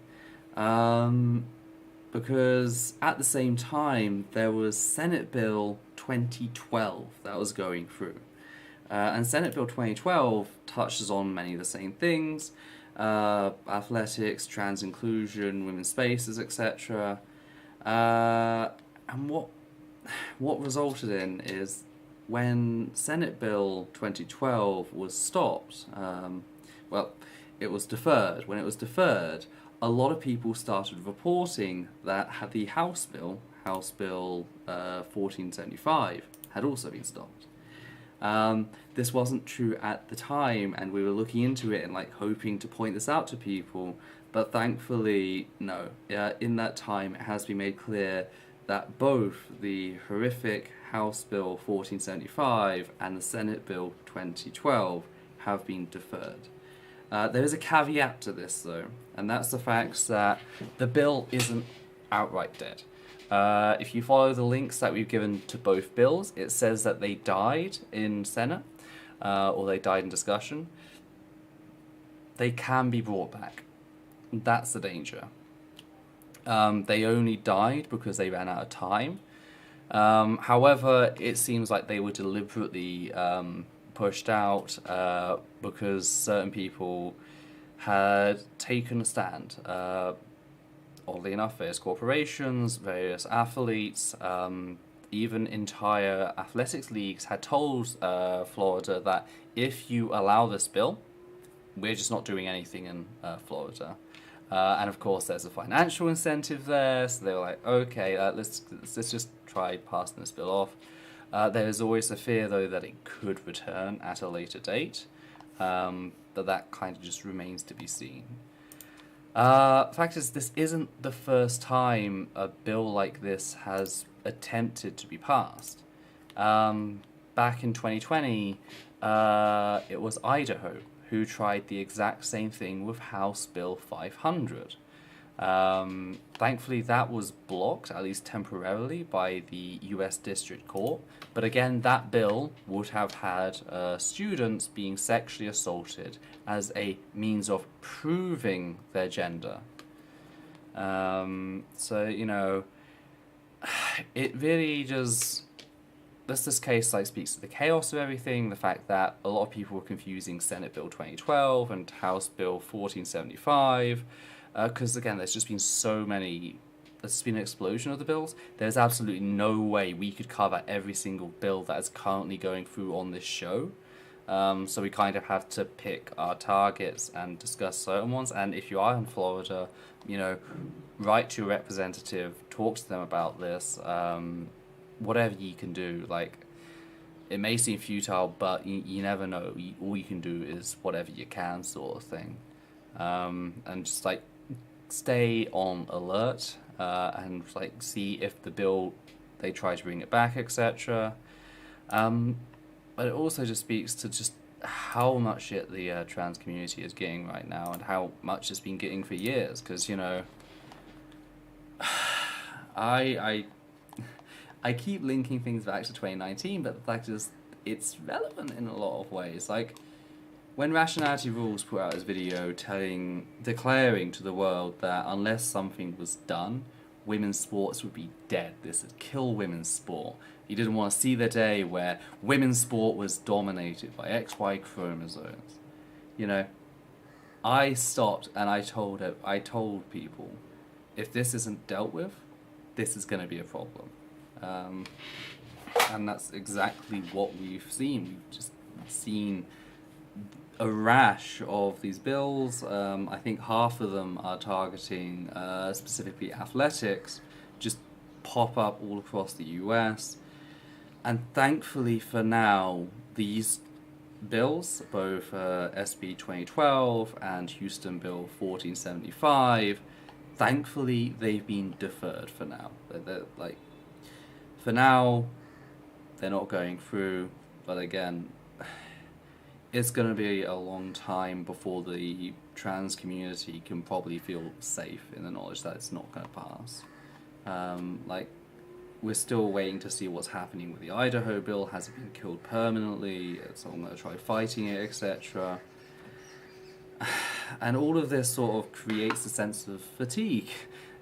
Because at the same time, there was Senate Bill 2012 that was going through. And Senate Bill 2012 touches on many of the same things. Athletics, trans inclusion, women's spaces, etc. And what resulted in is when Senate Bill 2012 was stopped, it was deferred. When it was deferred, a lot of people started reporting that the House Bill 1475, had also been stopped. This wasn't true at the time, and we were looking into it and hoping to point this out to people, but thankfully, no. In that time, it has been made clear that both the horrific House Bill 1475 and the Senate Bill 2012 have been deferred. There is a caveat to this, though, and that's the fact that the bill isn't outright dead. If you follow the links that we've given to both bills, it says that they died in Senate, or they died in discussion. They can be brought back. That's the danger. They only died because they ran out of time. However, it seems like they were deliberately pushed out because certain people had taken a stand. Oddly enough, various corporations, various athletes, even entire athletics leagues had told Florida that if you allow this bill, we're just not doing anything in Florida. And of course, there's a financial incentive there, so they were like, okay, let's just try passing this bill off. There is always a fear, though, that it could return at a later date, but that kind of just remains to be seen. The fact is, this isn't the first time a bill like this has attempted to be passed. Back in 2020, it was Idaho who tried the exact same thing with House Bill 500. Thankfully, that was blocked, at least temporarily, by the US District Court. But again, that bill would have had students being sexually assaulted as a means of proving their gender. So, you know, it really just... This case speaks to the chaos of everything, the fact that a lot of people were confusing Senate Bill 2012 and House Bill 1475, because again, there's just been there's been an explosion of the bills. There's absolutely no way we could cover every single bill that is currently going through on this show. So we kind of have to pick our targets and discuss certain ones. And if you are in Florida, you know, write to your representative, talk to them about this, whatever you can do. It may seem futile, but you never know. All you can do is whatever you can, sort of thing. And just stay on alert, and see if the bill, they try to bring it back, etc. But it also just speaks to just how much shit the trans community is getting right now, and how much it's been getting for years. Because, you know, I keep linking things back to 2019, but the fact is, it's relevant in a lot of ways. When Rationality Rules put out his video declaring to the world that unless something was done, women's sports would be dead. This would kill women's sport. He didn't want to see the day where women's sport was dominated by XY chromosomes. You know, I stopped and I told people, if this isn't dealt with, this is going to be a problem. And that's exactly what we've seen. We've just seen a rash of these bills. I think half of them are targeting specifically athletics, just pop up all across the US. And thankfully for now, these bills, both SB 2012 and Houston Bill 1475, thankfully they've been deferred for now. For now, they're not going through, but again, it's going to be a long time before the trans community can probably feel safe in the knowledge that it's not going to pass. Like, we're still waiting to see what's happening with the Idaho bill. Has it been killed permanently? Is someone going to try fighting it, etc.? And all of this sort of creates a sense of fatigue,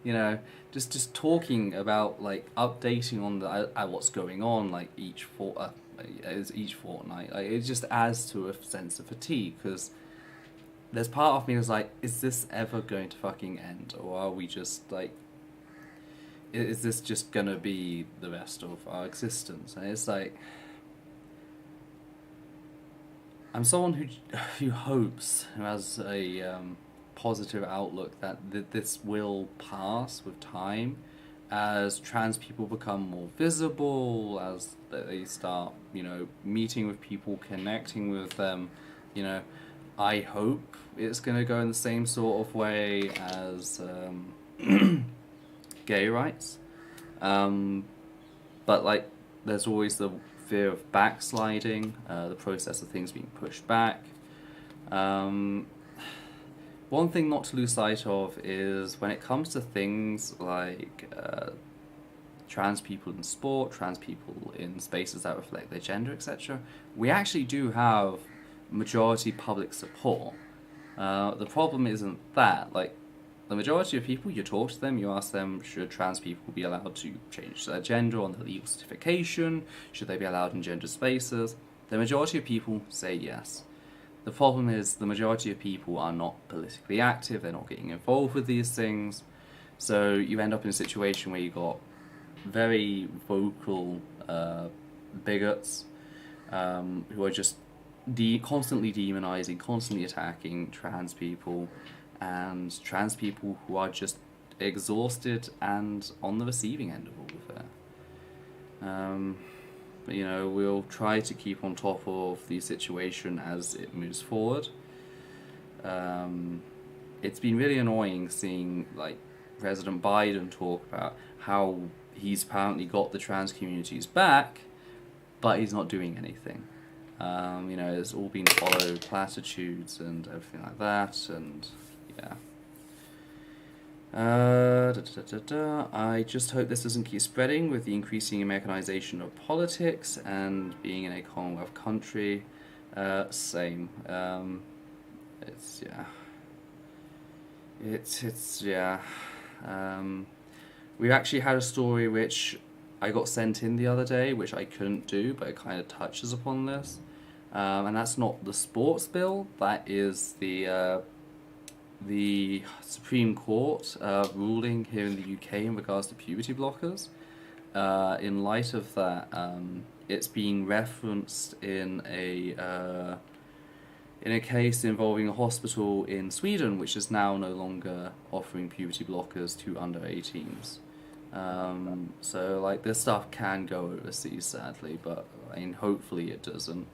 you know, just talking about, like, updating on what's going on, like, each fortnight. Like, it just adds to a sense of fatigue, because there's part of me that's like, is this ever going to fucking end? Or are we just, like, is this just gonna be the rest of our existence? And it's like, I'm someone who hopes, who has a positive outlook that this will pass with time, as trans people become more visible, as they start, you know, meeting with people, connecting with them. You know, I hope it's going to go in the same sort of way as gay rights. But, like, there's always the fear of backsliding, the process of things being pushed back. One thing not to lose sight of is when it comes to things like trans people in sport, trans people in spaces that reflect their gender, etc., we actually do have majority public support. The problem isn't that. Like, the majority of people, you talk to them, you ask them, should trans people be allowed to change their gender on their legal certification? Should they be allowed in gender spaces? The majority of people say yes. The problem is the majority of people are not politically active, they're not getting involved with these things, so you end up in a situation where you've got very vocal bigots who are just constantly demonizing, constantly attacking trans people, and trans people who are just exhausted and on the receiving end of all of that. But, you know, we'll try to keep on top of the situation as it moves forward. It's been really annoying seeing, like, President Biden talk about how he's apparently got the trans communities back, but he's not doing anything. You know, it's all been hollow platitudes and everything like that, and yeah. I just hope this doesn't keep spreading with the increasing Americanization of politics and being in a Commonwealth country. Same. It's yeah. We actually had a story which I got sent in the other day, which I couldn't do, but it kind of touches upon this. And that's not the sports bill. That is the Supreme Court ruling here in the UK in regards to puberty blockers. In light of that, it's being referenced in a case involving a hospital in Sweden, which is now no longer offering puberty blockers to under 18s. So, like, this stuff can go overseas, sadly, but I mean, hopefully it doesn't.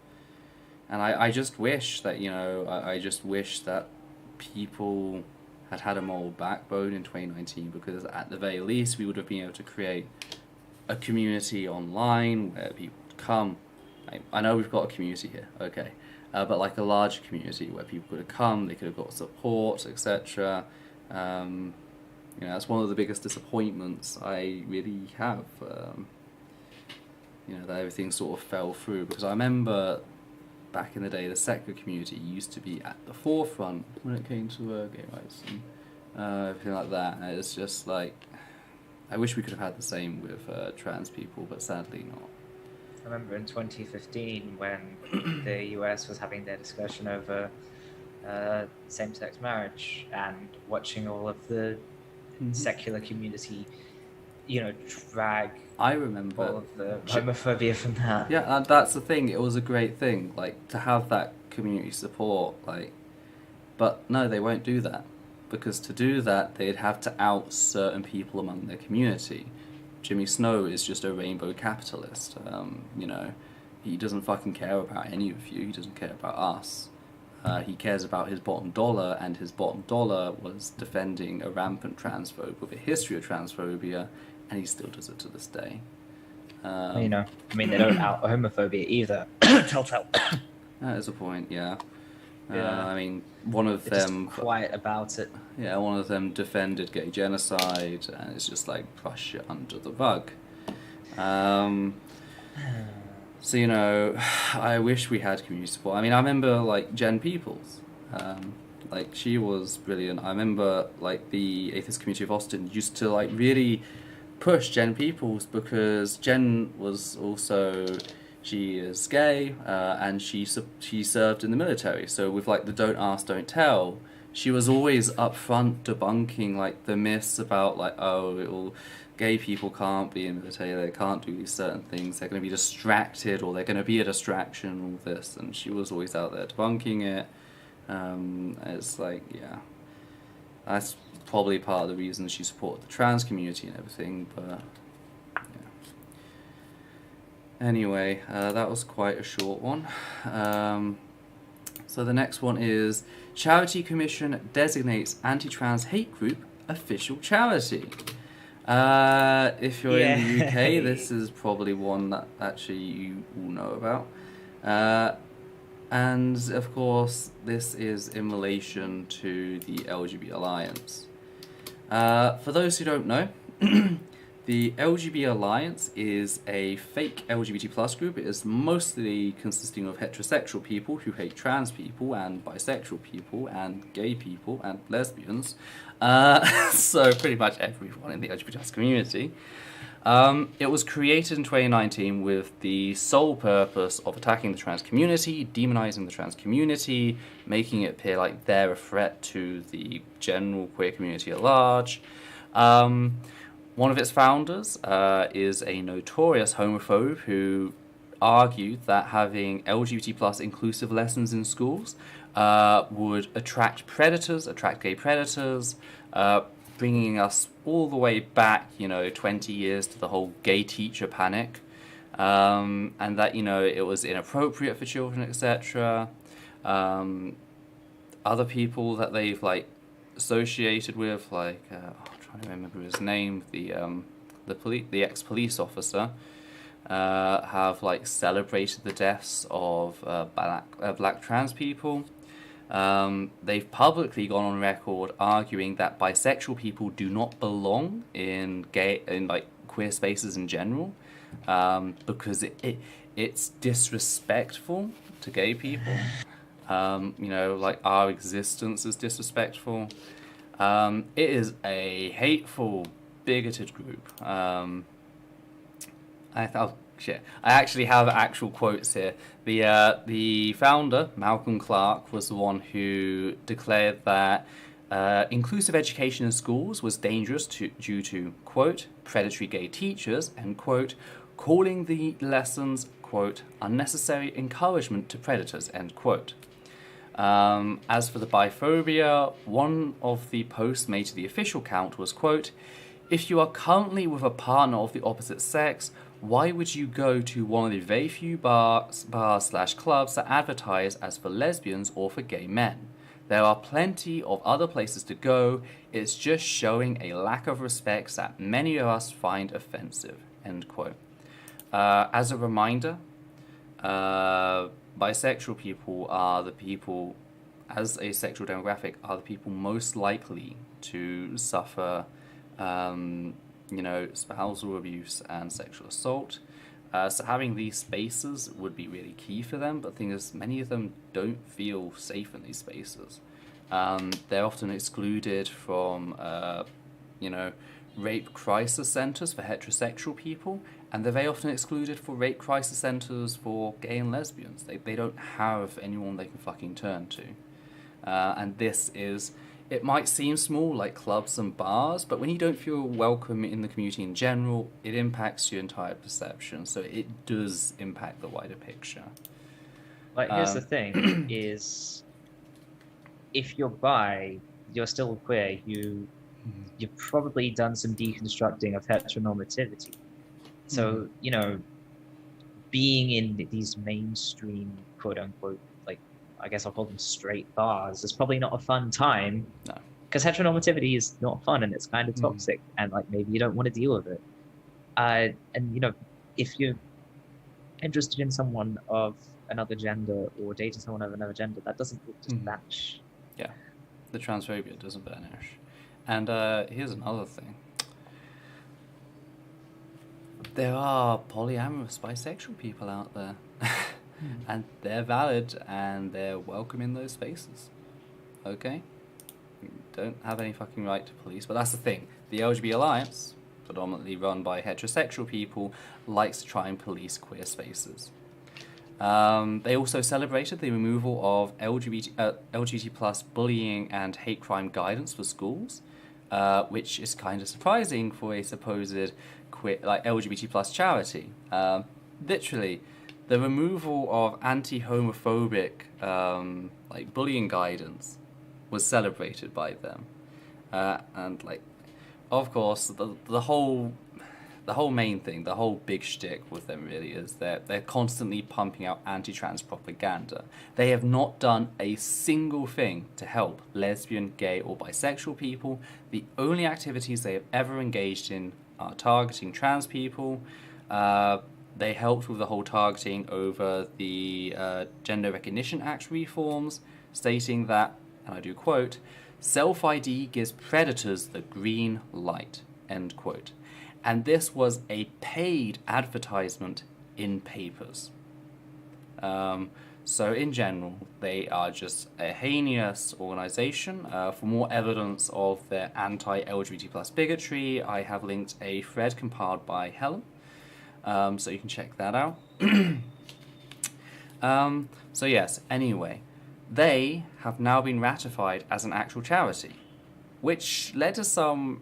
And I just wish that, you know, I just wish that people had a moral backbone in 2019, because at the very least we would have been able to create a community online where people would come. I know we've got a community here, okay, but like a larger community where people could have come, they could have got support, etc. You know, that's one of the biggest disappointments I really have. You know, that everything sort of fell through, because I remember back in the day, the secular community used to be at the forefront when it came to gay rights and everything like that. And it's just like, I wish we could have had the same with trans people, but sadly not. I remember in 2015 when the US was having their discussion over same-sex marriage, and watching all of the secular community, you know, drag I remember all of the homophobia from that. Yeah, and that's the thing. It was a great thing, like, to have that community support, like, but no, they won't do that, because to do that, they'd have to out certain people among their community. Jimmy Snow is just a rainbow capitalist. You know, he doesn't fucking care about any of you. He doesn't care about us. He cares about his bottom dollar, and his bottom dollar was defending a rampant transphobe with a history of transphobia, and he still does it to this day. You know, I mean, they don't out homophobia either. Telltale. That is a point, yeah. Yeah. I mean, one of They're them... just quiet about it. Yeah, one of them defended gay genocide, and it's just like, brush it under the rug. So, you know, I wish we had community support. I mean, I remember, like, Jen Peoples. Like, she was brilliant. I remember, like, the atheist community of Austin used to, like, really push Jen Peoples because Jen was also... She is gay, and she served in the military. So with, like, the don't ask, don't tell, she was always upfront debunking, like, the myths about, like, oh, gay people can't be in the military, they can't do these certain things, they're going to be distracted, or they're going to be a distraction, all this. And she was always out there debunking it. It's like, yeah, that's probably part of the reason she supported the trans community and everything, but... Anyway, that was quite a short one. So the next one is Charity Commission designates anti-trans hate group official charity. If you're in the UK, this is probably one that actually you all know about. And of course, this is in relation to the LGB Alliance. For those who don't know, the LGB Alliance is a fake LGBT plus group. It is mostly consisting of heterosexual people who hate trans people and bisexual people and gay people and lesbians. So pretty much everyone in the LGBT plus community. It was created in 2019 with the sole purpose of attacking the trans community, demonizing the trans community, making it appear like they're a threat to the general queer community at large. One of its founders is a notorious homophobe who argued that having LGBT plus inclusive lessons in schools would attract gay predators, bringing us all the way back, 20 years to the whole gay teacher panic, and that, it was inappropriate for children, etc. Other people that they've, associated with, I'm trying to remember his name, the ex-police officer, have celebrated the deaths of black trans people. They've publicly gone on record arguing that bisexual people do not belong in queer spaces in general, because it's disrespectful to gay people. Our existence is disrespectful. It is a hateful, bigoted group. I actually have actual quotes here. The founder, Malcolm Clark, was the one who declared that inclusive education in schools was dangerous due to, quote, predatory gay teachers, and, quote, calling the lessons, quote, unnecessary encouragement to predators, end quote. As for the biphobia, one of the posts made to the official account was, quote, if you are currently with a partner of the opposite sex, why would you go to one of the very few bars/clubs that advertise as for lesbians or for gay men? There are plenty of other places to go. It's just showing a lack of respect that many of us find offensive, end quote. As a reminder, bisexual people are the people, as a sexual demographic, are the people most likely to suffer spousal abuse and sexual assault. So having these spaces would be really key for them, but the thing is, many of them don't feel safe in these spaces. They're often excluded from, rape crisis centers for heterosexual people, and they're very often excluded for rape crisis centers for gay and lesbians. They don't have anyone they can fucking turn to. And this is... It might seem small, like clubs and bars, but when you don't feel welcome in the community in general, it impacts your entire perception. So it does impact the wider picture. Here's the thing, is if you're bi, you're still queer, you've probably done some deconstructing of heteronormativity. So, being in these mainstream, quote-unquote, I guess I'll call them straight bars, it's probably not a fun time. No. Because heteronormativity is not fun and it's kind of toxic, and maybe you don't want to deal with it. And if you're interested in someone of another gender or dating someone of another gender, that doesn't just vanish. Yeah, the transphobia doesn't vanish. And here's another thing. There are polyamorous bisexual people out there. And they're valid and they're welcome in those spaces. Okay? You don't have any fucking right to police, but that's the thing. The LGB Alliance, predominantly run by heterosexual people, likes to try and police queer spaces. They also celebrated the removal of LGBT plus bullying and hate crime guidance for schools, which is kind of surprising for a supposed queer, like LGBT plus charity. Literally, the removal of anti-homophobic like bullying guidance was celebrated by them, and like, of course, the whole main thing, the whole big shtick with them really is that they're constantly pumping out anti-trans propaganda. They have not done a single thing to help lesbian, gay, or bisexual people. The only activities they have ever engaged in are targeting trans people. They helped with the whole targeting over the Gender Recognition Act reforms, stating that, and I do quote, "Self-ID gives predators the green light," end quote. And this was a paid advertisement in papers. So in general, they are just a heinous organisation. For more evidence of their anti-LGBT plus bigotry, I have linked a thread compiled by Helen, so you can check that out. So yes, anyway, they have now been ratified as an actual charity, which led to some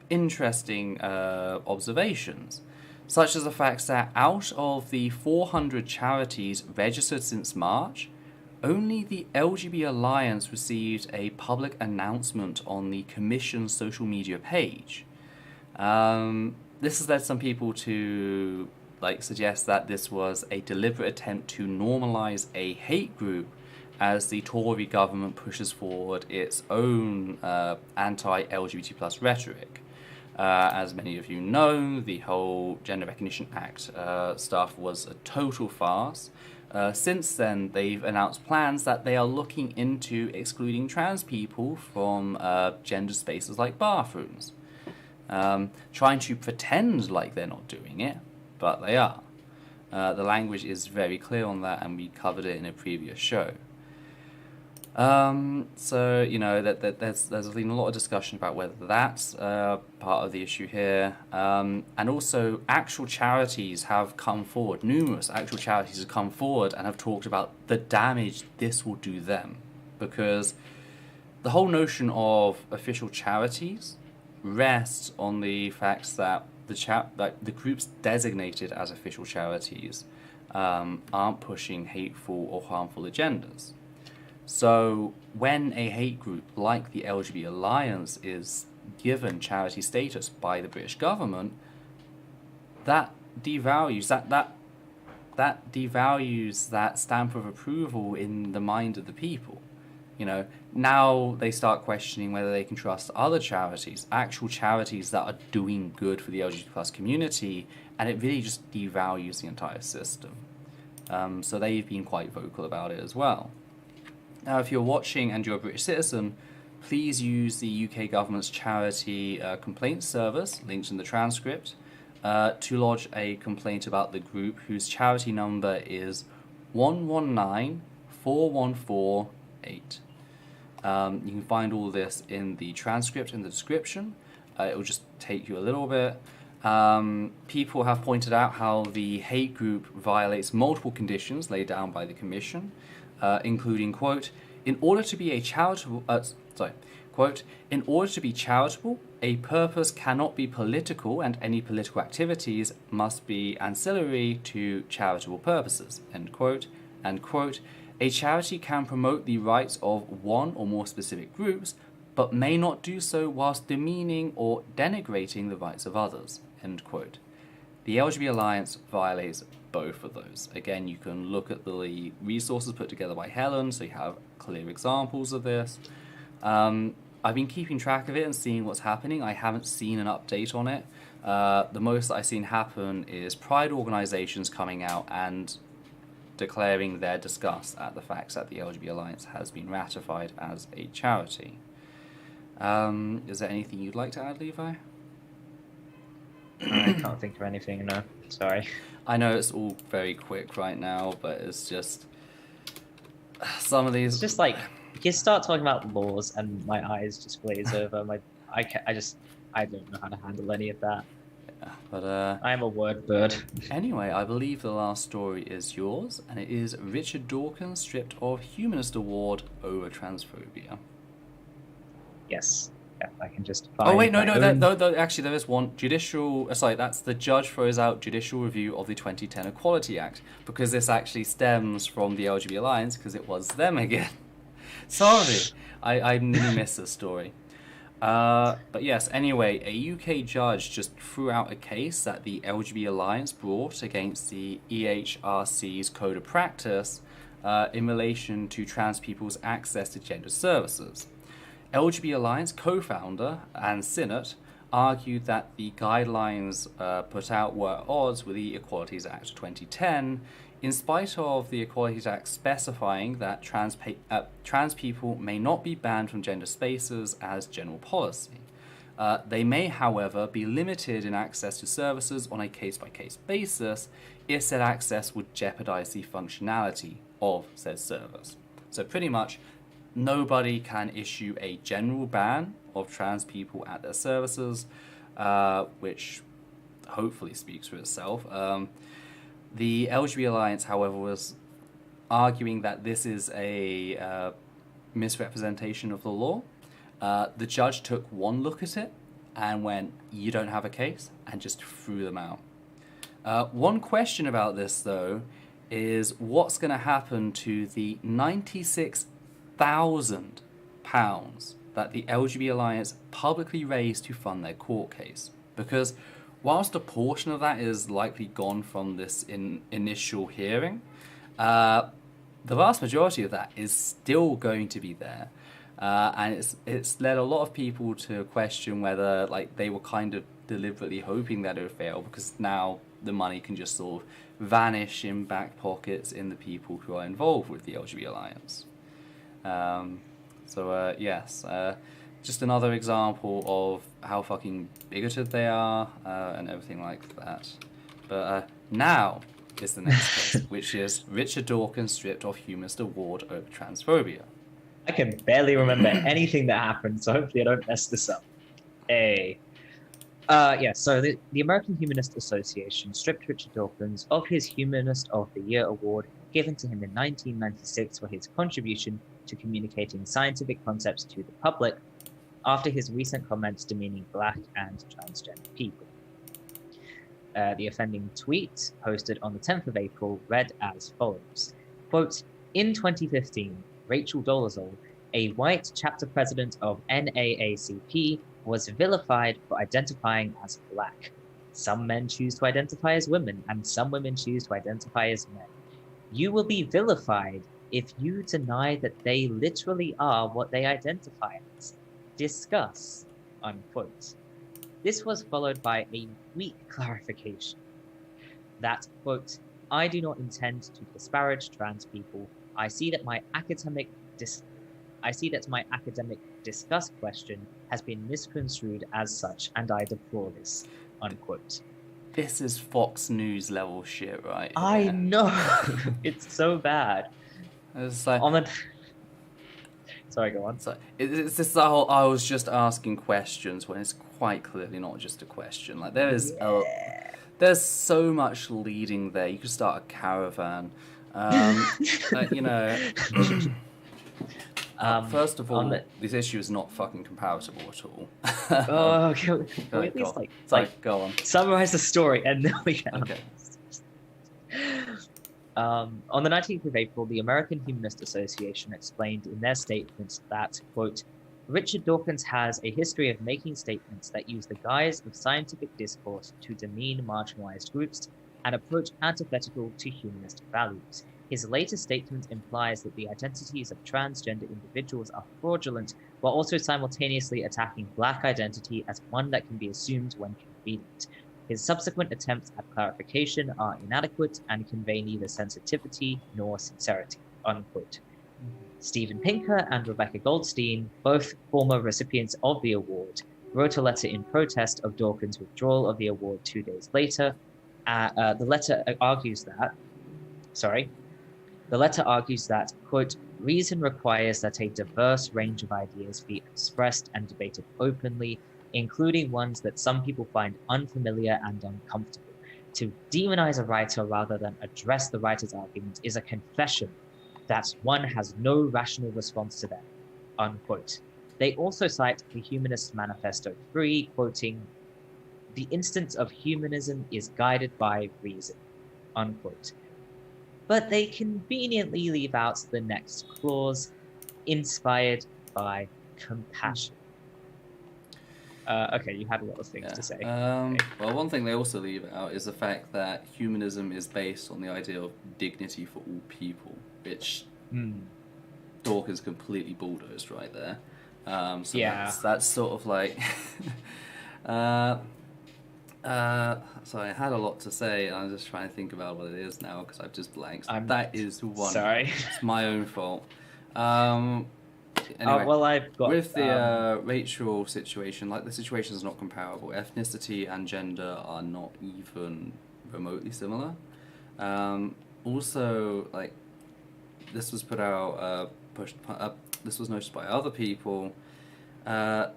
interesting observations, such as the fact that out of the 400 charities registered since March, only the LGB Alliance received a public announcement on the Commission's social media page. This has led some people to suggest that this was a deliberate attempt to normalize a hate group as the Tory government pushes forward its own anti-LGBT plus rhetoric. As many of you know, the whole Gender Recognition Act stuff was a total farce. Since then, they've announced plans that they are looking into excluding trans people from gender spaces like bathrooms. Trying to pretend like they're not doing it, but they are. The language is very clear on that, and we covered it in a previous show. So, you know, that there's been a lot of discussion about whether that's part of the issue here. And also, actual charities have come forward, numerous actual charities have come forward and have talked about the damage this will do them. Because the whole notion of official charities rests on the fact that the groups designated as official charities aren't pushing hateful or harmful agendas. So when a hate group like the LGB Alliance is given charity status by the British government, that devalues that devalues that stamp of approval in the mind of the people. You know, now they start questioning whether they can trust other charities, actual charities that are doing good for the LGBT plus community, and it really just devalues the entire system. So they've been quite vocal about it as well. Now, if you're watching and you're a British citizen, please use the UK government's charity complaint service, linked in the transcript, to lodge a complaint about the group whose charity number is 11941448. You can find all this in the transcript in the description. It will just take you a little bit. People have pointed out how the hate group violates multiple conditions laid down by the Commission, including, quote, in order to be charitable, a purpose cannot be political, and any political activities must be ancillary to charitable purposes, end quote, and, quote, a charity can promote the rights of one or more specific groups, but may not do so whilst demeaning or denigrating the rights of others, end quote. The LGB Alliance violates both of those. Again, you can look at the resources put together by Helen, so you have clear examples of this. I've been keeping track of it and seeing what's happening. I haven't seen an update on it, The most that I've seen happen is pride organisations coming out and declaring their disgust at the fact that the LGB Alliance has been ratified as a charity. Is there anything you'd like to add, Levi? I can't think of anything, no. Sorry. I know it's all very quick right now, but it's just... Some of these... It's just like, you start talking about laws and my eyes just glaze over. I don't know how to handle any of that. Yeah, but I'm a word bird. Anyway, I believe the last story is yours, and it is Richard Dawkins stripped of Humanist Award over transphobia. Yes. Yeah, I can just find Oh wait, no, actually there is one. Judicial, sorry, that's the judge throws out judicial review of the 2010 Equality Act, because this actually stems from the LGB Alliance, because it was them again. Sorry, I nearly missed this story. But yes, anyway, a UK judge just threw out a case that the LGB Alliance brought against the EHRC's Code of Practice in relation to trans people's access to gender services. LGB Alliance co-founder Anne Sinnott argued that the guidelines put out were at odds with the Equalities Act of 2010, in spite of the Equalities Act specifying that trans people may not be banned from gender spaces as general policy. They may, however, be limited in access to services on a case-by-case basis if said access would jeopardize the functionality of said service. So pretty much, nobody can issue a general ban of trans people at their services, which hopefully speaks for itself. The LGB Alliance, however, was arguing that this is a misrepresentation of the law. The judge took one look at it and went, "You don't have a case," and just threw them out. One question about this, though, is what's going to happen to the £96,000 that the LGB Alliance publicly raised to fund their court case? Because whilst a portion of that is likely gone from this initial hearing, the vast majority of that is still going to be there. And it's led a lot of people to question whether they were kind of deliberately hoping that it would fail, because now the money can just sort of vanish in back pockets in the people who are involved with the LGB Alliance. Yes, just another example of how fucking bigoted they are and everything like that. But now is the next case, which is Richard Dawkins stripped of Humanist Award over transphobia. I can barely remember anything that happened, so hopefully I don't mess this up. So the American Humanist Association stripped Richard Dawkins of his Humanist of the Year award given to him in 1996 for his contribution to communicating scientific concepts to the public after his recent comments demeaning Black and transgender people. The offending tweet, posted on the 10th of April, read as follows, quote, "In 2015, Rachel Dolezal, a white chapter president of NAACP, was vilified for identifying as Black. Some men choose to identify as women, and some women choose to identify as men. You will be vilified if you deny that they literally are what they identify as. Discuss," unquote. This was followed by a weak clarification that, quote, "I do not intend to disparage trans people. I see that my academic discuss question has been misconstrued as such, and I deplore this," unquote. This is Fox News level shit, right? I know. It's so bad. It's like, Sorry, go on. So it's this whole I was just asking questions when it's quite clearly not just a question. Like there's so much leading there. You could start a caravan. First of all, this issue is not fucking comparable at all. Go on. Summarize the story and then we can. Okay. On the 19th of April, the American Humanist Association explained in their statement that, quote, "Richard Dawkins has a history of making statements that use the guise of scientific discourse to demean marginalized groups and approach antithetical to humanist values. His latest statement implies that the identities of transgender individuals are fraudulent, while also simultaneously attacking Black identity as one that can be assumed when inconvenient. His subsequent attempts at clarification are inadequate and convey neither sensitivity nor sincerity, unquote. Stephen Pinker and Rebecca Goldstein, both former recipients of the award, wrote a letter in protest of Dawkins' withdrawal of the award 2 days later. The letter argues that, quote, reason requires that a diverse range of ideas be expressed and debated openly, including ones that some people find unfamiliar and uncomfortable. To demonize a writer rather than address the writer's argument is a confession that one has no rational response to them, unquote. They also cite the Humanist Manifesto 3, quoting, the instance of humanism is guided by reason, unquote. But they conveniently leave out the next clause, inspired by compassion. Okay, you had a lot of things to say. Well, one thing they also leave out is the fact that humanism is based on the idea of dignity for all people, which Dawkins completely bulldozed right there. So that's sort of like... so I had a lot to say, and I'm just trying to think about what it is now, because I've just blanked. That is one. Sorry. It's my own fault. Anyway, well, I've got... With the Rachel situation, like, the situation is not comparable. Ethnicity and gender are not even remotely similar. Also, like, this was put out, this was noticed by other people. Like,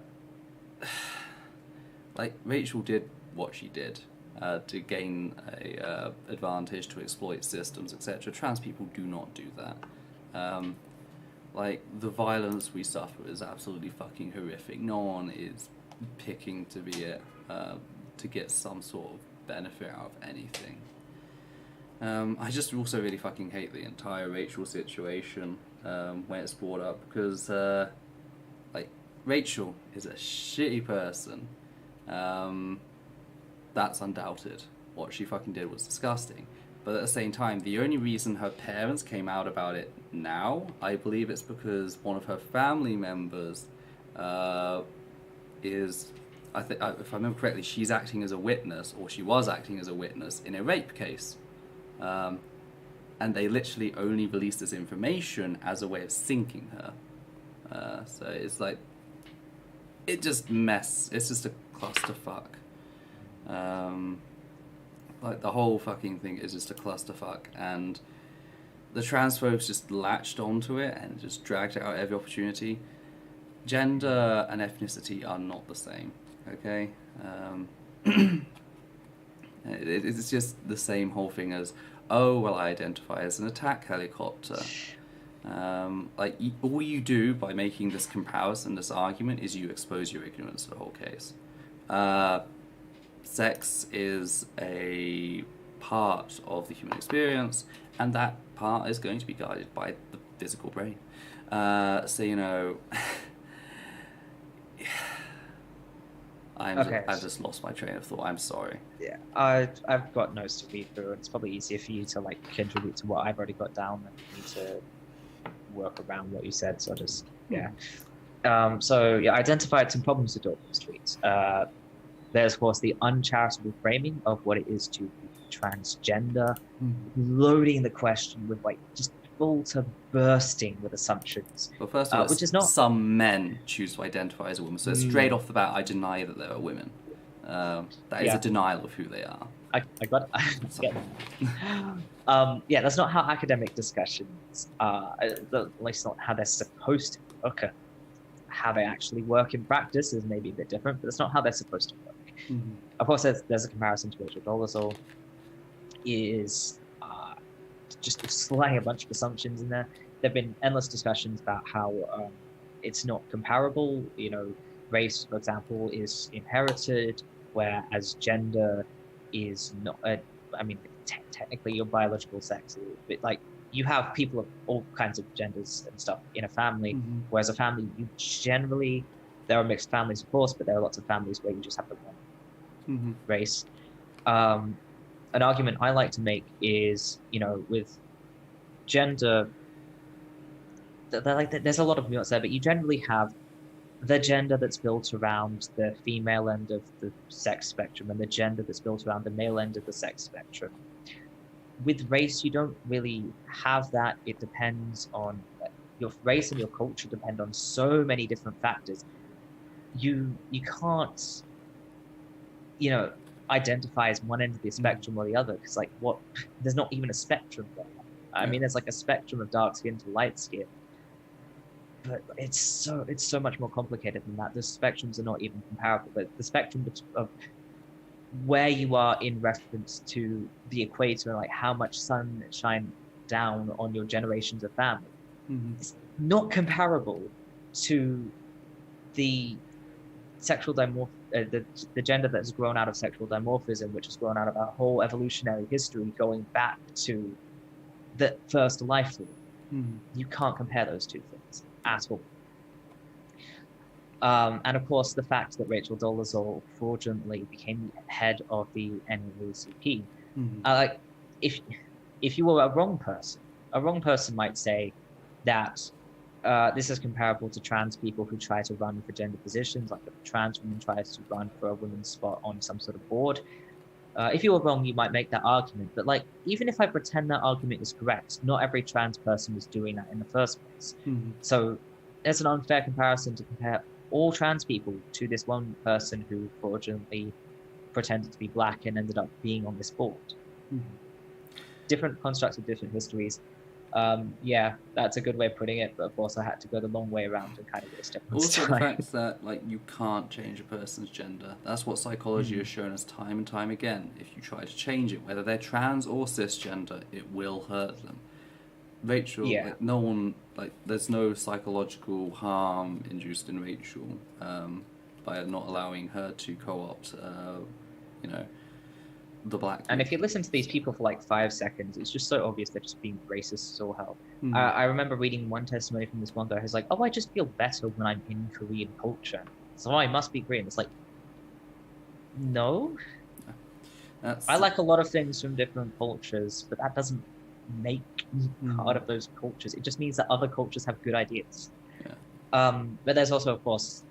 Rachel did what she did to gain a advantage, to exploit systems, etc. Trans people do not do that. Like, the violence we suffer is absolutely fucking horrific. No one is picking to be it, to get some sort of benefit out of anything. I just also really fucking hate the entire Rachel situation when it's brought up, because, like, Rachel is a shitty person. That's undoubted. What she fucking did was disgusting. But at the same time, the only reason her parents came out about it now, I believe it's because one of her family members is, if I remember correctly, she's acting as a witness, or she was acting as a witness in a rape case. And they literally only released this information as a way of sinking her. So it's like, it's just a clusterfuck. Like, the whole fucking thing is just a clusterfuck, and the trans folks just latched onto it and just dragged it out every opportunity. Gender and ethnicity are not the same, okay? It's just the same whole thing as, oh, well, I identify as an attack helicopter. Like, all you do by making this comparison, this argument, is you expose your ignorance to the whole case. Sex is a part of the human experience, and that part is going to be guided by the physical brain. So, you know, I've just lost my train of thought. I'm sorry. Yeah, I've got notes to read through, and it's probably easier for you to, like, contribute to what I've already got down than for me to work around what you said. So just identified some problems with Dawkins' tweets. There's, of course, the uncharitable framing of what it is to be transgender, loading the question with, like, just full to bursting with assumptions. Well, first of all, which is not... some men choose to identify as a woman, so straight off the bat, I deny that there are women. That is a denial of who they are. I got it. That's not how academic discussions are. At least not how they're supposed to work. How they actually work in practice is maybe a bit different, but that's not how they're supposed to work. Of course, there's a comparison to Rachel Dolezal. Is just slaying a bunch of assumptions in there. There have been endless discussions about how it's not comparable. You know, race, for example, is inherited, whereas gender is not. Technically, your biological sex, but, like, you have people of all kinds of genders and stuff in a family, whereas a family, you generally, there are mixed families, of course, but there are lots of families where you just have the one race. An argument I like to make is, you know, with gender, there's a lot of nuance there, but you generally have the gender that's built around the female end of the sex spectrum and the gender that's built around the male end of the sex spectrum. With race, you don't really have that. It depends on your race, and your culture depend on so many different factors. You can't, identify as one end of the spectrum or the other, because there's not even a spectrum there. I mean, there's like a spectrum of dark skin to light skin, but it's so much more complicated than that. The spectrums are not even comparable. But the spectrum of where you are in reference to the equator and like how much sun shine down on your generations of family, it's not comparable to the sexual the gender that has grown out of sexual dimorphism, which has grown out of our whole evolutionary history going back to the first life form. You can't compare those two things at all. And of course, the fact that Rachel Dolezal fraudulently became the head of the NAACP, if you were a wrong person might say that this is comparable to trans people who try to run for gender positions, like if a trans woman tries to run for a women's spot on some sort of board. If you were wrong, you might make that argument. But even if I pretend that argument is correct, not every trans person is doing that in the first place. So it's an unfair comparison to compare all trans people to this one person who fraudulently pretended to be black and ended up being on this board. Different constructs with different histories. Yeah, that's a good way of putting it, but of course I had to go the long way around and kind of get a step. Also, the fact that you can't change a person's gender. That's what psychology has shown us time and time again. If you try to change it, whether they're trans or cisgender, it will hurt them. Rachel, no one, there's no psychological harm induced in Rachel by not allowing her to co-opt, the black. And if you listen to these people for 5 seconds, it's just so obvious they're just being racist as all hell. I remember reading one testimony from this one guy who's like, "Oh, I just feel better when I'm in Korean culture, so I must be Korean." It's like, no. I like a lot of things from different cultures, but that doesn't make me part of those cultures. It just means that other cultures have good ideas. But there's also, of course,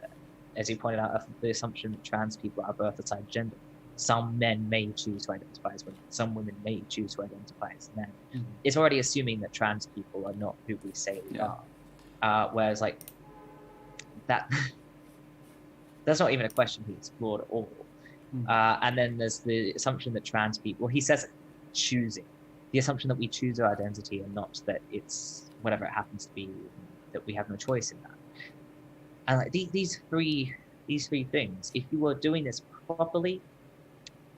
as you pointed out, the assumption that trans people are birth assigned gender. Some men may choose to identify as women. Some women may choose to identify as men. It's already assuming that trans people are not who we say we are. Whereas that, that's not even a question he explored at all. And then there's the assumption that trans people, he says choosing, the assumption that we choose our identity and not that it's whatever it happens to be, that we have no choice in that. And these three things, if you were doing this properly,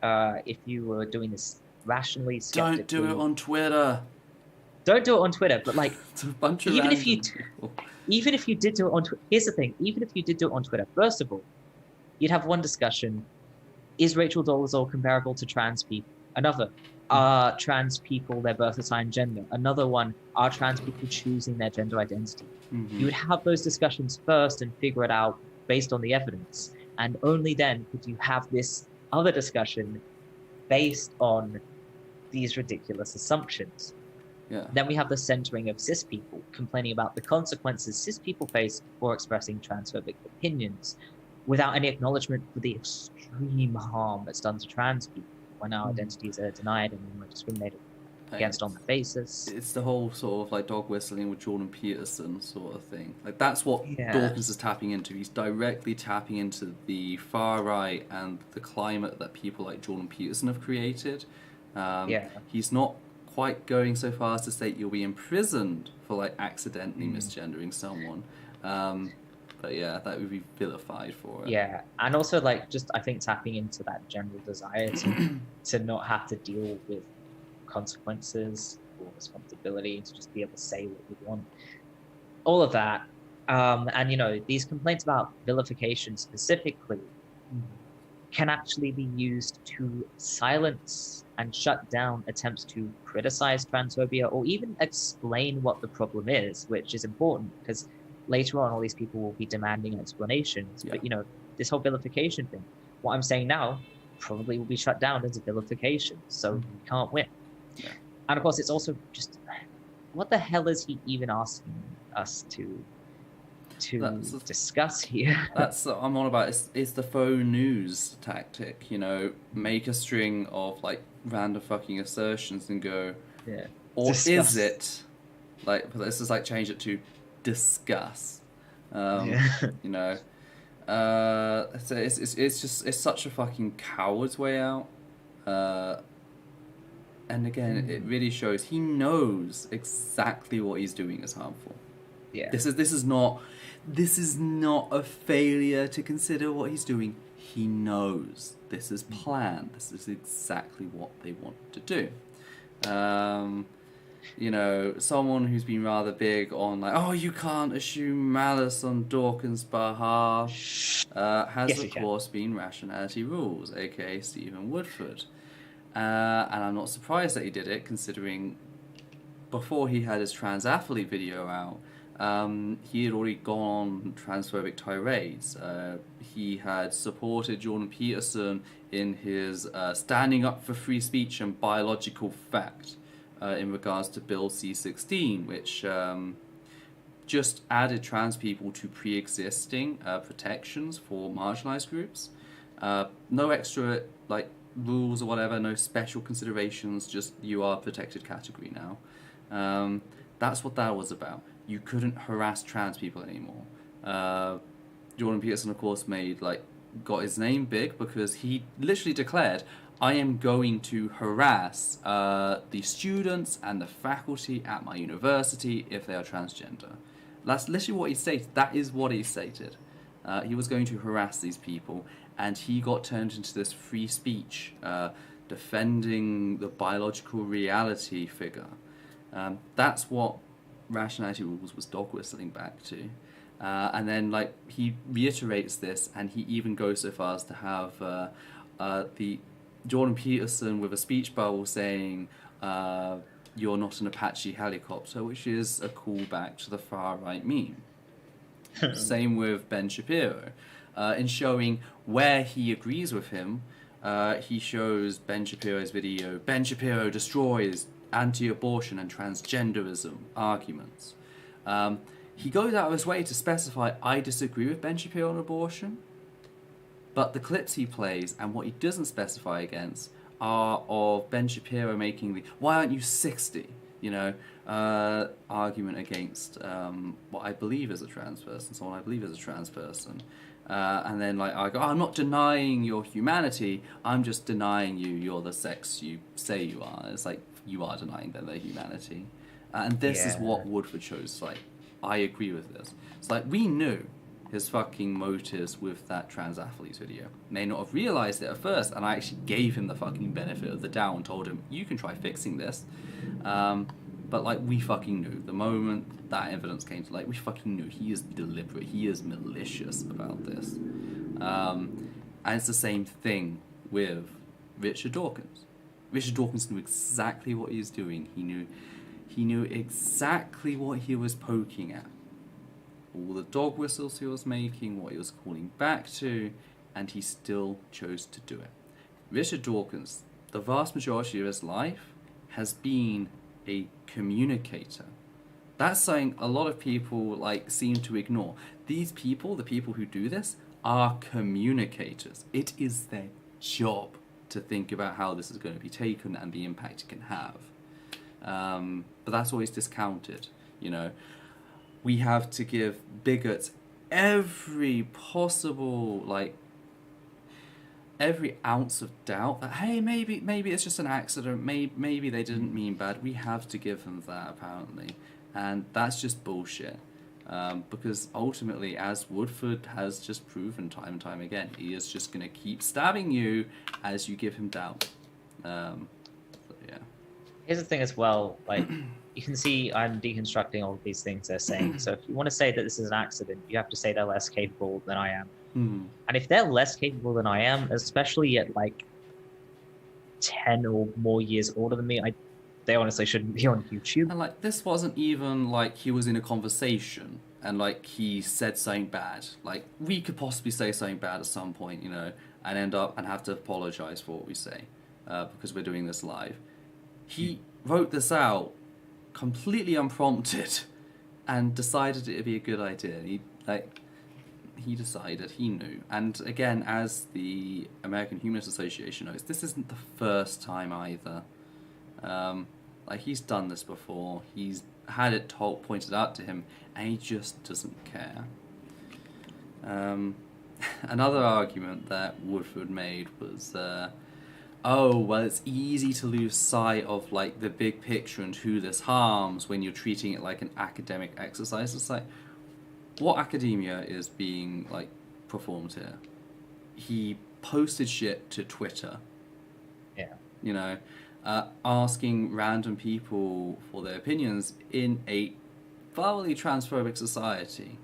if you were doing this rationally, skeptically... Don't do it on Twitter. Don't do it on Twitter, but it's a bunch of even if you did do it on Twitter, here's the thing, even if you did do it on Twitter, first of all, you'd have one discussion: is Rachel Dolezal comparable to trans people? Another, are trans people their birth assigned gender? Another one, are trans people choosing their gender identity? You would have those discussions first and figure it out based on the evidence, and only then could you have this other discussion based on these ridiculous assumptions. Then we have the centering of cis people complaining about the consequences cis people face for expressing transphobic opinions, without any acknowledgement for the extreme harm that's done to trans people when our identities are denied and we're discriminated against on that basis. It's the whole sort of dog whistling with Jordan Peterson sort of thing. That's what Dawkins is tapping into. He's directly tapping into the far right and the climate that people like Jordan Peterson have created. He's not quite going so far as to say you'll be imprisoned for accidentally misgendering someone. But yeah, that would be vilified for it. Yeah, and also just I think tapping into that general desire to not have to deal with consequences or responsibility, to just be able to say what we want, all of that. And these complaints about vilification specifically can actually be used to silence and shut down attempts to criticize transphobia or even explain what the problem is, which is important because later on all these people will be demanding explanations. But this whole vilification thing, what I'm saying now probably will be shut down as a vilification, so we can't win. And of course, it's also just, what the hell is he even asking us to to discuss here. That's what I'm on about. It's the faux news tactic, make a string of like random fucking assertions and go, Yeah. or Discuss. is it like, let's just like change it to discuss. It's such a fucking coward's way out. And again, it really shows he knows exactly what he's doing is harmful. Yeah. This is not a failure to consider what he's doing. He knows this is planned. This is exactly what they want to do. Someone who's been rather big on like, oh, you can't assume malice on Dawkins' behalf, has of course been Rationality Rules, aka Stephen Woodford. And I'm not surprised that he did it, considering before he had his trans athlete video out, he had already gone on transphobic tirades. He had supported Jordan Peterson in his standing up for free speech and biological fact in regards to Bill C-16, which just added trans people to pre-existing protections for marginalized groups. No extra rules or whatever, no special considerations, just you are a protected category now. That's what that was about. You couldn't harass trans people anymore. Jordan Peterson, of course, got his name big because he literally declared, I am going to harass the students and the faculty at my university if they are transgender. That's literally what he stated. That is what he stated. He was going to harass these people, and he got turned into this free speech, defending the biological reality figure. That's what Rationality Rules was dog whistling back to. And then he reiterates this, and he even goes so far as to have the Jordan Peterson with a speech bubble saying, you're not an Apache helicopter, which is a callback to the far-right meme. Same with Ben Shapiro. In showing where he agrees with him, he shows Ben Shapiro's video, Ben Shapiro destroys anti-abortion and transgenderism arguments. He goes out of his way to specify, I disagree with Ben Shapiro on abortion, but the clips he plays and what he doesn't specify against are of Ben Shapiro making the why aren't you 60, argument against what I believe is a trans person, someone I believe is a trans person. And then I go, I'm not denying your humanity, I'm just denying you're the sex you say you are. It's like, you are denying their humanity. And this is what Woodford chose, I agree with this. It's we knew his fucking motives with that trans athletes video. May not have realized it at first, and I actually gave him the fucking benefit of the doubt and told him, you can try fixing this. But we fucking knew. The moment that evidence came to light, we fucking knew. He is deliberate, he is malicious about this. And it's the same thing with Richard Dawkins. Richard Dawkins knew exactly what he was doing. He knew exactly what he was poking at. All the dog whistles he was making, what he was calling back to, and he still chose to do it. Richard Dawkins, the vast majority of his life, has been a communicator. That's something a lot of people seem to ignore. These people, the people who do this, are communicators. It is their job to think about how this is going to be taken and the impact it can have. But that's always discounted, We have to give bigots every possible, every ounce of doubt that, hey, maybe it's just an accident, maybe they didn't mean bad. We have to give them that, apparently. And that's just bullshit. Because ultimately, as Woodford has just proven time and time again, he is just going to keep stabbing you as you give him doubt. So, yeah. Here's the thing as well, you can see I'm deconstructing all of these things they're saying. So if you want to say that this is an accident, you have to say they're less capable than I am. And if they're less capable than I am, especially at 10 or more years older than me, they honestly shouldn't be on YouTube. And this wasn't even he was in a conversation and he said something bad. We could possibly say something bad at some point, and end up and have to apologize for what we say because we're doing this live. He wrote this out completely unprompted and decided it'd be a good idea. He decided, he knew. And again, as the American Humanist Association knows, this isn't the first time either. He's done this before. He's had it pointed out to him, and he just doesn't care. Another argument that Woodford made was, it's easy to lose sight of the big picture and who this harms when you're treating it like an academic exercise. It's like, what academia is being performed here? He posted shit to Twitter. Yeah. Asking random people for their opinions in a thoroughly transphobic society.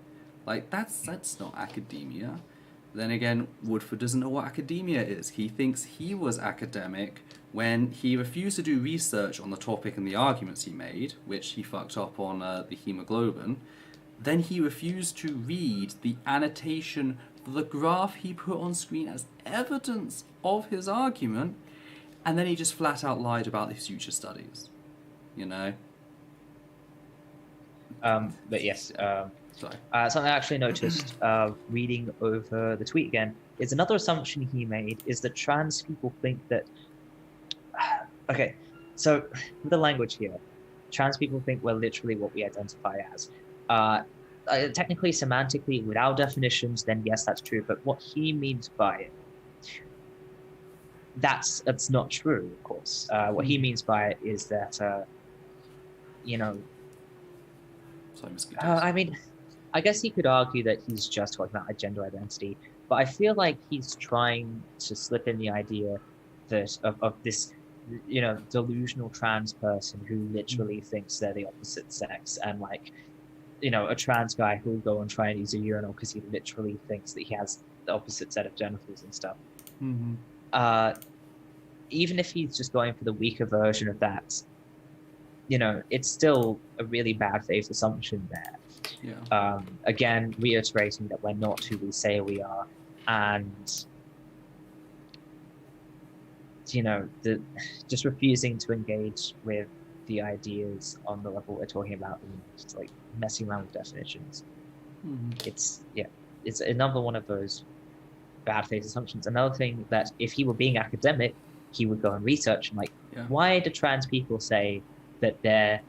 That's not academia. Then again, Woodford doesn't know what academia is. He thinks he was academic when he refused to do research on the topic and the arguments he made, which he fucked up on the hemoglobin. Then he refused to read the annotation for the graph he put on screen as evidence of his argument, and then he just flat out lied about his future studies. But yes, Sorry. Something I actually noticed reading over the tweet again is another assumption he made is that trans people think that... Okay, so with the language here, trans people think we're literally what we identify as. Technically, semantically, with our definitions, then yes, that's true. But what he means by it, that's not true, of course. What he means by it is that, I guess he could argue that he's just talking about a gender identity, but I feel like he's trying to slip in the idea that of this, delusional trans person who literally thinks they're the opposite sex, and a trans guy who will go and try and use a urinal because he literally thinks that he has the opposite set of genitals and stuff. Mm-hmm. Even if he's just going for the weaker version of that, it's still a really bad faith assumption there. Yeah. Again, reiterating that we're not who we say we are, and just refusing to engage with the ideas on the level we're talking about, and just messing around with definitions. Mm-hmm. It's another one of those bad faith assumptions. Another thing that if he were being academic, he would go and research and why do trans people say that they're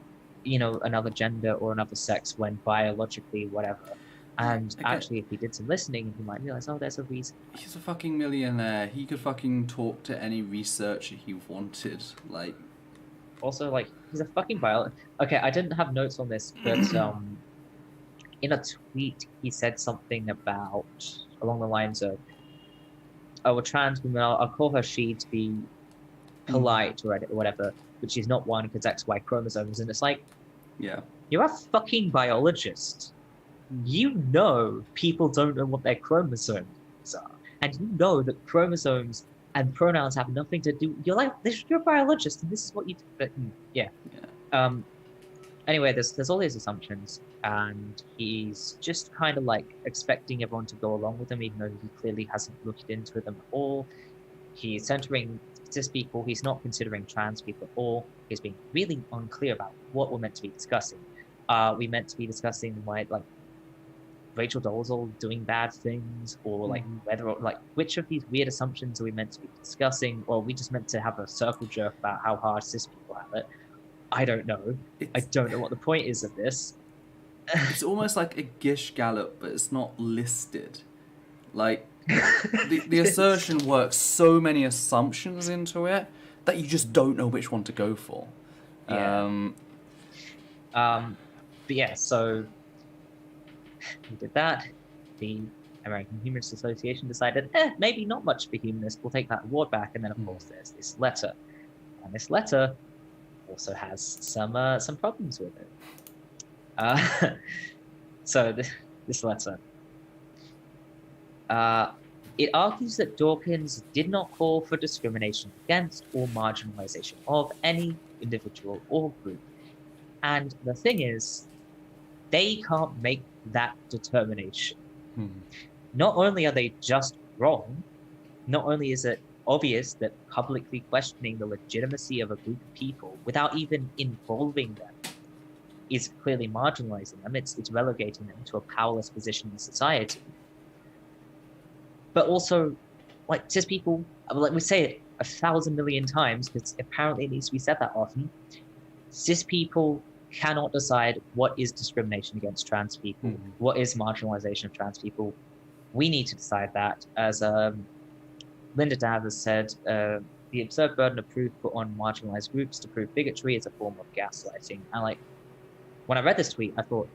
another gender or another sex when biologically whatever. And actually, if he did some listening, he might realize, there's a reason. He's a fucking millionaire. He could fucking talk to any researcher he wanted. Also, he's a fucking biologist. Okay, I didn't have notes on this, but in a tweet, he said something along the lines of, a trans woman, I'll call her she to be polite or whatever, but she's not one because XY chromosomes. And it's you're a fucking biologist. People don't know what their chromosomes are. And that chromosomes and pronouns have nothing to do. You're a biologist, and this is what you do. But yeah. Anyway, there's all these assumptions, and he's just kind of expecting everyone to go along with him, even though he clearly hasn't looked into them at all. He's centering cis people. He's not considering trans people at all. He's being really unclear about what we're meant to be discussing. We meant to be discussing why Rachel Dolezal doing bad things, or whether which of these weird assumptions are we meant to be discussing, or are we just meant to have a circle jerk about how hard cis people have it? I don't know. I don't know what the point is of this. It's almost like a Gish Gallop, but it's not listed. The assertion works so many assumptions into it that you just don't know which one to go for. Yeah. But yeah, so we did that. The American Humanist Association decided, maybe not much for humanists. We'll take that award back. And then, of course, there's this letter, and this letter also has some problems with it. So this letter, it argues that Dawkins did not call for discrimination against or marginalization of any individual or group. And the thing is, they can't make that determination. Not only are they just wrong, not only is it obvious that publicly questioning the legitimacy of a group of people without even involving them is clearly marginalizing them. It's relegating them to a powerless position in society. But also, like, cis people, like we say it 1,000 million times, because apparently it needs to be said that often, cis people cannot decide what is discrimination against trans people, what is marginalization of trans people. We need to decide that. As Linda Dav has said, the absurd burden of proof put on marginalized groups to prove bigotry is a form of gaslighting. And like, when I read this tweet, I thought,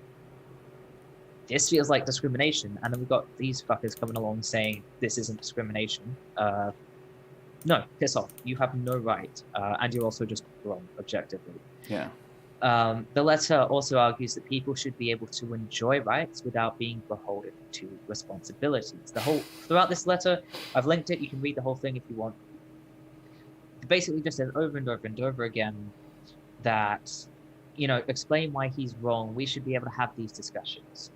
this feels like discrimination. And then we've got these fuckers coming along saying this isn't discrimination. No, piss off. You have no right. And you're also just wrong, objectively. Yeah. The letter also argues that people should be able to enjoy rights without being beholden to responsibilities. Throughout this letter, I've linked it. You can read the whole thing if you want. It basically just says over and over and over again that, explain why he's wrong. We should be able to have these discussions.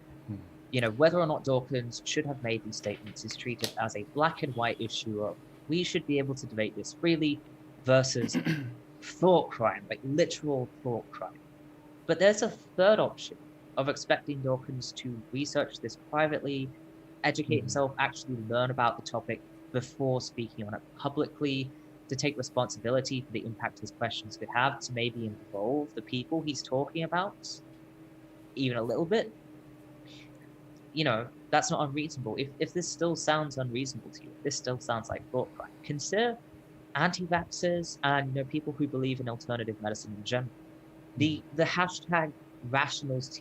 Whether or not Dawkins should have made these statements is treated as a black and white issue of we should be able to debate this freely versus thought crime, like literal thought crime. But there's a third option of expecting Dawkins to research this privately, educate himself, actually learn about the topic before speaking on it publicly, to take responsibility for the impact his questions could have, to maybe involve the people he's talking about even a little bit. That's not unreasonable. If this still sounds unreasonable to you, if this still sounds like thought crime, consider anti-vaxxers and people who believe in alternative medicine in general. The hashtag rationals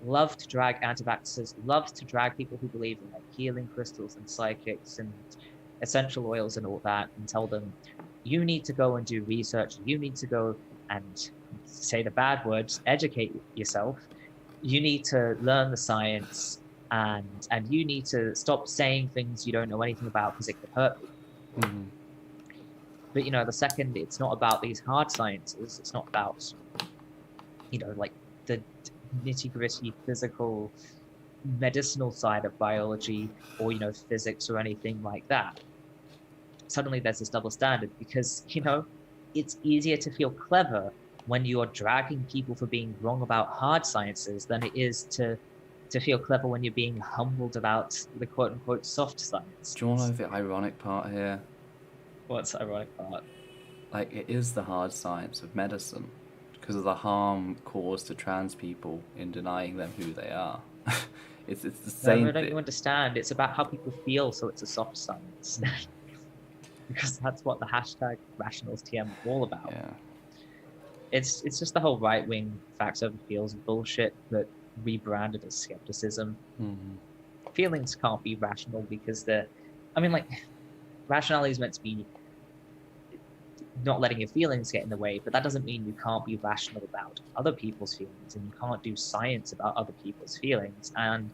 love to drag anti-vaxxers, love to drag people who believe in like healing crystals and psychics and essential oils and all that, and tell them, you need to go and do research, you need to go and say the bad words, educate yourself, you need to learn the science, and you need to stop saying things you don't know anything about because it could hurt you. But the second it's not about these hard sciences, it's not about like the nitty-gritty physical medicinal side of biology or physics or anything like that, suddenly there's this double standard, because it's easier to feel clever when you're dragging people for being wrong about hard sciences than it is to feel clever when you're being humbled about the quote-unquote soft science. Do you want to know the ironic part here? What's the ironic part? Like, it is the hard science of medicine because of the harm caused to trans people in denying them who they are. It's the same. No, don't you understand? It's about how people feel, so it's a soft science. Because that's what the hashtag rationalstm is all about. Yeah. It's just the whole right-wing facts over feels bullshit, but rebranded as skepticism. Feelings can't be rational because rationality is meant to be not letting your feelings get in the way, but that doesn't mean you can't be rational about other people's feelings, and you can't do science about other people's feelings. And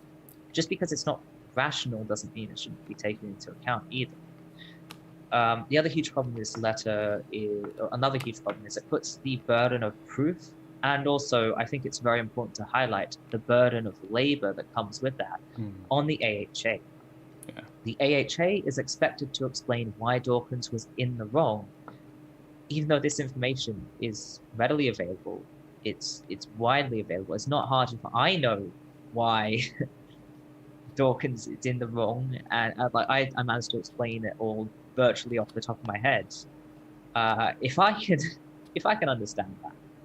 just because it's not rational doesn't mean it shouldn't be taken into account either. The other huge problem with this letter is, another huge problem is it puts the burden of proof, and also I think it's very important to highlight the burden of labor that comes with that on the AHA. Yeah. The AHA is expected to explain why Dawkins was in the wrong, even though this information is readily available. It's widely available. It's not hard. I know why Dawkins is in the wrong, and I managed to explain it all virtually off the top of my head. If I can understand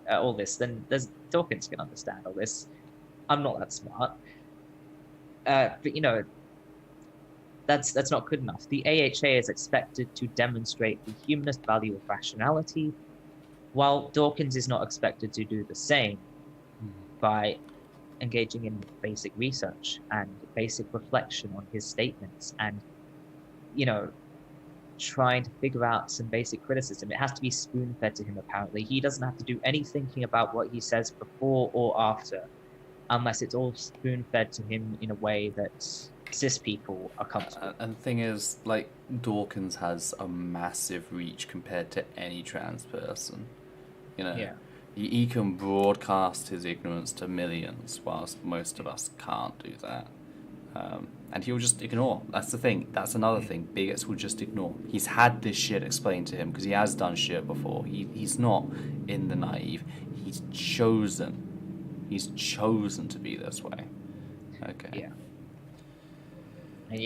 that all this, then Dawkins can understand all this. I'm not that smart, but that's not good enough. The AHA is expected to demonstrate the humanist value of rationality, while Dawkins is not expected to do the same by engaging in basic research and basic reflection on his statements and, trying to figure out some basic criticism. It has to be spoon-fed to him, apparently. He doesn't have to do any thinking about what he says before or after, unless it's all spoon-fed to him in a way that cis people are comfortable. And the thing is, like, Dawkins has a massive reach compared to any trans person. Yeah. He can broadcast his ignorance to millions, whilst most of us can't do that. And he'll just ignore. That's the thing. That's another thing. Bigots will just ignore. He's had this shit explained to him because he has done shit before. He's not in the naive. He's chosen He's chosen to be this way. Okay. Yeah. And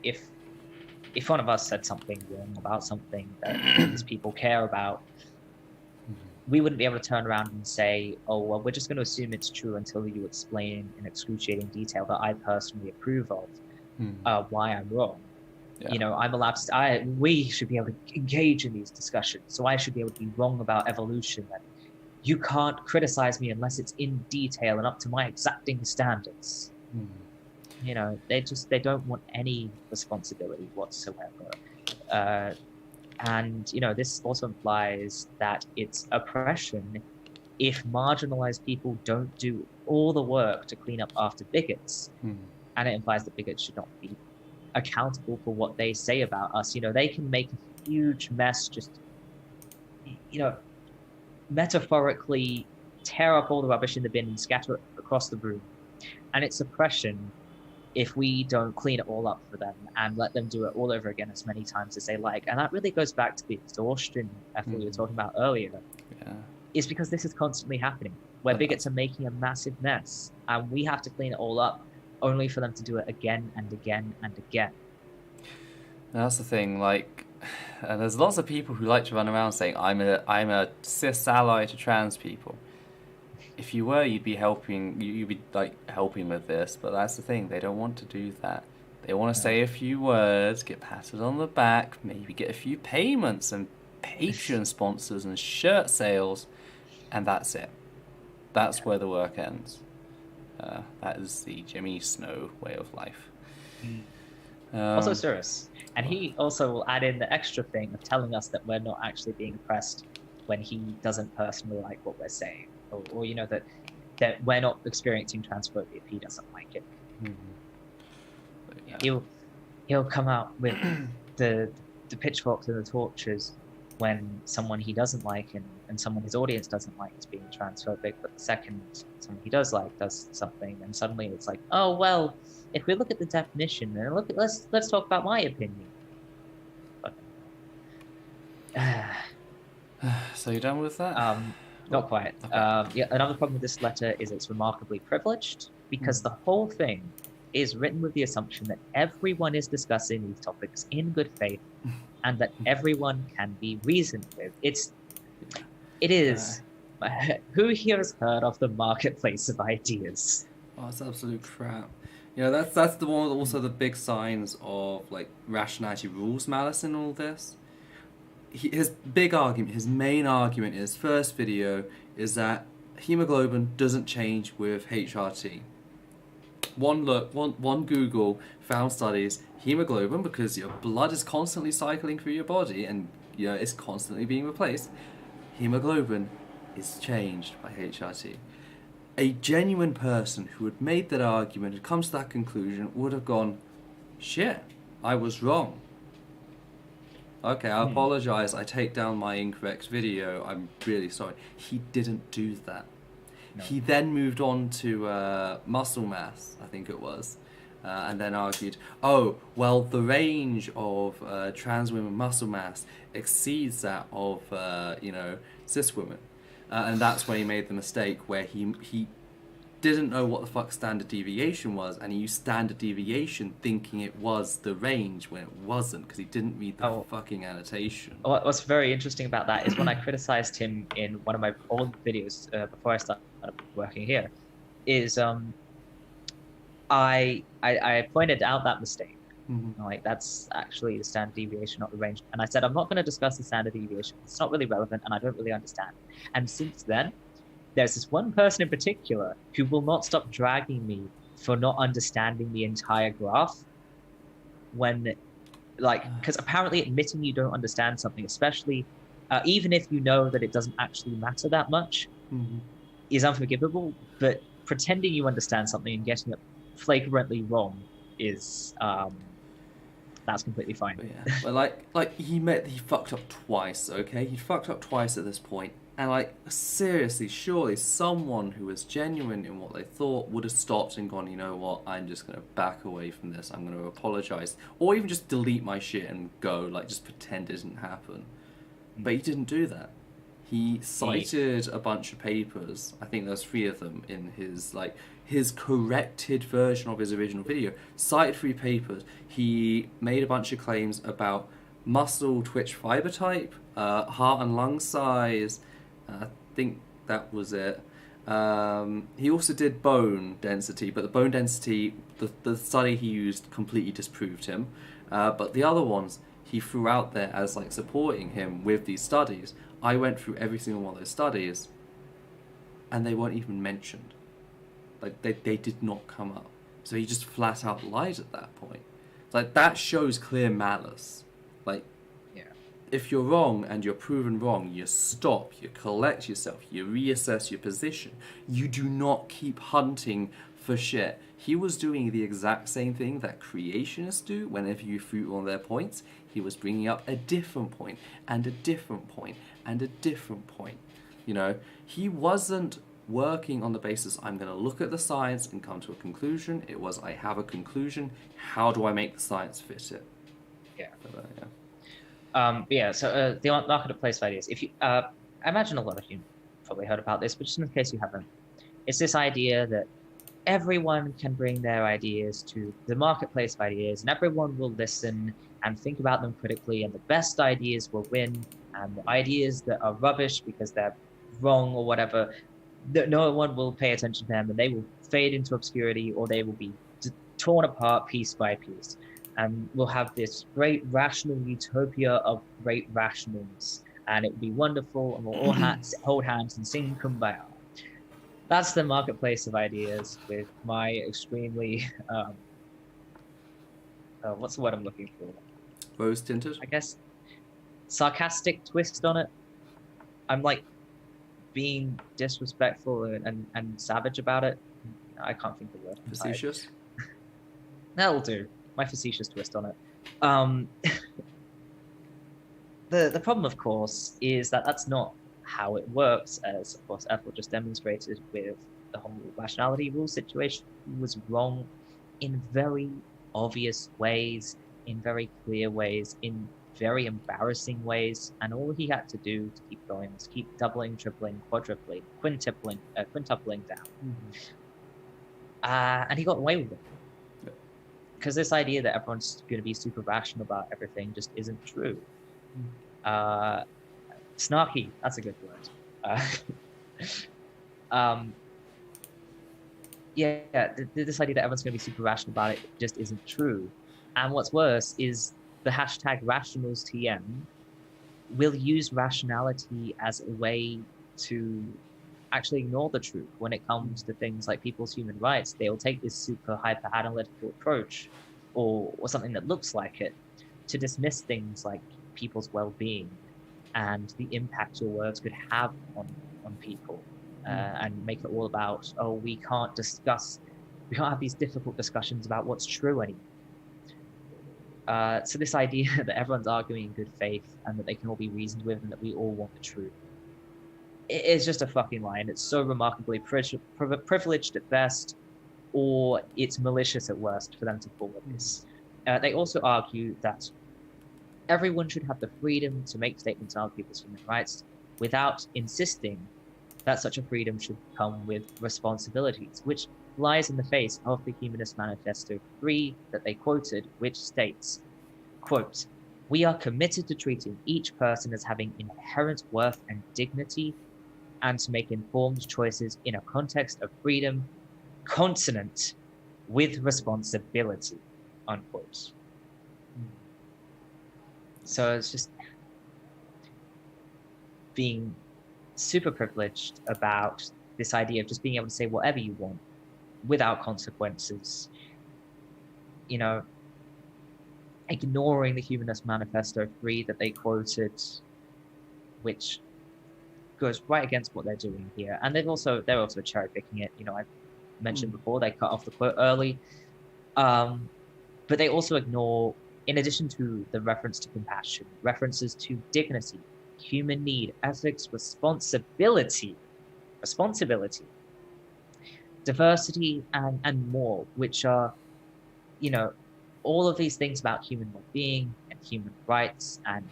if one of us said something wrong about something that these people care about, we wouldn't be able to turn around and say, oh, well, we're just going to assume it's true until you explain in excruciating detail that I personally approve of why I'm wrong. Yeah. I'm allowed to, we should be able to engage in these discussions. So I should be able to be wrong about evolution. And you can't criticize me unless it's in detail and up to my exacting standards. They don't want any responsibility whatsoever. And this also implies that it's oppression if marginalized people don't do all the work to clean up after bigots. And it implies that bigots should not be accountable for what they say about us. They can make a huge mess, just, metaphorically tear up all the rubbish in the bin and scatter it across the room. And it's oppression if we don't clean it all up for them and let them do it all over again as many times as they like. And that really goes back to the exhaustion effort we were talking about earlier. Yeah. It's because this is constantly happening, where bigots are making a massive mess, and we have to clean it all up, only for them to do it again and again and again. And that's the thing, there's lots of people who like to run around saying, I'm a cis ally to trans people. If you were, you'd be helping with this, but that's the thing, they don't want to do that. They want to say a few words, get patted on the back, maybe get a few payments and Patreon sponsors and shirt sales, and that's it. That's where the work ends. That is the Jimmy Snow way of life. Also Cirrus. And he also will add in the extra thing of telling us that we're not actually being oppressed when he doesn't personally like what we're saying. Or that we're not experiencing transphobia if he doesn't like it. Yeah. He'll come out with the pitchforks and the torches when someone he doesn't like and someone his audience doesn't like is being transphobic, but the second someone he does like does something, then suddenly it's like, oh well, if we look at the definition and let's talk about my opinion. But, so you're done with that? Not quite. Okay. Another problem with this letter is it's remarkably privileged, because the whole thing is written with the assumption that everyone is discussing these topics in good faith and that everyone can be reasoned with. It is. Who here has heard of the marketplace of ideas? Oh, it's absolute crap. That's the one. Also, the big signs of rationality rules malice in all this. His big argument, his main argument in his first video is that hemoglobin doesn't change with HRT. One Google found studies, hemoglobin, because your blood is constantly cycling through your body and it's constantly being replaced, hemoglobin is changed by HRT. A genuine person who had made that argument, had come to that conclusion, would have gone, shit, I was wrong. Okay, I apologize, I take down my incorrect video, I'm really sorry. He didn't do that. No. He then moved on to muscle mass, I think it was, and then argued, oh, well, the range of trans women muscle mass exceeds that of, cis women. And that's when he made the mistake where he didn't know what the fuck standard deviation was, and he used standard deviation thinking it was the range when it wasn't, because he didn't read the fucking annotation. What's very interesting about that is when I criticized him in one of my old videos before I started working here, is I pointed out that mistake. That's actually the standard deviation, not the range. And I said, I'm not going to discuss the standard deviation. It's not really relevant, and I don't really understand. And since then, there's this one person in particular who will not stop dragging me for not understanding the entire graph. Because apparently admitting you don't understand something, especially even if you know that it doesn't actually matter that much, is unforgivable. But pretending you understand something and getting it flagrantly wrong is that's completely fine. But he fucked up twice. Okay, he fucked up twice at this point. And seriously, surely someone who was genuine in what they thought would have stopped and gone, you know what, I'm just going to back away from this, I'm going to apologise, or even just delete my shit and go, just pretend it didn't happen. But he didn't do that. He cited a bunch of papers. I think there's 3 of them in his corrected version of his original video. Cited 3 papers. He made a bunch of claims about muscle twitch fiber type, heart and lung size. I think that was it. He also did bone density, but the bone density, the study he used completely disproved him. But the other ones he threw out there as like supporting him with these studies. I went through every single one of those studies, and they weren't even mentioned. Like they did not come up. So he just flat out lied at that point. Like that shows clear malice. Like, yeah, if you're wrong and you're proven wrong, you stop, you collect yourself, you reassess your position. You do not keep hunting for shit. He was doing the exact same thing that creationists do whenever you fruit on their points. He was bringing up a different point, and a different point, and a different point. You know, he wasn't working on the basis, I'm going to look at the science and come to a conclusion. It was, I have a conclusion, how do I make the science fit it? Yeah. Yeah. So the marketplace of ideas. If you, I imagine a lot of you probably heard about this, but just in case you haven't, it's this idea that everyone can bring their ideas to the marketplace of ideas, and everyone will listen and think about them critically, and the best ideas will win, and the ideas that are rubbish because they're wrong or whatever, that no one will pay attention to them, and they will fade into obscurity, or they will be torn apart piece by piece. And we'll have this great rational utopia of great rationals, and it will be wonderful, and we'll all hold hands and sing Kumbaya. That's the marketplace of ideas with my extremely, what's the word I'm looking for? Rose tinted? I guess sarcastic twist on it. I'm like being disrespectful and savage about it. I can't think of the word. Facetious? That'll do. My facetious twist on it. The problem, of course, is that that's not how it works, as of course Ethel just demonstrated with the whole rationality rule situation. He was wrong in very obvious ways, in very clear ways, in very embarrassing ways, and all he had to do to keep going was keep doubling, tripling, quadrupling, quintupling down. And he got away with it. Because this idea that everyone's going to be super rational about everything just isn't true. Snarky, that's a good word. This idea that everyone's going to be super rational about it just isn't true. And what's worse is the hashtag #RationalsTM will use rationality as a way to actually ignore the truth when it comes to things like people's human rights. They'll take this super hyper analytical approach or something that looks like it to dismiss things like people's well-being and the impact your words could have on people, and make it all about, oh, we can't have these difficult discussions about what's true anymore. So this idea that everyone's arguing in good faith and that they can all be reasoned with and that we all want the truth, it is just a fucking lie, and it's so remarkably privileged at best, or it's malicious at worst for them to forward this. They also argue that everyone should have the freedom to make statements on other people's human rights without insisting that such a freedom should come with responsibilities, which lies in the face of the Humanist Manifesto 3 that they quoted, which states, quote, "We are committed to treating each person as having inherent worth and dignity, and to make informed choices in a context of freedom consonant with responsibility," unquote. So it's just being super privileged about this idea of just being able to say whatever you want without consequences, you know, ignoring the Humanist Manifesto 3 that they quoted, which goes right against what they're doing here. And they're also cherry picking it. You know, I mentioned before they cut off the quote early, but they also ignore, in addition to the reference to compassion, references to dignity, human need, ethics, responsibility, diversity, and more, which are, you know, all of these things about human well-being and human rights, and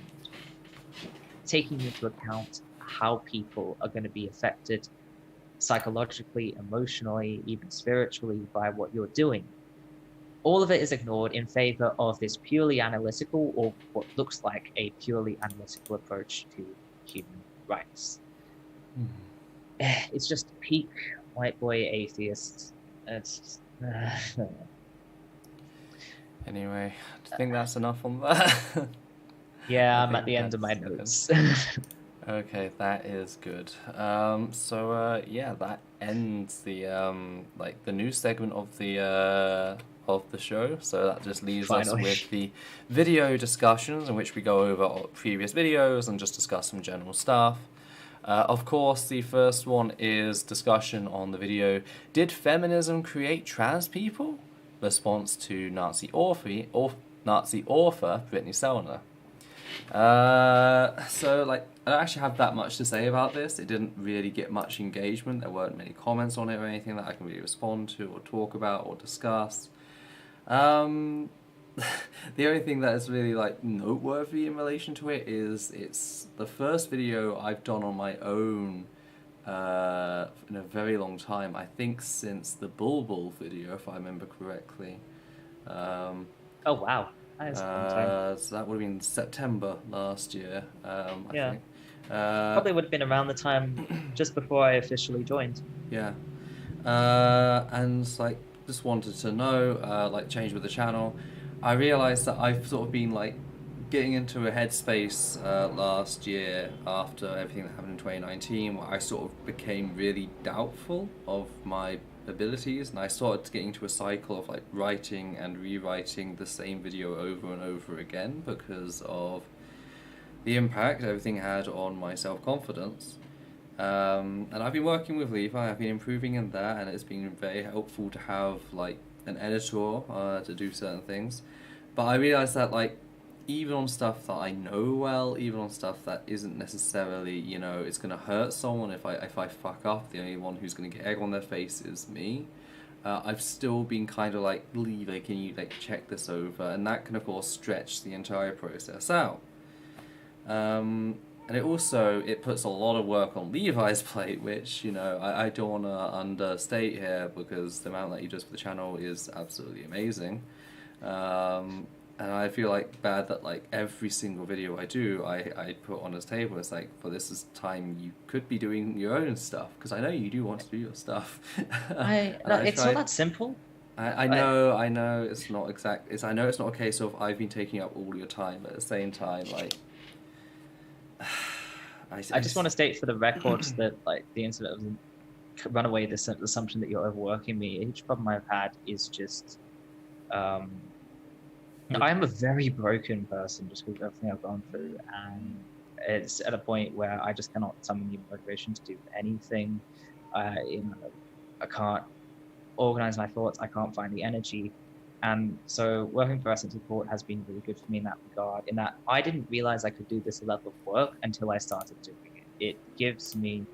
taking into account how people are going to be affected psychologically, emotionally, even spiritually by what you're doing. All of it is ignored in favor of this purely analytical, or what looks like a purely analytical approach to human rights. It's just peak white boy atheist. It's just, Anyway, do you think that's enough on that? yeah, I'm at the end of my notes. Okay, that is good. Yeah, that ends the the news segment of the show. So that just leaves us with the video discussions, in which we go over previous videos and just discuss some general stuff. Of course, the first one is discussion on the video, "Did feminism create trans people?" Response to Nazi author Brittany Sellner. So I don't actually have that much to say about this. It didn't really get much engagement. There weren't many comments on it or anything that I can really respond to or talk about or discuss. The only thing that is really noteworthy in relation to it is it's the first video I've done on my own in a very long time. I think since the Bulbul video, if I remember correctly. Oh wow. That is a long time. So that would have been September last year, I think. Probably would have been around the time just before I officially joined. Yeah. And just wanted to know, change with the channel. I realised that I've sort of been getting into a headspace last year after everything that happened in 2019, where I sort of became really doubtful of my abilities, and I started getting into a cycle of writing and rewriting the same video over and over again because of the impact everything had on my self-confidence. And I've been working with Levi, I've been improving in that, and it's been very helpful to have an editor to do certain things. But I realised that even on stuff that I know well, even on stuff that isn't necessarily, it's going to hurt someone if I fuck up, the only one who's going to get egg on their face is me. I've still been kind of Levi, can you check this over? And that can of course stretch the entire process out. And it puts a lot of work on Levi's plate, which, I don't want to understate here, because the amount that he does for the channel is absolutely amazing. And I feel bad that every single video I do, I put on his table. It's this is time you could be doing your own stuff, because I know you do want to do your stuff. It's not that simple. I know it's not exact. I know it's not a case of I've been taking up all your time, but at the same time, I just want to state for the record that the incident of runaway this assumption that you're overworking me. Each problem I've had is just I am a very broken person just because of everything I've gone through, and it's at a point where I just cannot summon the motivation to do anything. I can't organize my thoughts. I can't find the energy. And so working for Essence Support has been really good for me in that regard, in that I didn't realize I could do this level of work until I started doing it. It gives me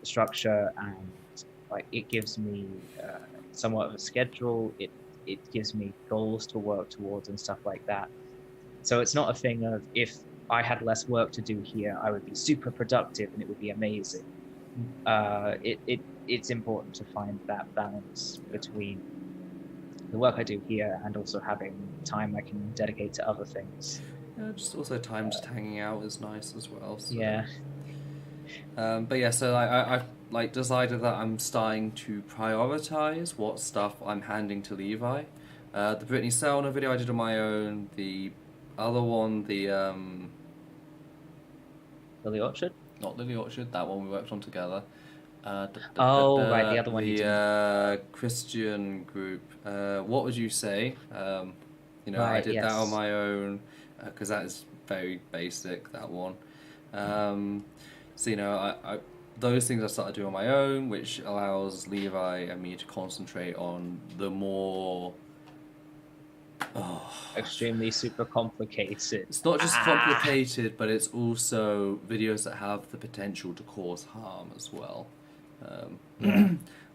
the structure, and it gives me somewhat of a schedule. It gives me goals to work towards and stuff like that. So it's not a thing of, if I had less work to do here, I would be super productive and it would be amazing. It's important to find that balance between the work I do here and also having time I can dedicate to other things. Yeah, just also time just hanging out is nice as well. So. Yeah. But yeah, so I've decided that I'm starting to prioritize what stuff I'm handing to Levi. The Brittany Sellner video I did on my own. The other one, the Lily Orchard? Not Lily Orchard. That one we worked on together. Right, the other one. The Christian group. What would you say? Right, I did that on my own because that is very basic. That one. So I those things I started doing on my own, which allows Levi and me to concentrate on the more extremely super complicated. It's not just complicated, but it's also videos that have the potential to cause harm as well.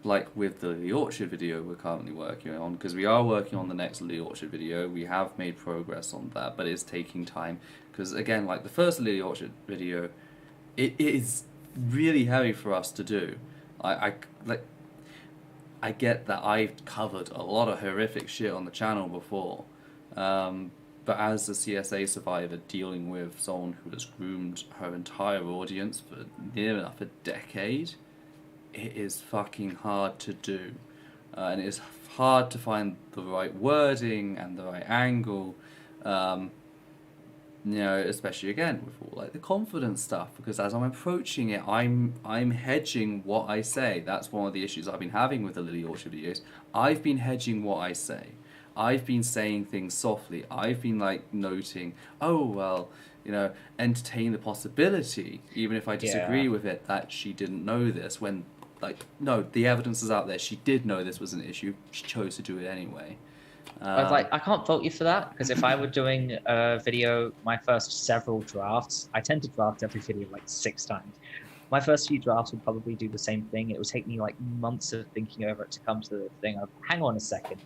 Like with the Lily Orchard video we're currently working on, because we are working on the next Lily Orchard video. We have made progress on that, but it's taking time, because again, like the first Lily Orchard video, it is really heavy for us to do. I get that I've covered a lot of horrific shit on the channel before, but as a CSA survivor dealing with someone who has groomed her entire audience for near enough a decade, it is fucking hard to do. And it is hard to find the right wording and the right angle, especially again with all like the confidence stuff, because as I'm approaching it, I'm hedging what I say. That's one of the issues I've been having with the Lily Orchard videos. I've been hedging what I say. I've been saying things softly. I've been like noting, oh well, entertain the possibility, even if I disagree with it, that she didn't know this, when like, no, the evidence is out there. She did know this was an issue. She chose to do it anyway. I can't fault you for that, because if I were doing a video, my first several drafts, I tend to draft every video like 6 times. My first few drafts would probably do the same thing. It would take me like months of thinking over it to come to the thing of, hang on a second,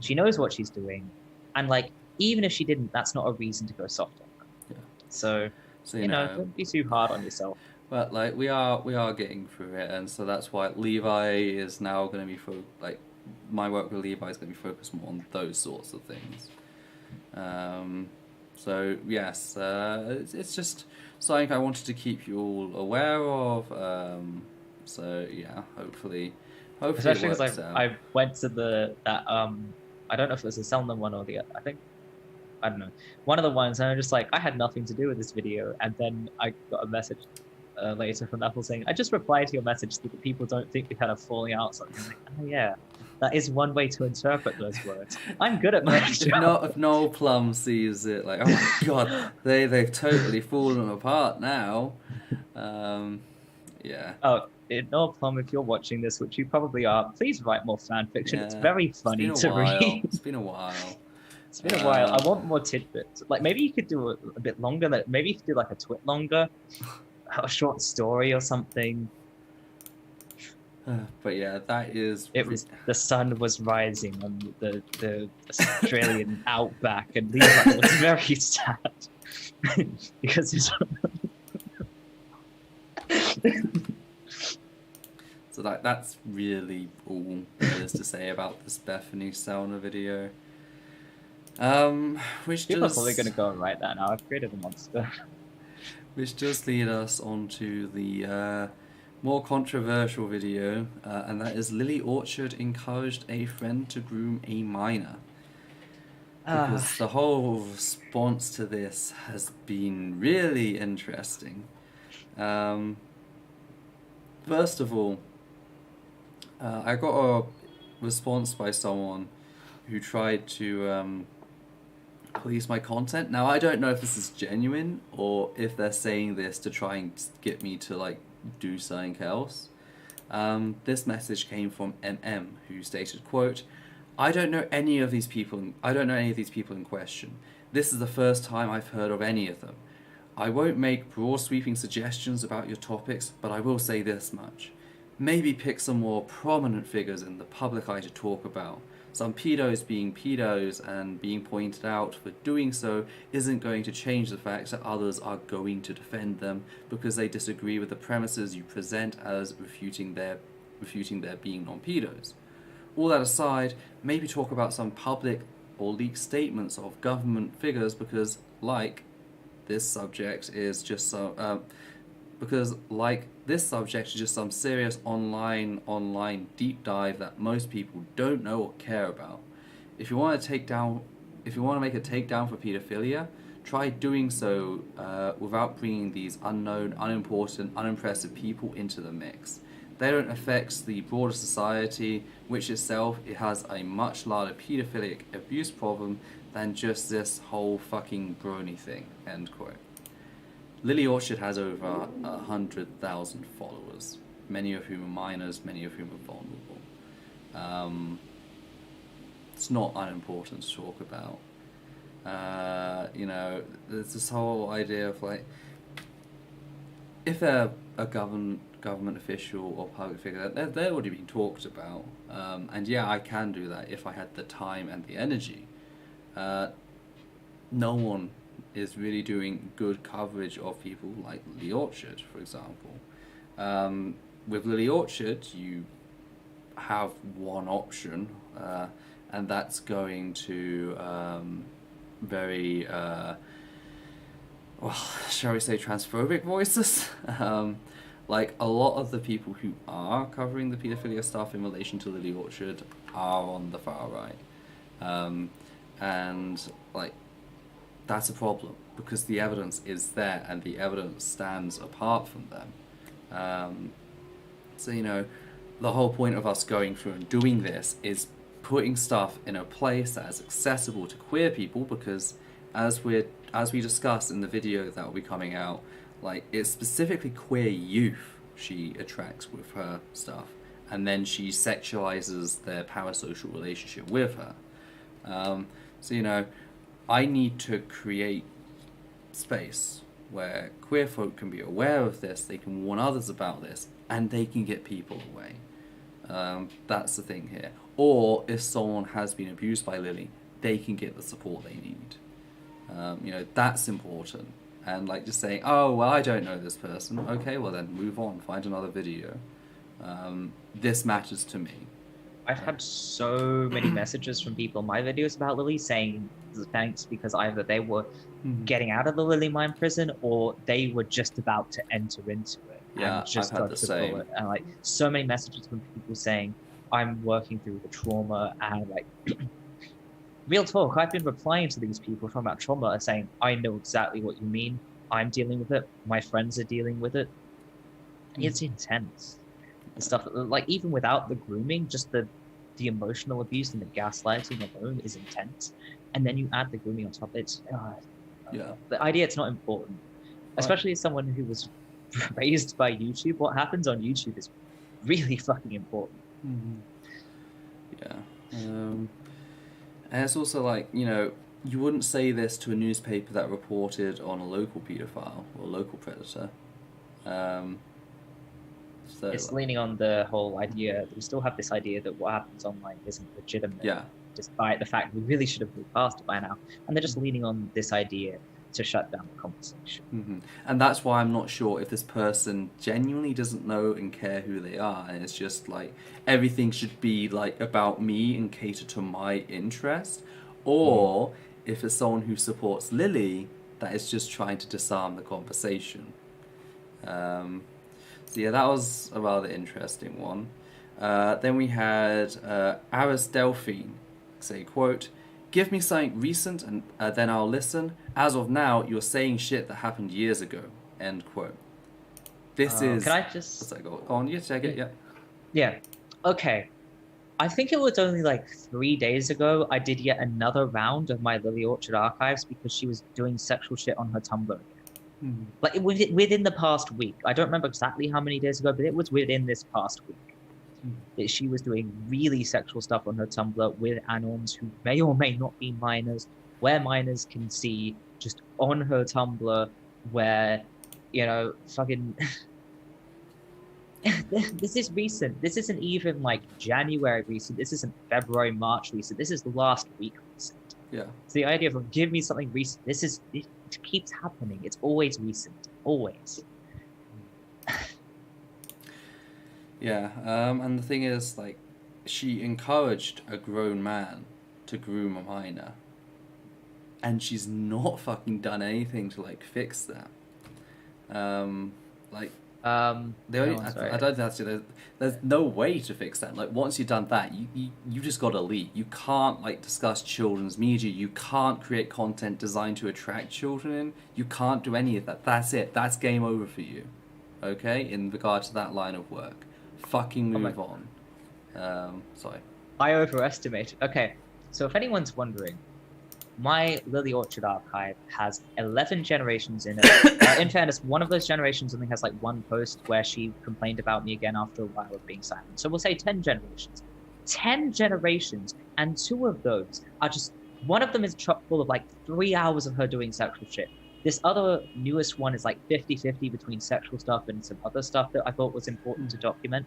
she knows what she's doing. And like, even if she didn't, that's not a reason to go soft on her. Yeah. So don't be too hard on yourself. But like we are getting through it, and so that's why Levi is now going to be my work with Levi is going to be focused more on those sorts of things. So yes, it's just something I wanted to keep you all aware of. So yeah, hopefully especially it works because out. I went to that I don't know if it was the Sellner one or the, I don't know, one of the ones, and I'm just like, I had nothing to do with this video, and then I got a message later from Apple saying, I just replied to your message so that people don't think we had a falling out or something. Like, oh yeah, that is one way to interpret those words. I'm good at my job. If Noel Plum sees it, like, oh my god, they've totally fallen apart now. Yeah. Oh, Noel Plum, if you're watching this, which you probably are, please write more fan fiction. Yeah. It's very funny to read. It's been a while. It's been a while. I want more tidbits. Like, maybe you could do a bit longer. Maybe you could do like a twit longer. A short story or something. But yeah, that is. It was the sun was rising on the Australian outback, and Levi was very sad because he's. So that's really all there is to say about this Bethany Sellner video. Which people are probably going to go and write that now. I've created a monster. Which does lead us on to the more controversial video, and that is Lily Orchard encouraged a friend to groom a minor. Because the whole response to this has been really interesting. First of all, I got a response by someone who tried to police my content. Now, I don't know if this is genuine or if they're saying this to try and get me to like do something else. This message came from MM, who stated, quote, I don't know any of these people in question. This is the first time I've heard of any of them. I won't make broad sweeping suggestions about your topics, but I will say this much. Maybe pick some more prominent figures in the public eye to talk about. Some pedos being pedos and being pointed out for doing so isn't going to change the fact that others are going to defend them because they disagree with the premises you present as refuting their being non-pedos. All that aside, maybe talk about some public or leaked statements of government figures because, like, this subject is just some serious online deep dive that most people don't know or care about. If you want to make a takedown for pedophilia, try doing so without bringing these unknown, unimportant, unimpressive people into the mix. They don't affect the broader society, which itself has a much larger pedophilic abuse problem than just this whole fucking brony thing. End quote. Lily Orchard has over 100,000 followers, many of whom are minors, many of whom are vulnerable. It's not unimportant to talk about. There's this whole idea of like, if they're a government official or public figure, they're already being talked about. And yeah, I can do that if I had the time and the energy. No one is really doing good coverage of people like Lily Orchard, for example. With Lily Orchard, you have one option, and that's going to very, well, shall we say, transphobic voices. Like, a lot of the people who are covering the paedophilia stuff in relation to Lily Orchard are on the far right. And, like, that's a problem, because the evidence is there, and the evidence stands apart from them. So, you know, the whole point of us going through and doing this is putting stuff in a place that is accessible to queer people, because as we discussed in the video that will be coming out, like, it's specifically queer youth she attracts with her stuff, and then she sexualizes their parasocial relationship with her. So, you know, I need to create space where queer folk can be aware of this, they can warn others about this, and they can get people away. That's the thing here. Or if someone has been abused by Lily, they can get the support they need. You know, that's important. And like just saying, oh, well, I don't know this person. Okay, well then move on, find another video. This matters to me. I've had so many messages from people in my videos about Lily saying thanks, because either they were getting out of the Lily Mine prison or they were just about to enter into it. Yeah, and just I've had the same. bullet. And like so many messages from people saying, I'm working through the trauma, and like real talk, I've been replying to these people talking about trauma and saying, I know exactly what you mean. I'm dealing with it. My friends are dealing with it. It's intense. The stuff that, like, even without the grooming, just the emotional abuse and the gaslighting alone is intense. And then you add the grooming on top. It's the idea it's not important, especially as someone who was raised by YouTube. What happens on YouTube is really fucking important. Yeah. And it's also like, you know, you wouldn't say this to a newspaper that reported on a local paedophile or a local predator. So it's leaning on the whole idea that we still have this idea that what happens online isn't legitimate. Yeah. Despite the fact we really should have moved past it by now. And they're just leaning on this idea to shut down the conversation. And that's why I'm not sure if this person genuinely doesn't know and care who they are, and it's just like everything should be like about me and cater to my interest, or if it's someone who supports Lily that is just trying to disarm the conversation. So yeah, that was a rather interesting one. Then we had Aris Delphine say, quote, "Give me something recent and then I'll listen. As of now, you're saying shit that happened years ago." End quote. This is... Can I just... What's that? Go on, you take it, yeah. Yeah. Okay. I think it was only like 3 days ago I did yet another round of my Lily Orchard archives because she was doing sexual shit on her Tumblr again. Like within the past week. I don't remember exactly how many days ago, but it was within this past week that she was doing really sexual stuff on her Tumblr with anons who may or may not be minors, where minors can see, just on her Tumblr, where, you know, fucking... This is recent. This isn't even like January recent. This isn't February, March recent. This is last week recent. Yeah. It's the idea of give me something recent. It keeps happening. It's always recent. Always. Yeah, and the thing is, like, she encouraged a grown man to groom a minor, and she's not fucking done anything to, like, fix that. I don't think that's it. There's no way to fix that. Like, once you've done that, you just gotta leave. You can't, like, discuss children's media. You can't create content designed to attract children in. You can't do any of that. That's it. That's game over for you. Okay? In regard to that line of work. Fucking move on. Sorry. I overestimate. Okay, so if anyone's wondering, my Lily Orchard archive has 11 generations in it. In fairness, one of those generations only has like one post where she complained about me again after a while of being silent. So we'll say 10 generations. 10 generations, and 2 of those are just... One of them is chock full of like 3 hours of her doing sexual shit. This other newest one is like 50-50 between sexual stuff and some other stuff that I thought was important to document.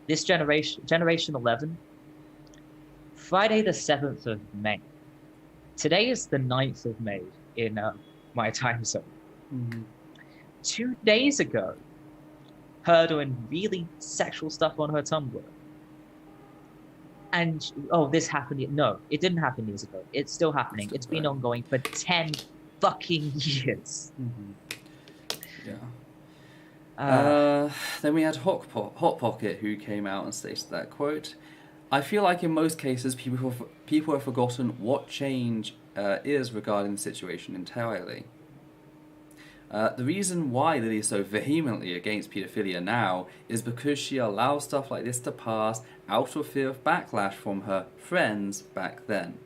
This generation 11, Friday the 7th of May. Today is the 9th of May in my time zone. 2 days ago, her doing really sexual stuff on her Tumblr. And, this happened. No, it didn't happen years ago. It's still happening. It's been ongoing for 10 fucking years. Yeah. Then we had Hot Pocket, who came out and stated that, quote, "I feel like in most cases people have forgotten what change is regarding the situation entirely. The reason why Lily is so vehemently against paedophilia now is because she allows stuff like this to pass out of fear of backlash from her friends back then.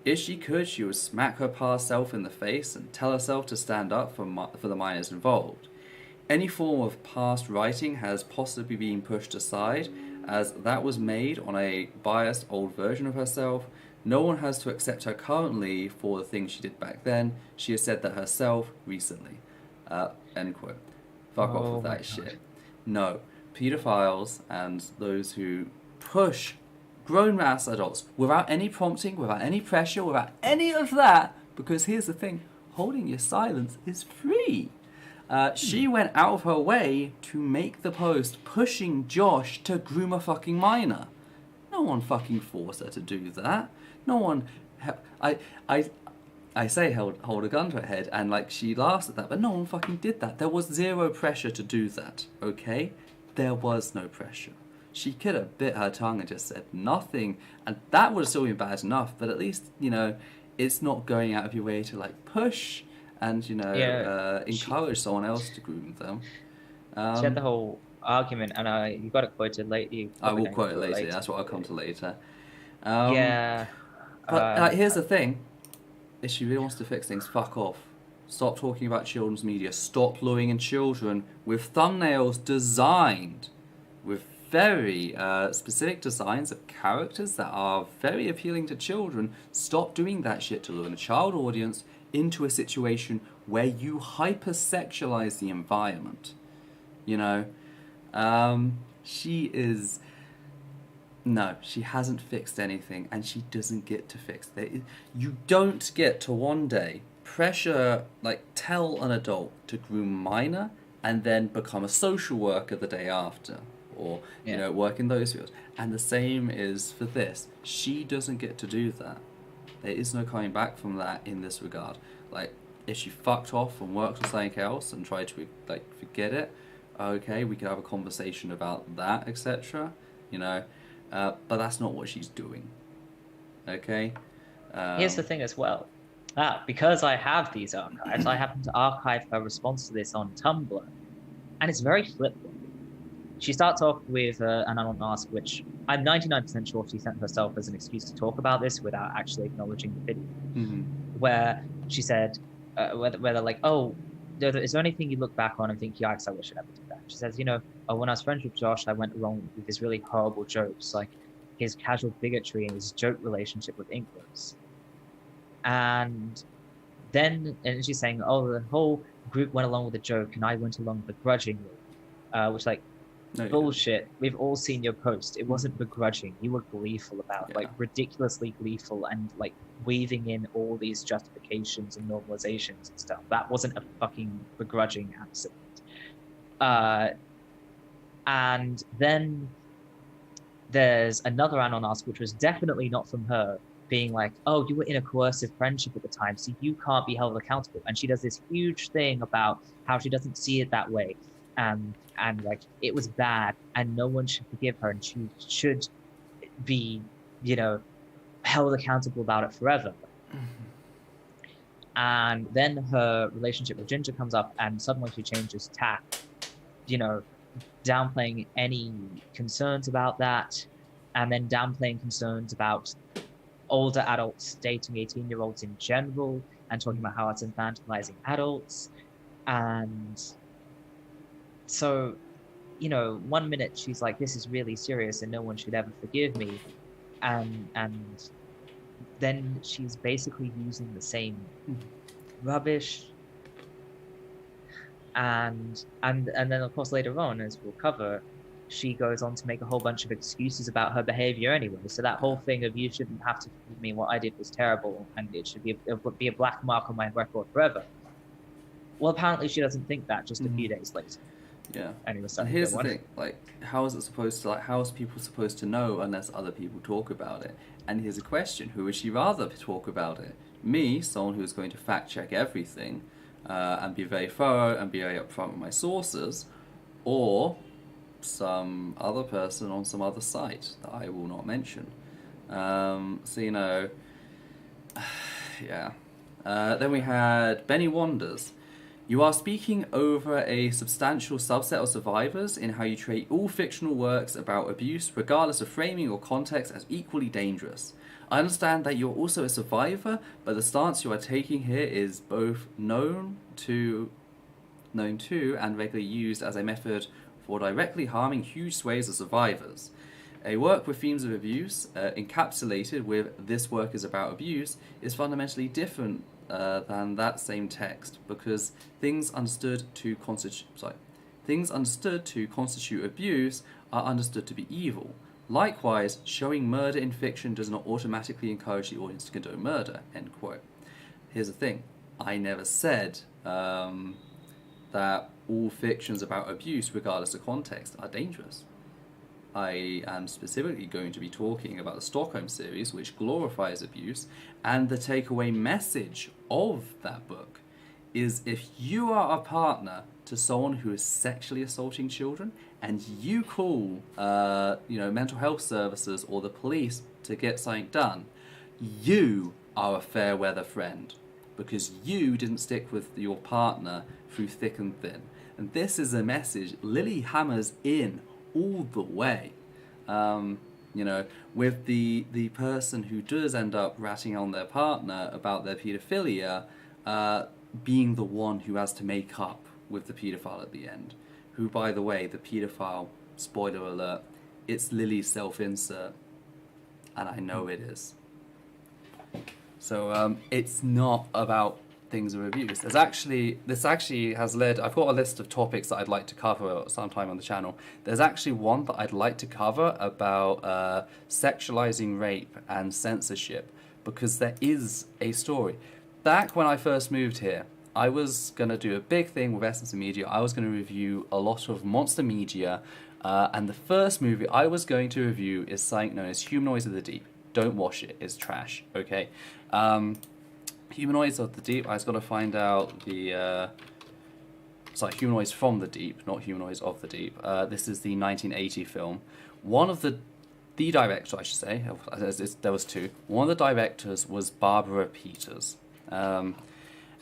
If she could, she would smack her past self in the face and tell herself to stand up for the minors involved. Any form of past writing has possibly been pushed aside, as that was made on a biased old version of herself. No one has to accept her currently for the things she did back then. She has said that herself recently." End quote. Fuck off with that shit. No, pedophiles and those who push grown-ass adults without any prompting, without any pressure, without any of that, because here's the thing, holding your silence is free. She went out of her way to make the post pushing Josh to groom a fucking minor. No one fucking forced her to do that. No one... I say hold a gun to her head, and like she laughs at that, but no one fucking did that. There was zero pressure to do that, okay? There was no pressure. She could have bit her tongue and just said nothing, and that would have still been bad enough, but at least, it's not going out of your way to like push and, encourage someone else to groom them. She had the whole argument, and you got it quoted later. I will quote it later, that's what I'll come to later. But here's the thing. If she really wants to fix things, fuck off. Stop talking about children's media. Stop luring in children with thumbnails designed with very specific designs of characters that are very appealing to children. Stop doing that shit to lure in a child audience into a situation where you hypersexualize the environment. She is... No, she hasn't fixed anything, and she doesn't get to fix it. You don't get to one day tell an adult to groom minor and then become a social worker the day after, or work in those fields. And the same is for this. She doesn't get to do that. There is no coming back from that in this regard. Like, if she fucked off and worked on something else and tried to forget it, okay, we could have a conversation about that, etc. But that's not what she's doing. Okay? Here's the thing as well. Because I have these archives, I happen to archive her response to this on Tumblr. And it's very flip-flop. She starts off with an unasked, which I'm 99% sure she sent herself as an excuse to talk about this without actually acknowledging the video. Where she said, where they're like, is there anything you look back on and think, yikes, I wish I never did that? She says, when I was friends with Josh, I went along with his really horrible jokes, like his casual bigotry and his joke relationship with Inklers. And she's saying, the whole group went along with the joke and I went along begrudgingly, which bullshit. We've all seen your post. It wasn't begrudging. You were gleeful about it, ridiculously gleeful and weaving in all these justifications and normalizations and stuff. That wasn't a fucking begrudging accident. And then there's another Anon-ask, which was definitely not from her, being like, you were in a coercive friendship at the time, so you can't be held accountable. And she does this huge thing about how she doesn't see it that way. And it was bad and no one should forgive her and she should be, held accountable about it forever. And then her relationship with Ginger comes up and suddenly she changes tack, downplaying any concerns about that, and then downplaying concerns about older adults dating 18-year-olds in general, and talking about how it's infantilizing adults. And so, 1 minute she's like, this is really serious and no one should ever forgive me. And then she's basically using the same rubbish. And then of course later on, as we'll cover, she goes on to make a whole bunch of excuses about her behavior anyway. So that whole thing of you shouldn't have to forgive me, what I did was terrible and it should be a black mark on my record forever. Well, apparently she doesn't think that just a few days later. Yeah. Anyway, And here's the thing, like, how is people supposed to know unless other people talk about it? And here's a question, who would she rather talk about it? Me, someone who's going to fact check everything, and be very thorough and be very upfront with my sources, or some other person on some other site that I will not mention. So, you know, yeah. Then we had Benny Wanders. You are speaking over a substantial subset of survivors in how you treat all fictional works about abuse, regardless of framing or context, as equally dangerous. I understand that you're also a survivor, but the stance you are taking here is both known to and regularly used as a method for directly harming huge swathes of survivors. A work with themes of abuse, encapsulated with "this work is about abuse," is fundamentally different than that same text, because things understood to constitute abuse are understood to be evil. Likewise, showing murder in fiction does not automatically encourage the audience to condone murder. End quote. Here's the thing: I never said that all fictions about abuse, regardless of context, are dangerous. I am specifically going to be talking about the Stockholm series, which glorifies abuse, and the takeaway message of that book is, if you are a partner to someone who is sexually assaulting children and you call mental health services or the police to get something done, you are a fair weather friend, because you didn't stick with your partner through thick and thin. And this is a message Lily hammers in all the way. With the person who does end up ratting on their partner about their paedophilia, being the one who has to make up with the paedophile at the end. Who, by the way, the paedophile, spoiler alert, it's Lily's self-insert. And I know it is. So it's not about things of abuse. This actually has led, I've got a list of topics that I'd like to cover sometime on the channel. There's actually one that I'd like to cover about sexualizing rape and censorship, because there is a story. Back when I first moved here, I was going to do a big thing with Essence of Media. I was going to review a lot of monster media, and the first movie I was going to review is something known as Humanoids of the Deep. Don't watch it, it's trash, okay? Humanoids of the Deep, I was going to find out Humanoids from the Deep, not Humanoids of the Deep. This is the 1980 film. One of the director, I should say, there was two. One of the directors was Barbara Peters.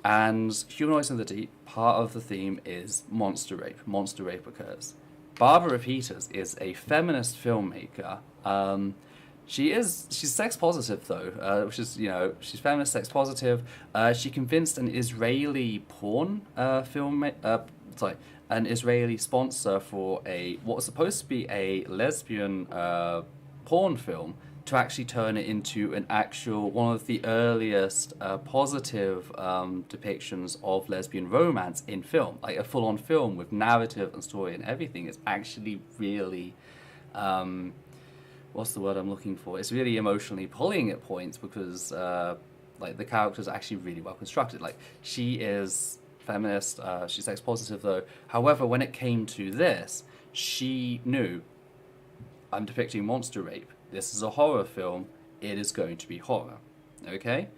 And Humanoids in the Deep, part of the theme is monster rape. Monster rape occurs. Barbara Peters is a feminist filmmaker. She's sex positive though, which is, she's feminist, sex positive. She convinced an Israeli porn an Israeli sponsor for what was supposed to be a lesbian porn film, to actually turn it into one of the earliest positive depictions of lesbian romance in film. Like a full-on film with narrative and story and everything is actually really, what's the word I'm looking for? It's really emotionally pulling at points, because the characters are actually really well constructed. Like, she is feminist, she's sex positive though. However, when it came to this, she knew, I'm depicting monster rape. This is a horror film. It is going to be horror. Okay?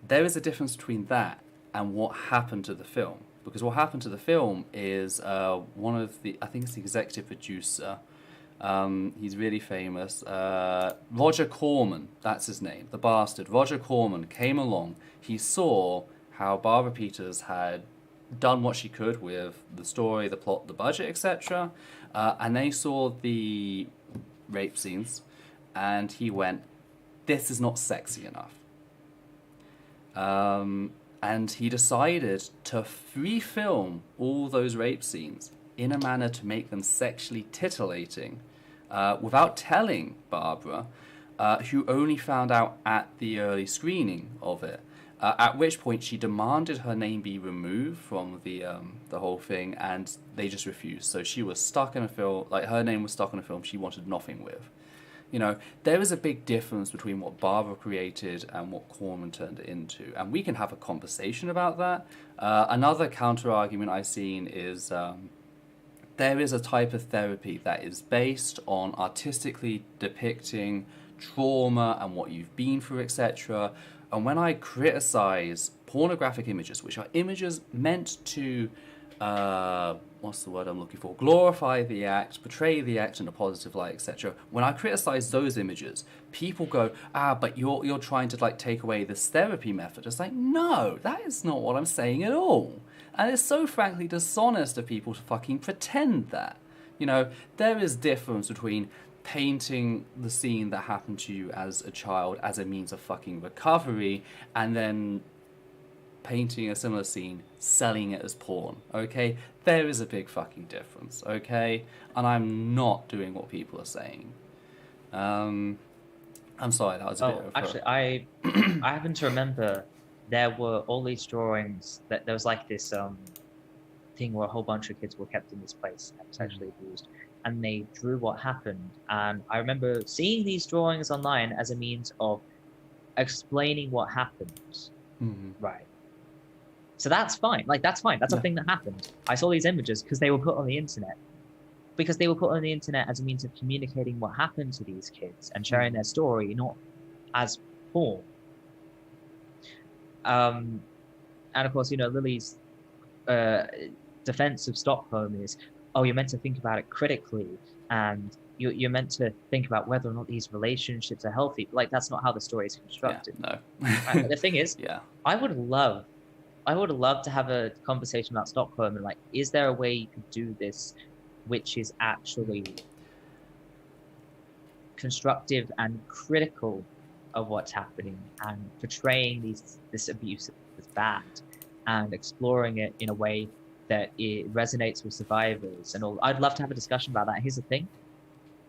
There is a difference between that and what happened to the film. Because what happened to the film is I think it's the executive producer. He's really famous. Roger Corman, that's his name, the bastard. Roger Corman came along. He saw how Barbara Peters had done what she could with the story, the plot, the budget, etc. And they saw the rape scenes. And he went, this is not sexy enough. And he decided to refilm all those rape scenes in a manner to make them sexually titillating, without telling Barbara, who only found out at the early screening of it. At which point she demanded her name be removed from the whole thing, and they just refused. So she was stuck in a film, her name was stuck in a film she wanted nothing with. There is a big difference between what Barbara created and what Corman turned it into. And we can have a conversation about that. Another counter-argument I've seen is there is a type of therapy that is based on artistically depicting trauma and what you've been through, etc. And when I criticize pornographic images, which are images meant to, what's the word I'm looking for? Glorify the act, portray the act in a positive light, etc. When I criticize those images, people go, but you're trying to like take away this therapy method. It's like, no, that is not what I'm saying at all. And it's so frankly dishonest of people to fucking pretend that. You know, there is difference between painting the scene that happened to you as a child as a means of fucking recovery, and then painting a similar scene, selling it as porn, okay? There is a big fucking difference, okay? And I'm not doing what people are saying. I'm sorry, that was a bit of actually, I happen to remember there were all these drawings that there was like this thing where a whole bunch of kids were kept in this place and sexually abused, and they drew what happened. And I remember seeing these drawings online as a means of explaining what happened. Right. So that's fine. Like, that's fine. That's a thing that happened. I saw these images because they were put on the internet. Because they were put on the internet as a means of communicating what happened to these kids and sharing their story, not as porn. And of course, you know, Lily's defense of Stockholm is, oh, you're meant to think about it critically, and you're meant to think about whether or not these relationships are healthy. But, like, that's not how the story is constructed. No. Right? But the thing is, I would love to have a conversation about Stockholm and, like, is there a way you could do this which is actually constructive and critical of what's happening and portraying this abuse as bad and exploring it in a way that it resonates with survivors and all. I'd love to have a discussion about that. Here's the thing.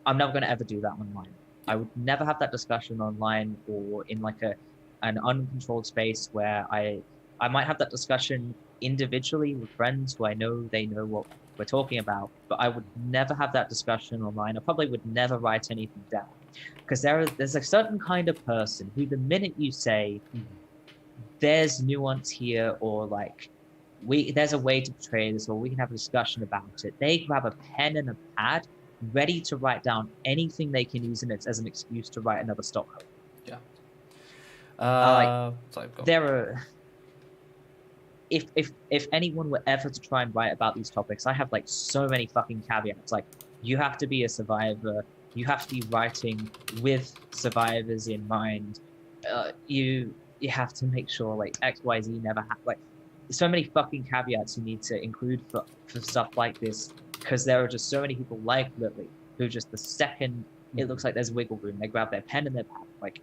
I'm never going to ever do that online. I would never have that discussion online or in like an uncontrolled space where I might have that discussion individually with friends who I know they know what we're talking about, but I would never have that discussion online. I probably would never write anything down, because there's a certain kind of person who the minute you say there's nuance here, or like there's a way to portray this, or we can have a discussion about it, they grab a pen and a pad ready to write down anything they can use in it as an excuse to write another Stockholm. There are, if anyone were ever to try and write about these topics, I have like so many fucking caveats. Like, you have to be a survivor, you have to be writing with survivors in mind, you have to make sure like XYZ never happen. Like, so many fucking caveats you need to include for stuff like this, because there are just so many people like Lily who just the second it looks like there's wiggle room, they grab their pen and their pad. Like,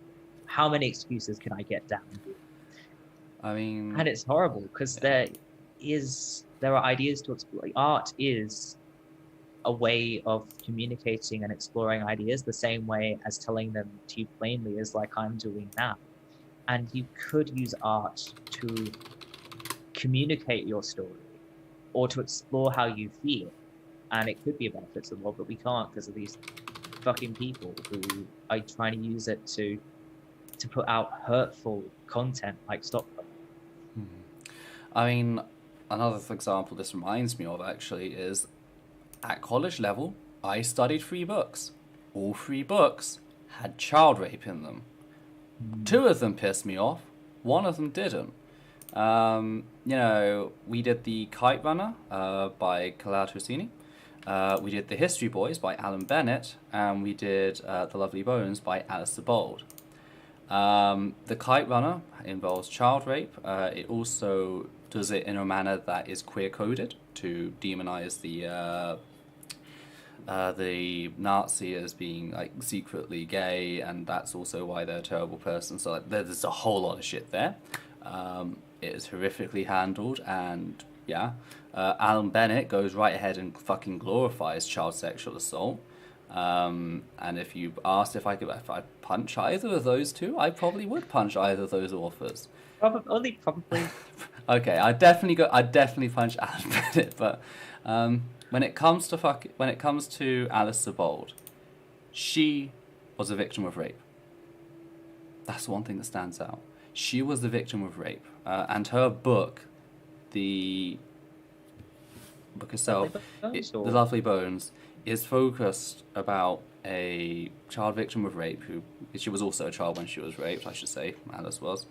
how many excuses can I get down? I mean, and it's horrible because there are ideas to explore. Like, art is a way of communicating and exploring ideas the same way as telling them to you plainly, as like I'm doing now. And you could use art to communicate your story or to explore how you feel, and it could be a benefit to the world, but we can't because of these fucking people who are trying to use it to put out hurtful content like Stockholm. I mean, another example this reminds me of actually is at college level, I studied 3 books. All 3 books had child rape in them. 2 of them pissed me off, 1 of them didn't. You know, we did The Kite Runner by Kalal Hosseini. We did The History Boys by Alan Bennett, and we did The Lovely Bones by Alice Sebold. The Kite Runner involves child rape. It also does it in a manner that is queer-coded to demonize the Nazi as being like secretly gay, and that's also why they're a terrible person. So like, there's a whole lot of shit there. It is horrifically handled, and Alan Bennett goes right ahead and fucking glorifies child sexual assault. And if you asked if I punch either of those 2, I probably would punch either of those authors. Probably. Okay, I'd definitely punch Alan Bennett, but when it comes to Alice Sebold, she was a victim of rape. That's one thing that stands out. She was the victim of rape, and her book, the book itself, The or? Lovely Bones, is focused about a child victim of rape she was also a child when she was raped, I should say, Alice was.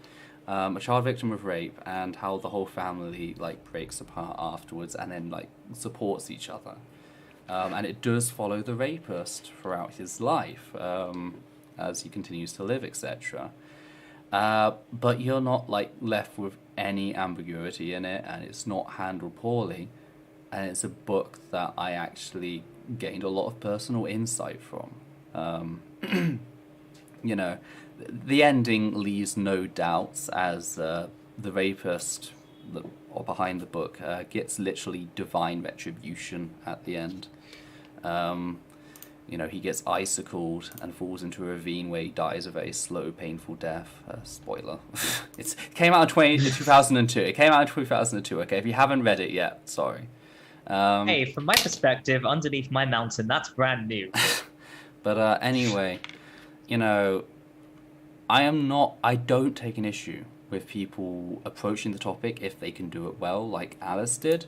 A child victim of rape, and how the whole family like breaks apart afterwards and then like supports each other. And it does follow the rapist throughout his life, as he continues to live, etc. But you're not like left with any ambiguity in it, and it's not handled poorly. And it's a book that I actually gained a lot of personal insight from. You know, the ending leaves no doubts, as the rapist or behind the book gets literally divine retribution at the end. You know, he gets icicled and falls into a ravine where he dies a very slow, painful death. Spoiler. It came out in 2002. It came out in 2002, okay? If you haven't read it yet, sorry. Hey, from my perspective, underneath my mountain, that's brand new. But anyway, you know, I don't take an issue with people approaching the topic if they can do it well, like Alice did.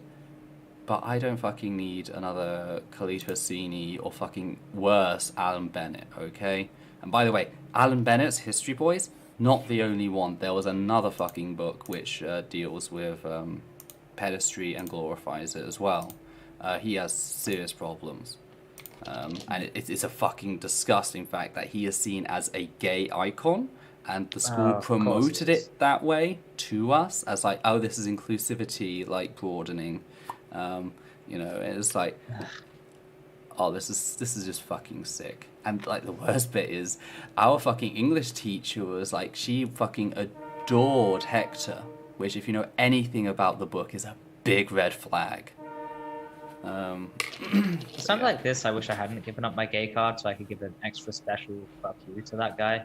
But I don't fucking need another Khalid Hosseini or fucking worse, Alan Bennett, okay? And by the way, Alan Bennett's History Boys, not the only one. There was another fucking book which deals with pedestry and glorifies it as well. He has serious problems. And it's a fucking disgusting fact that he is seen as a gay icon, and the school promoted it that way to us as like, oh, this is inclusivity, like broadening. You know, it's like, oh, this is just fucking sick. And like the worst bit is, our fucking English teacher was like, she fucking adored Hector, which, if you know anything about the book, is a big red flag. Something like this, I wish I hadn't given up my gay card so I could give an extra special fuck you to that guy.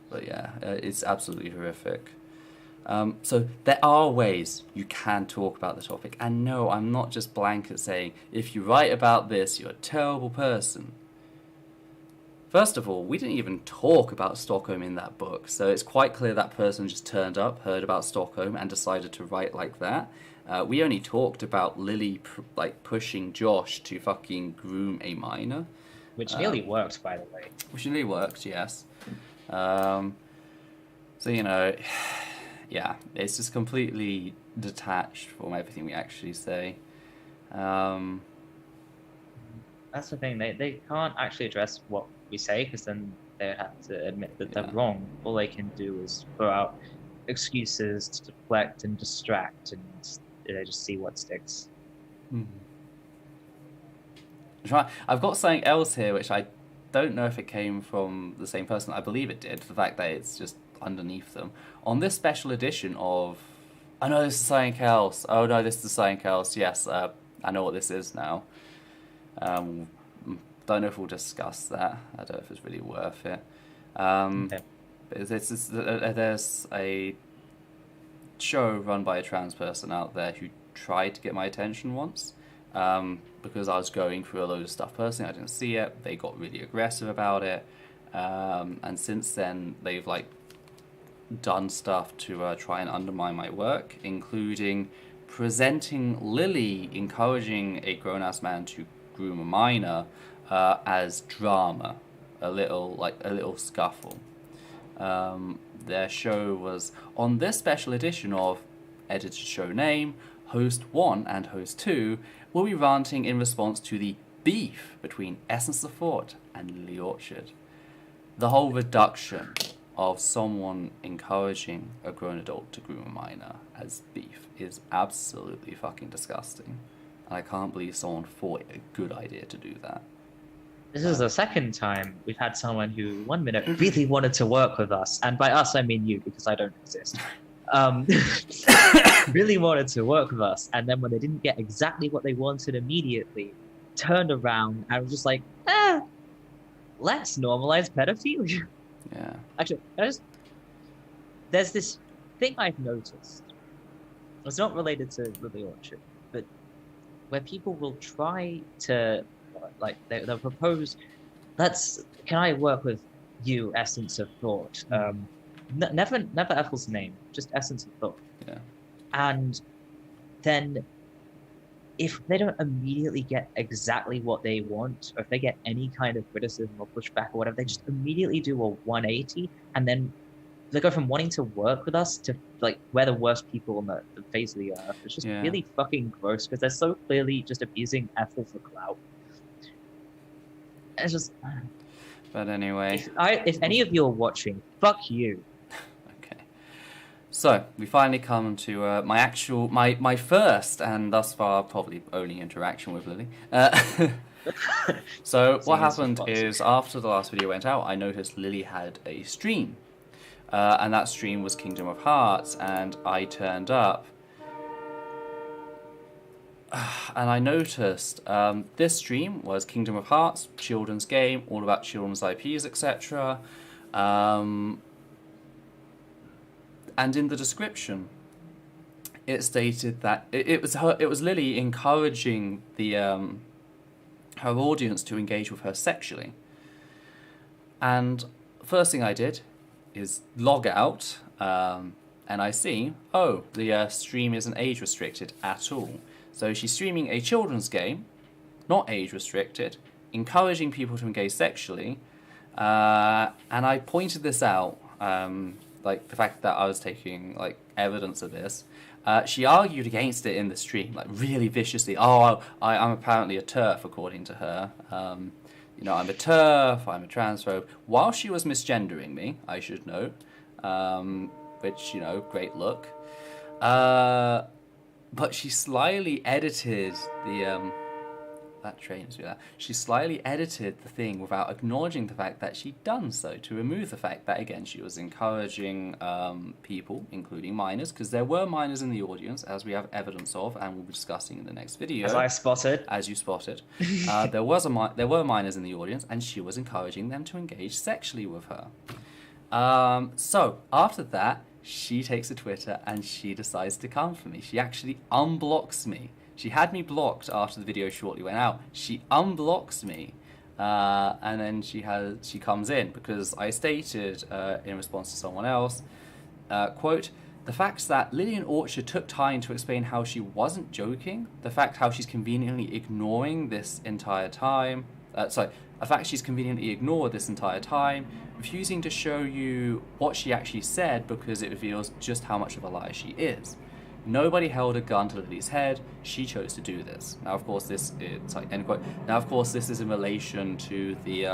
But yeah, it's absolutely horrific. So there are ways you can talk about the topic, and no, I'm not just blanket saying, if you write about this, you're a terrible person. First of all, we didn't even talk about Stockholm in that book, so it's quite clear that person just turned up, heard about Stockholm, and decided to write like that. We only talked about Lily pushing Josh to fucking groom a minor. Which nearly worked, by the way. Which nearly worked, yes. So, you know, yeah, it's just completely detached from everything we actually say. That's the thing, they can't actually address what we say, because then they have to admit that they're wrong. All they can do is throw out excuses to deflect and distract, and they just see what sticks. I've got something else here, which I don't know if it came from the same person. I believe it did, the fact that it's just underneath them. On this special edition of... Oh no, this is something else. Oh no, this is something else. Yes, I know what this is now. Don't know if we'll discuss that. I don't know if it's really worth it. Okay. But there's a show run by a trans person out there who tried to get my attention once. Because I was going through a load of stuff personally, I didn't see it. They got really aggressive about it, and since then they've done stuff to try and undermine my work, including presenting Lily encouraging a grown-ass man to groom a minor as drama, a little scuffle. Their show was on this special edition of edited show name. Host 1 and Host 2 will be ranting in response to the beef between Essence of Thought and Lily Orchard. The whole reduction of someone encouraging a grown adult to groom a minor as beef is absolutely fucking disgusting. And I can't believe someone thought it a good idea to do that. This is the second time we've had someone who 1 minute really wanted to work with us, and by us I mean you, because I don't exist. Really wanted to work with us, and then when they didn't get exactly what they wanted immediately, turned around and was just like, let's normalize pedophilia. Yeah. Actually, there's this thing I've noticed. It's not related to Lily Orchard, but where people will try to, they'll propose, can I work with you, Essence of Thought? Never Ethel's name, just Essence of Thought. Yeah. And then if they don't immediately get exactly what they want, or if they get any kind of criticism or pushback or whatever, they just immediately do a 180, and then they go from wanting to work with us to like we're the worst people on the face of the earth. It's just really fucking gross because they're so clearly just abusing Ethel for clout. It's just. But anyway, if any of you are watching, fuck you. Okay. So we finally come to my first and thus far probably only interaction with Lily. So what happened is after the last video went out, I noticed Lily had a stream. And that stream was Kingdom of Hearts, and I turned up. And I noticed this stream was Kingdom of Hearts, children's game, all about children's IPs, etc. And in the description, it stated that it was Lily encouraging the her audience to engage with her sexually. And first thing I did is log out, and I see, oh, the stream isn't age restricted at all. So she's streaming a children's game, not age restricted, encouraging people to engage sexually, and I pointed this out, like the fact that I was taking like evidence of this. She argued against it in the stream, like really viciously. Oh, I'm apparently a TERF, according to her. You know, I'm a TERF, I'm a transphobe, while she was misgendering me, I should note, which, you know, great look. But she slyly edited the, that trains me that. She slyly edited the thing without acknowledging the fact that she'd done so, to remove the fact that, again, she was encouraging people, including minors, because there were minors in the audience, as we have evidence of, and we'll be discussing in the next video. As I spotted. As you spotted. There were minors in the audience, and she was encouraging them to engage sexually with her. So, after that, she takes to Twitter and she decides to come for me. She actually unblocks me. She had me blocked after the video shortly went out. She unblocks me, and then she comes in because I stated in response to someone else, quote, the fact that Lillian Orchard took time to explain how she wasn't joking, the fact how she's conveniently ignoring this entire time, a fact she's conveniently ignored this entire time, refusing to show you what she actually said because it reveals just how much of a liar she is. Nobody held a gun to Lily's head. She chose to do this. Now, of course, this is end quote. Now, of course, this is in relation to the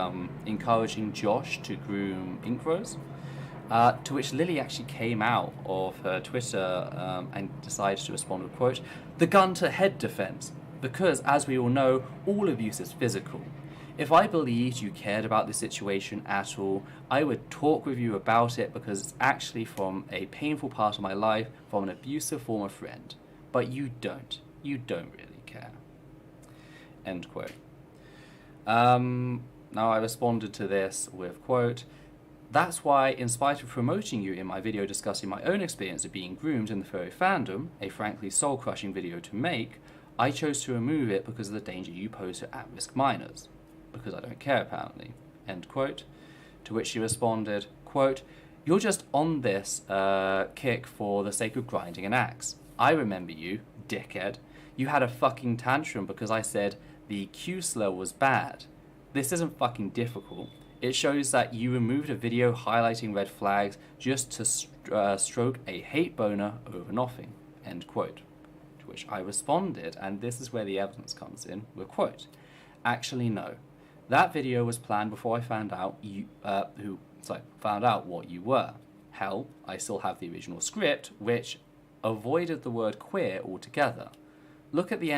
encouraging Josh to groom Inkros, to which Lily actually came out of her Twitter and decided to respond with quote, "The gun to head defense, because as we all know, all abuse is physical. If I believed you cared about the situation at all, I would talk with you about it because it's actually from a painful part of my life, from an abusive former friend. But you don't. You don't really care." End quote. Now I responded to this with quote, "That's why, in spite of promoting you in my video discussing my own experience of being groomed in the furry fandom, a frankly soul-crushing video to make, I chose to remove it because of the danger you pose to at-risk minors. Because I don't care, apparently." End quote. To which she responded, quote, "You're just on this kick for the sake of grinding an axe. I remember you, dickhead. You had a fucking tantrum because I said the Q slur was bad. This isn't fucking difficult. It shows that you removed a video highlighting red flags just to stroke a hate boner over nothing." End quote. To which I responded, and this is where the evidence comes in, with quote, "Actually, no. That video was planned before I found out found out what you were. Hell, I still have the original script, which avoided the word queer altogether. Look at the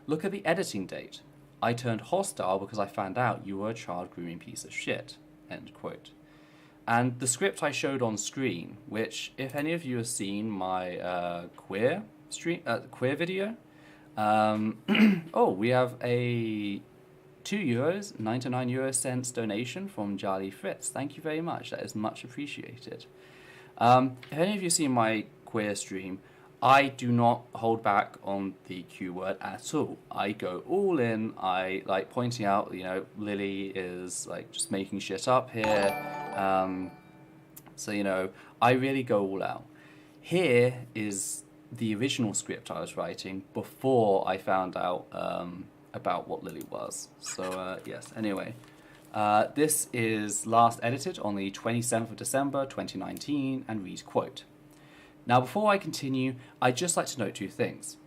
look at the editing date. I turned hostile because I found out you were a child grooming piece of shit." End quote. And the script I showed on screen, which if any of you have seen my queer video, we have a €2.99 donation from Jolly Fritz. Thank you very much. That is much appreciated. If any of you have seen my queer stream, I do not hold back on the Q word at all. I go all in. I like pointing out, you know, Lily is like just making shit up here. So, you know, I really go all out. Here is the original script I was writing before I found out about what Lily was. So, yes, anyway. This is last edited on the 27th of December 2019 and reads, quote, "Now before I continue, I'd just like to note two things.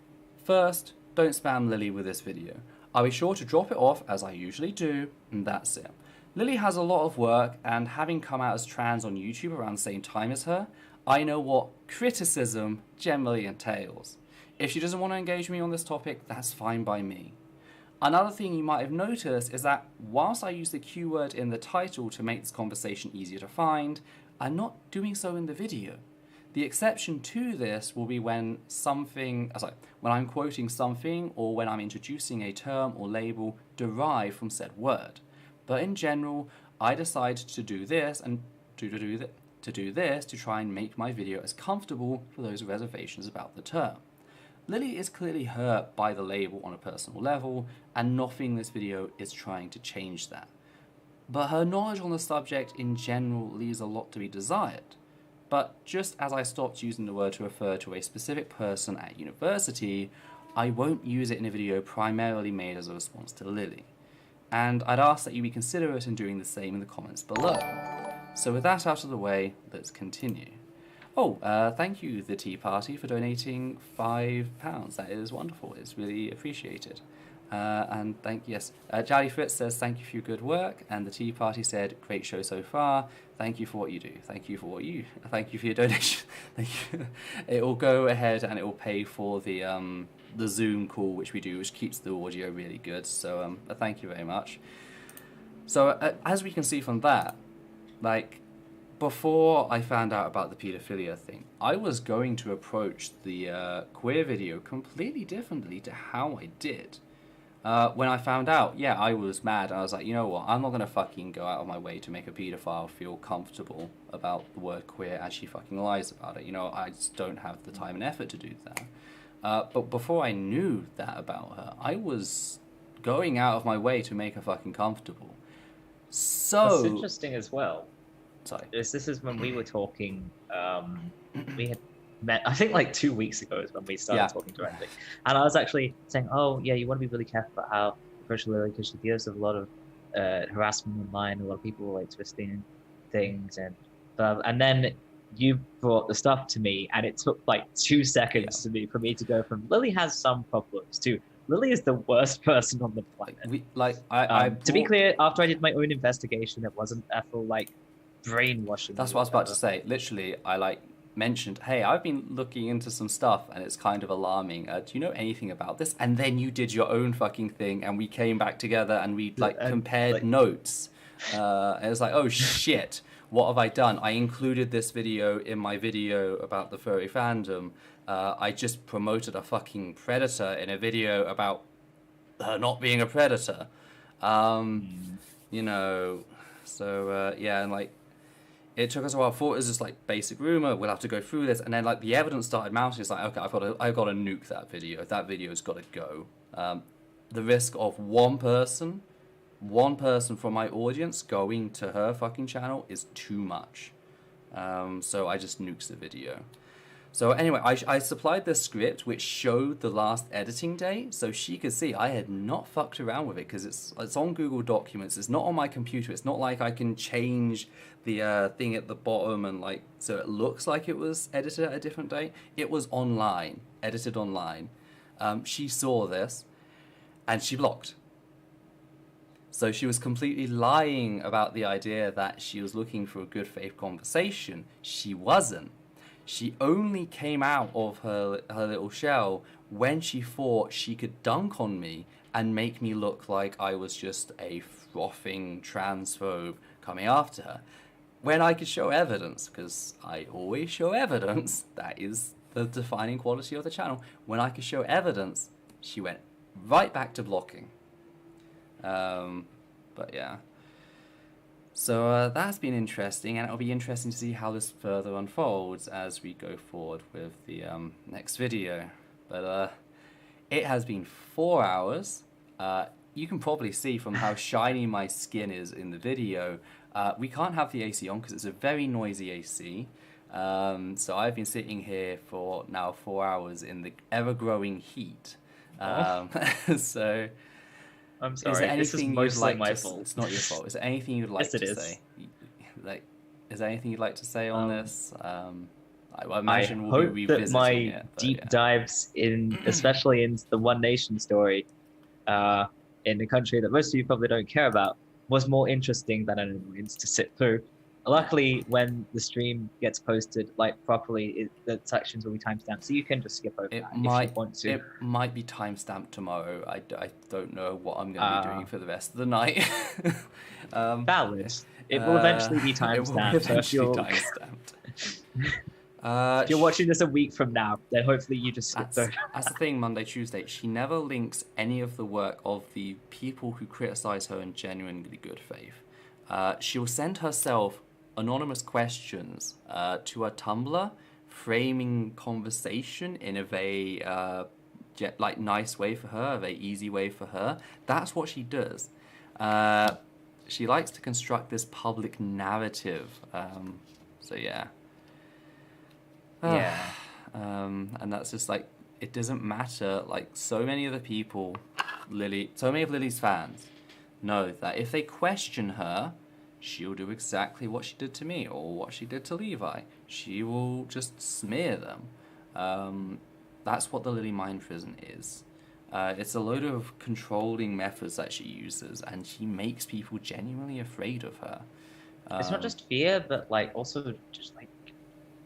First, don't spam Lily with this video. I'll be sure to drop it off as I usually do, and that's it. Lily has a lot of work, and having come out as trans on YouTube around the same time as her, I know what criticism generally entails. If she doesn't want to engage me on this topic, that's fine by me. Another thing you might have noticed is that whilst I use the Q word in the title to make this conversation easier to find, I'm not doing so in the video. The exception to this will be when I'm quoting something or when I'm introducing a term or label derived from said word. But in general, I decided to do this and to do this to try and make my video as comfortable for those reservations about the term. Lily is clearly hurt by the label on a personal level, and nothing in this video is trying to change that. But her knowledge on the subject in general leaves a lot to be desired. But just as I stopped using the word to refer to a specific person at university, I won't use it in a video primarily made as a response to Lily. And I'd ask that you be considerate in doing the same in the comments below. So with that out of the way, let's continue. Oh, thank you, the Tea Party, for donating £5. That is wonderful. It's really appreciated. And Jolly Fritz says, thank you for your good work. And the Tea Party said, great show so far. Thank you for what you do. Thank you for your donation. Thank you. It will go ahead and it will pay for the Zoom call, which we do, which keeps the audio really good. So thank you very much. So as we can see from that, before I found out about the paedophilia thing, I was going to approach the queer video completely differently to how I did. When I found out, I was mad. I was like, you know what, I'm not going to fucking go out of my way to make a paedophile feel comfortable about the word queer as she fucking lies about it. You know, I just don't have the time and effort to do that. But before I knew that about her, I was going out of my way to make her fucking comfortable. So... That's interesting as well. Sorry. This is when we were talking, we had met, I think 2 weeks ago is when we started talking directly. And I was actually saying, oh, yeah, you want to be really careful about how you approach Lily, because she deals with a lot of harassment online, a lot of people twisting things. And then you brought the stuff to me, and it took 2 seconds for me to go from Lily has some problems to Lily is the worst person on the planet. To be clear, after I did my own investigation, it wasn't a full brainwashing. That's what I was about to say. Literally, I mentioned, hey, I've been looking into some stuff and it's kind of alarming. Do you know anything about this? And then you did your own fucking thing and we came back together and we compared notes. And it was oh shit, what have I done? I included this video in my video about the furry fandom. I just promoted a fucking predator in a video about her not being a predator. You know, so and it took us a while. I thought it was just basic rumor. We'll have to go through this, and then the evidence started mounting. It's okay, I've got to nuke that video. That video's got to go. The risk of one person from my audience going to her fucking channel is too much. So I just nuked the video. So anyway, I supplied the script which showed the last editing date, so she could see I had not fucked around with it, because it's on Google Documents. It's not on my computer. It's not like I can change the thing at the bottom and so it looks like it was edited at a different date. It was online, edited online. She saw this and she blocked. So she was completely lying about the idea that she was looking for a good faith conversation. She wasn't. She only came out of her little shell when she thought she could dunk on me and make me look like I was just a frothing transphobe coming after her. When I could show evidence, because I always show evidence, that is the defining quality of the channel. When I could show evidence, she went right back to blocking. But yeah. So that's been interesting, and it'll be interesting to see how this further unfolds as we go forward with the next video. But it has been 4 hours. You can probably see from how shiny my skin is in the video. We can't have the AC on because it's a very noisy AC. So I've been sitting here for now 4 hours in the ever-growing heat. So I'm is there sorry. This is anything you'd mostly like my to? fault. It's not your fault. Is there anything you'd like Yes, it to is. say? Like, is there anything you'd like to say on this? I I imagine we'll hope be that revisiting my it. But deep yeah. dives in, especially into the One Nation story, in a country that most of you probably don't care about, was more interesting than an annoyance to sit through. Luckily, when the stream gets posted like properly, the sections will be timestamped, so you can just skip over that if you want to. It might be timestamped tomorrow. I don't know what I'm going to be doing for the rest of the night. Valid. It will eventually be It will be timestamped. So eventually timestamped. if you're watching this a week from now, then hopefully you just skip through. That's the thing, Monday, Tuesday. She never links any of the work of the people who criticize her in genuinely good faith. She'll send herself anonymous questions to her Tumblr, framing conversation in a very nice way for her, a very easy way for her. That's what she does. She likes to construct this public narrative. So yeah. Yeah. And that's just like, it doesn't matter. Like, so many of the people, so many of Lily's fans know that if they question her, she'll do exactly what she did to me or what she did to Levi. She will just smear them. That's what the Lily Mind Prison is. It's a load of controlling methods that she uses, and she makes people genuinely afraid of her. It's not just fear, but like also just like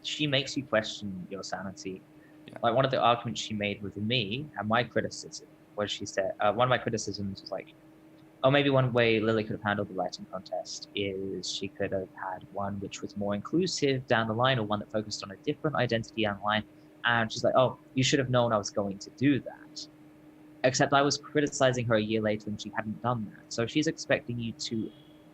she makes you question your sanity. Yeah. Like one of the arguments she made with me and my criticism was she said one of my criticisms was like, oh, maybe one way Lily could have handled the writing contest is she could have had one which was more inclusive down the line, or one that focused on a different identity down the line. And she's like, oh, you should have known I was going to do that. Except I was criticizing her a year later and she hadn't done that. So she's expecting you to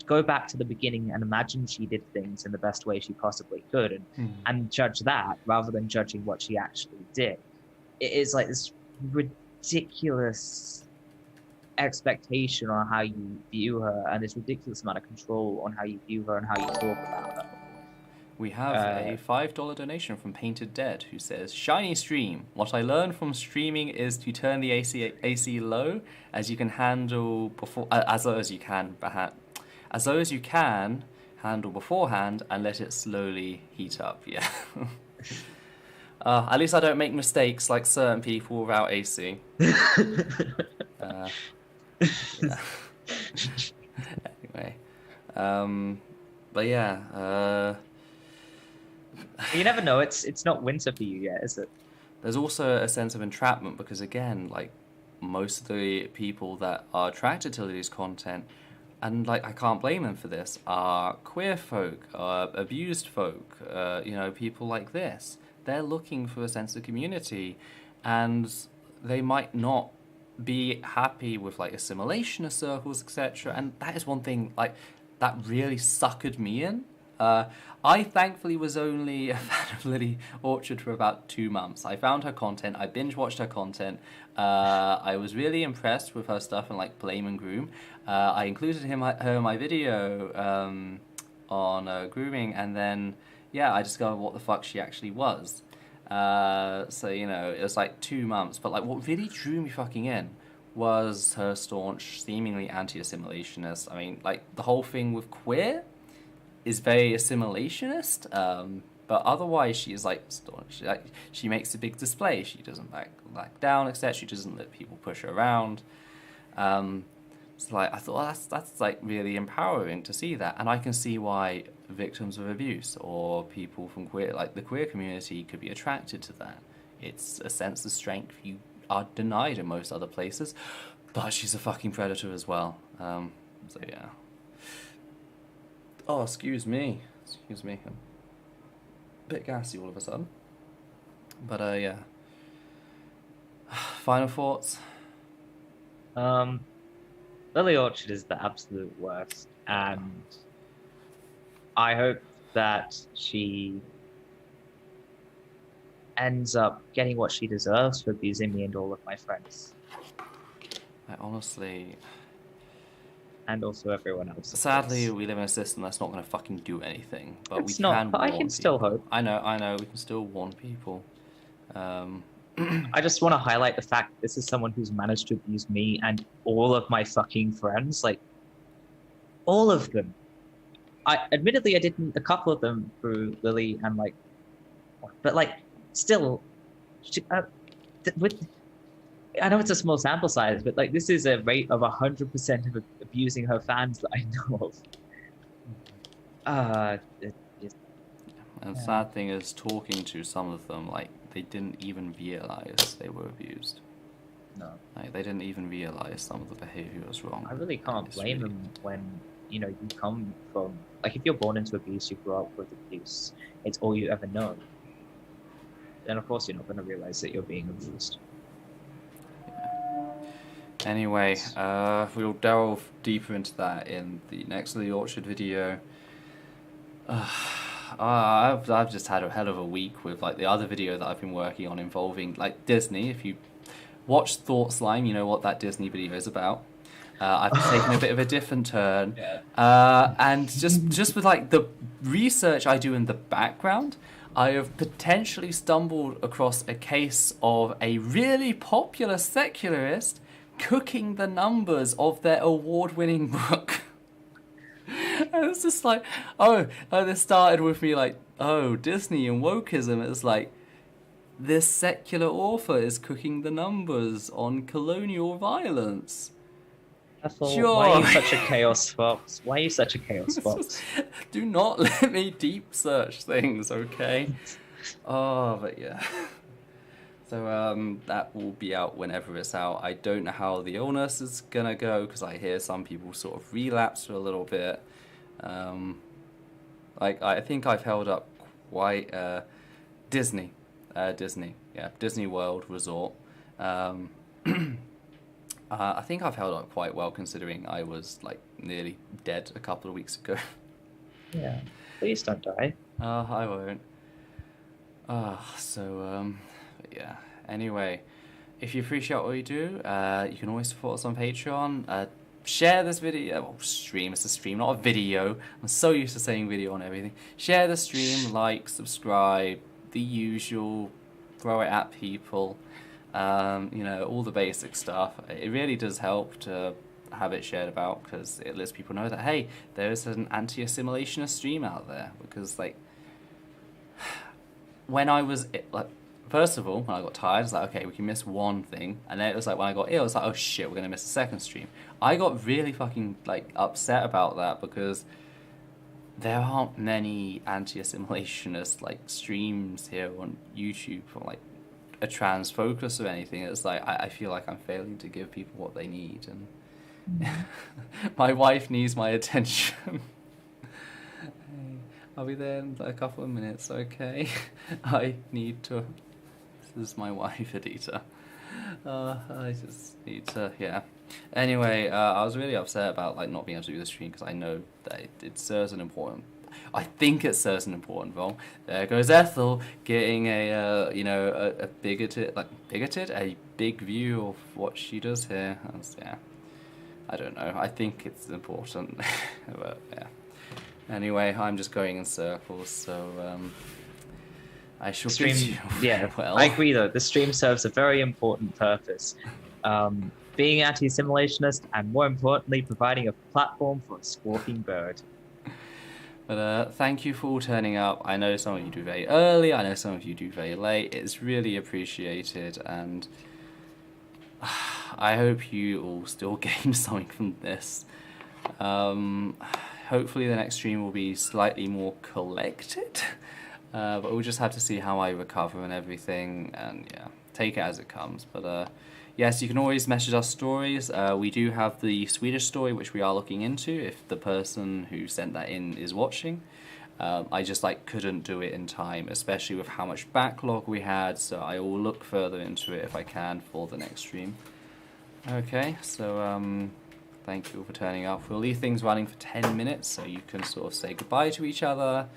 go back to the beginning and imagine she did things in the best way she possibly could and judge that rather than judging what she actually did. It is like this ridiculous expectation on how you view her and this ridiculous amount of control on how you view her and how you talk about her. We have a $5 donation from Painted Dead who says, "Shiny stream. What I learned from streaming is to turn the AC low as you can handle before, as low as you can, as low as you can handle beforehand, and let it slowly heat up." Yeah. At least I don't make mistakes like certain people without AC. Yeah. Anyway, but yeah. You never know. It's not winter for you yet, is it? There's also a sense of entrapment because, again, like most of the people that are attracted to Lily's content, and like I can't blame them for this, are queer folk, abused folk, people like this. They're looking for a sense of community, and they might not be happy with like assimilationist circles, etc. And that is one thing like that really suckered me in. I thankfully was only a fan of Lily Orchard for about 2 months. I found her content, I binge watched her content, I was really impressed with her stuff and like Blame and Groom. I included her in my video on Grooming, and then I discovered what the fuck she actually was. So it was like 2 months, but like what really drew me fucking in was her staunch, seemingly anti-assimilationist. I mean, like the whole thing with queer is very assimilationist, but otherwise she is like staunch. She makes a big display. She doesn't back down, etc. She doesn't let people push her around. So like I thought that's like really empowering to see that, and I can see why victims of abuse or people from the queer community could be attracted to that. It's a sense of strength you are denied in most other places, but she's a fucking predator as well. So yeah. Oh, excuse me. I'm a bit gassy all of a sudden. But yeah. Final thoughts? Lily Orchard is the absolute worst, and I hope that she ends up getting what she deserves for abusing me and all of my friends. I honestly... and also everyone else. Sadly, we live in a system that's not going to fucking do anything, but It's we not, can but warn I can still people. hope. I know, we can still warn people. I just want to highlight the fact this is someone who's managed to abuse me and all of my fucking friends, like, all of them. Admittedly, I didn't, a couple of them through Lily and, like, but, like, still, with, I know it's a small sample size, but, like, this is a rate of 100% of abusing her fans that I know of. And the sad thing is, talking to some of them, like, they didn't even realize they were abused. No. Like, they didn't even realize some of the behavior was wrong. I really can't blame them when, you know, you come from, like, if you're born into abuse, you grow up with abuse, it's all you ever know. Then, of course, you're not going to realize that you're being abused. Anyway, we'll delve deeper into that in the next of the Orchard video. I've just had a hell of a week with, like, the other video that I've been working on involving, like, Disney. If you watch Thought Slime, you know what that Disney video is about. I've taken a bit of a different turn. And just with, like, the research I do in the background, I have potentially stumbled across a case of a really popular secularist cooking the numbers of their award-winning book. And it's just like, this started with me like, Disney and wokeism. It's like, this secular author is cooking the numbers on colonial violence. Sure. Why are you such a chaos fox? Why are you such a chaos fox? Do not let me deep search things, okay? But yeah. So that will be out whenever it's out. I don't know how the illness is gonna go, because I hear some people sort of relapse for a little bit. Like, I think I've held up quite Disney World Resort. I think I've held up quite well, considering I was, like, nearly dead a couple of weeks ago. Yeah, please don't die. I won't. Yeah. Anyway, if you appreciate what we do, you can always support us on Patreon. Share this video. Well, stream. It's a stream, not a video. I'm so used to saying video on everything. Share the stream, like, subscribe, the usual. Throw it at people. You know, all the basic stuff. It really does help to have it shared about, because it lets people know that, hey, there is an anti-assimilationist stream out there. Because, like, when I was, like, first of all, when I got tired, I was like, okay, we can miss one thing. And then it was like, when I got ill, I was like, oh shit, we're going to miss a second stream. I got really fucking, like, upset about that, because there aren't many anti-assimilationist, like, streams here on YouTube for, like, a trans focus or anything. It's like, I feel like I'm failing to give people what they need. And my wife needs my attention. I'll be there in a couple of minutes, okay? I need to... This is my wife, Adita. I just need to, yeah. Anyway, I was really upset about, like, not being able to do the stream, because I know that it serves an important... I think it serves an important role. There goes Ethel getting a bigoted, a big view of what she does here. Yeah. I don't know. I think it's important. But, yeah. Anyway, I'm just going in circles, so I shall bid you well. I agree, though. The stream serves a very important purpose. Being anti-assimilationist, and more importantly, providing a platform for a squawking bird. But thank you for all turning up. I know some of you do very early, I know some of you do very late. It's really appreciated, and I hope you all still gain something from this. Hopefully the next stream will be slightly more collected, but we'll just have to see how I recover and everything, and yeah, take it as it comes. But yes, you can always message us stories. We do have the Swedish story, which we are looking into, if the person who sent that in is watching. I just, like, couldn't do it in time, especially with how much backlog we had, so I will look further into it if I can for the next stream. Okay, so thank you all for turning up. We'll leave things running for 10 minutes, so you can sort of say goodbye to each other.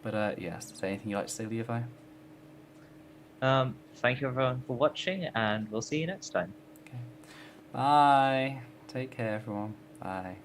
But yes, is there anything you'd like to say, Levi? Thank you everyone for watching, and we'll see you next time. Okay. Bye. Take care, everyone. Bye.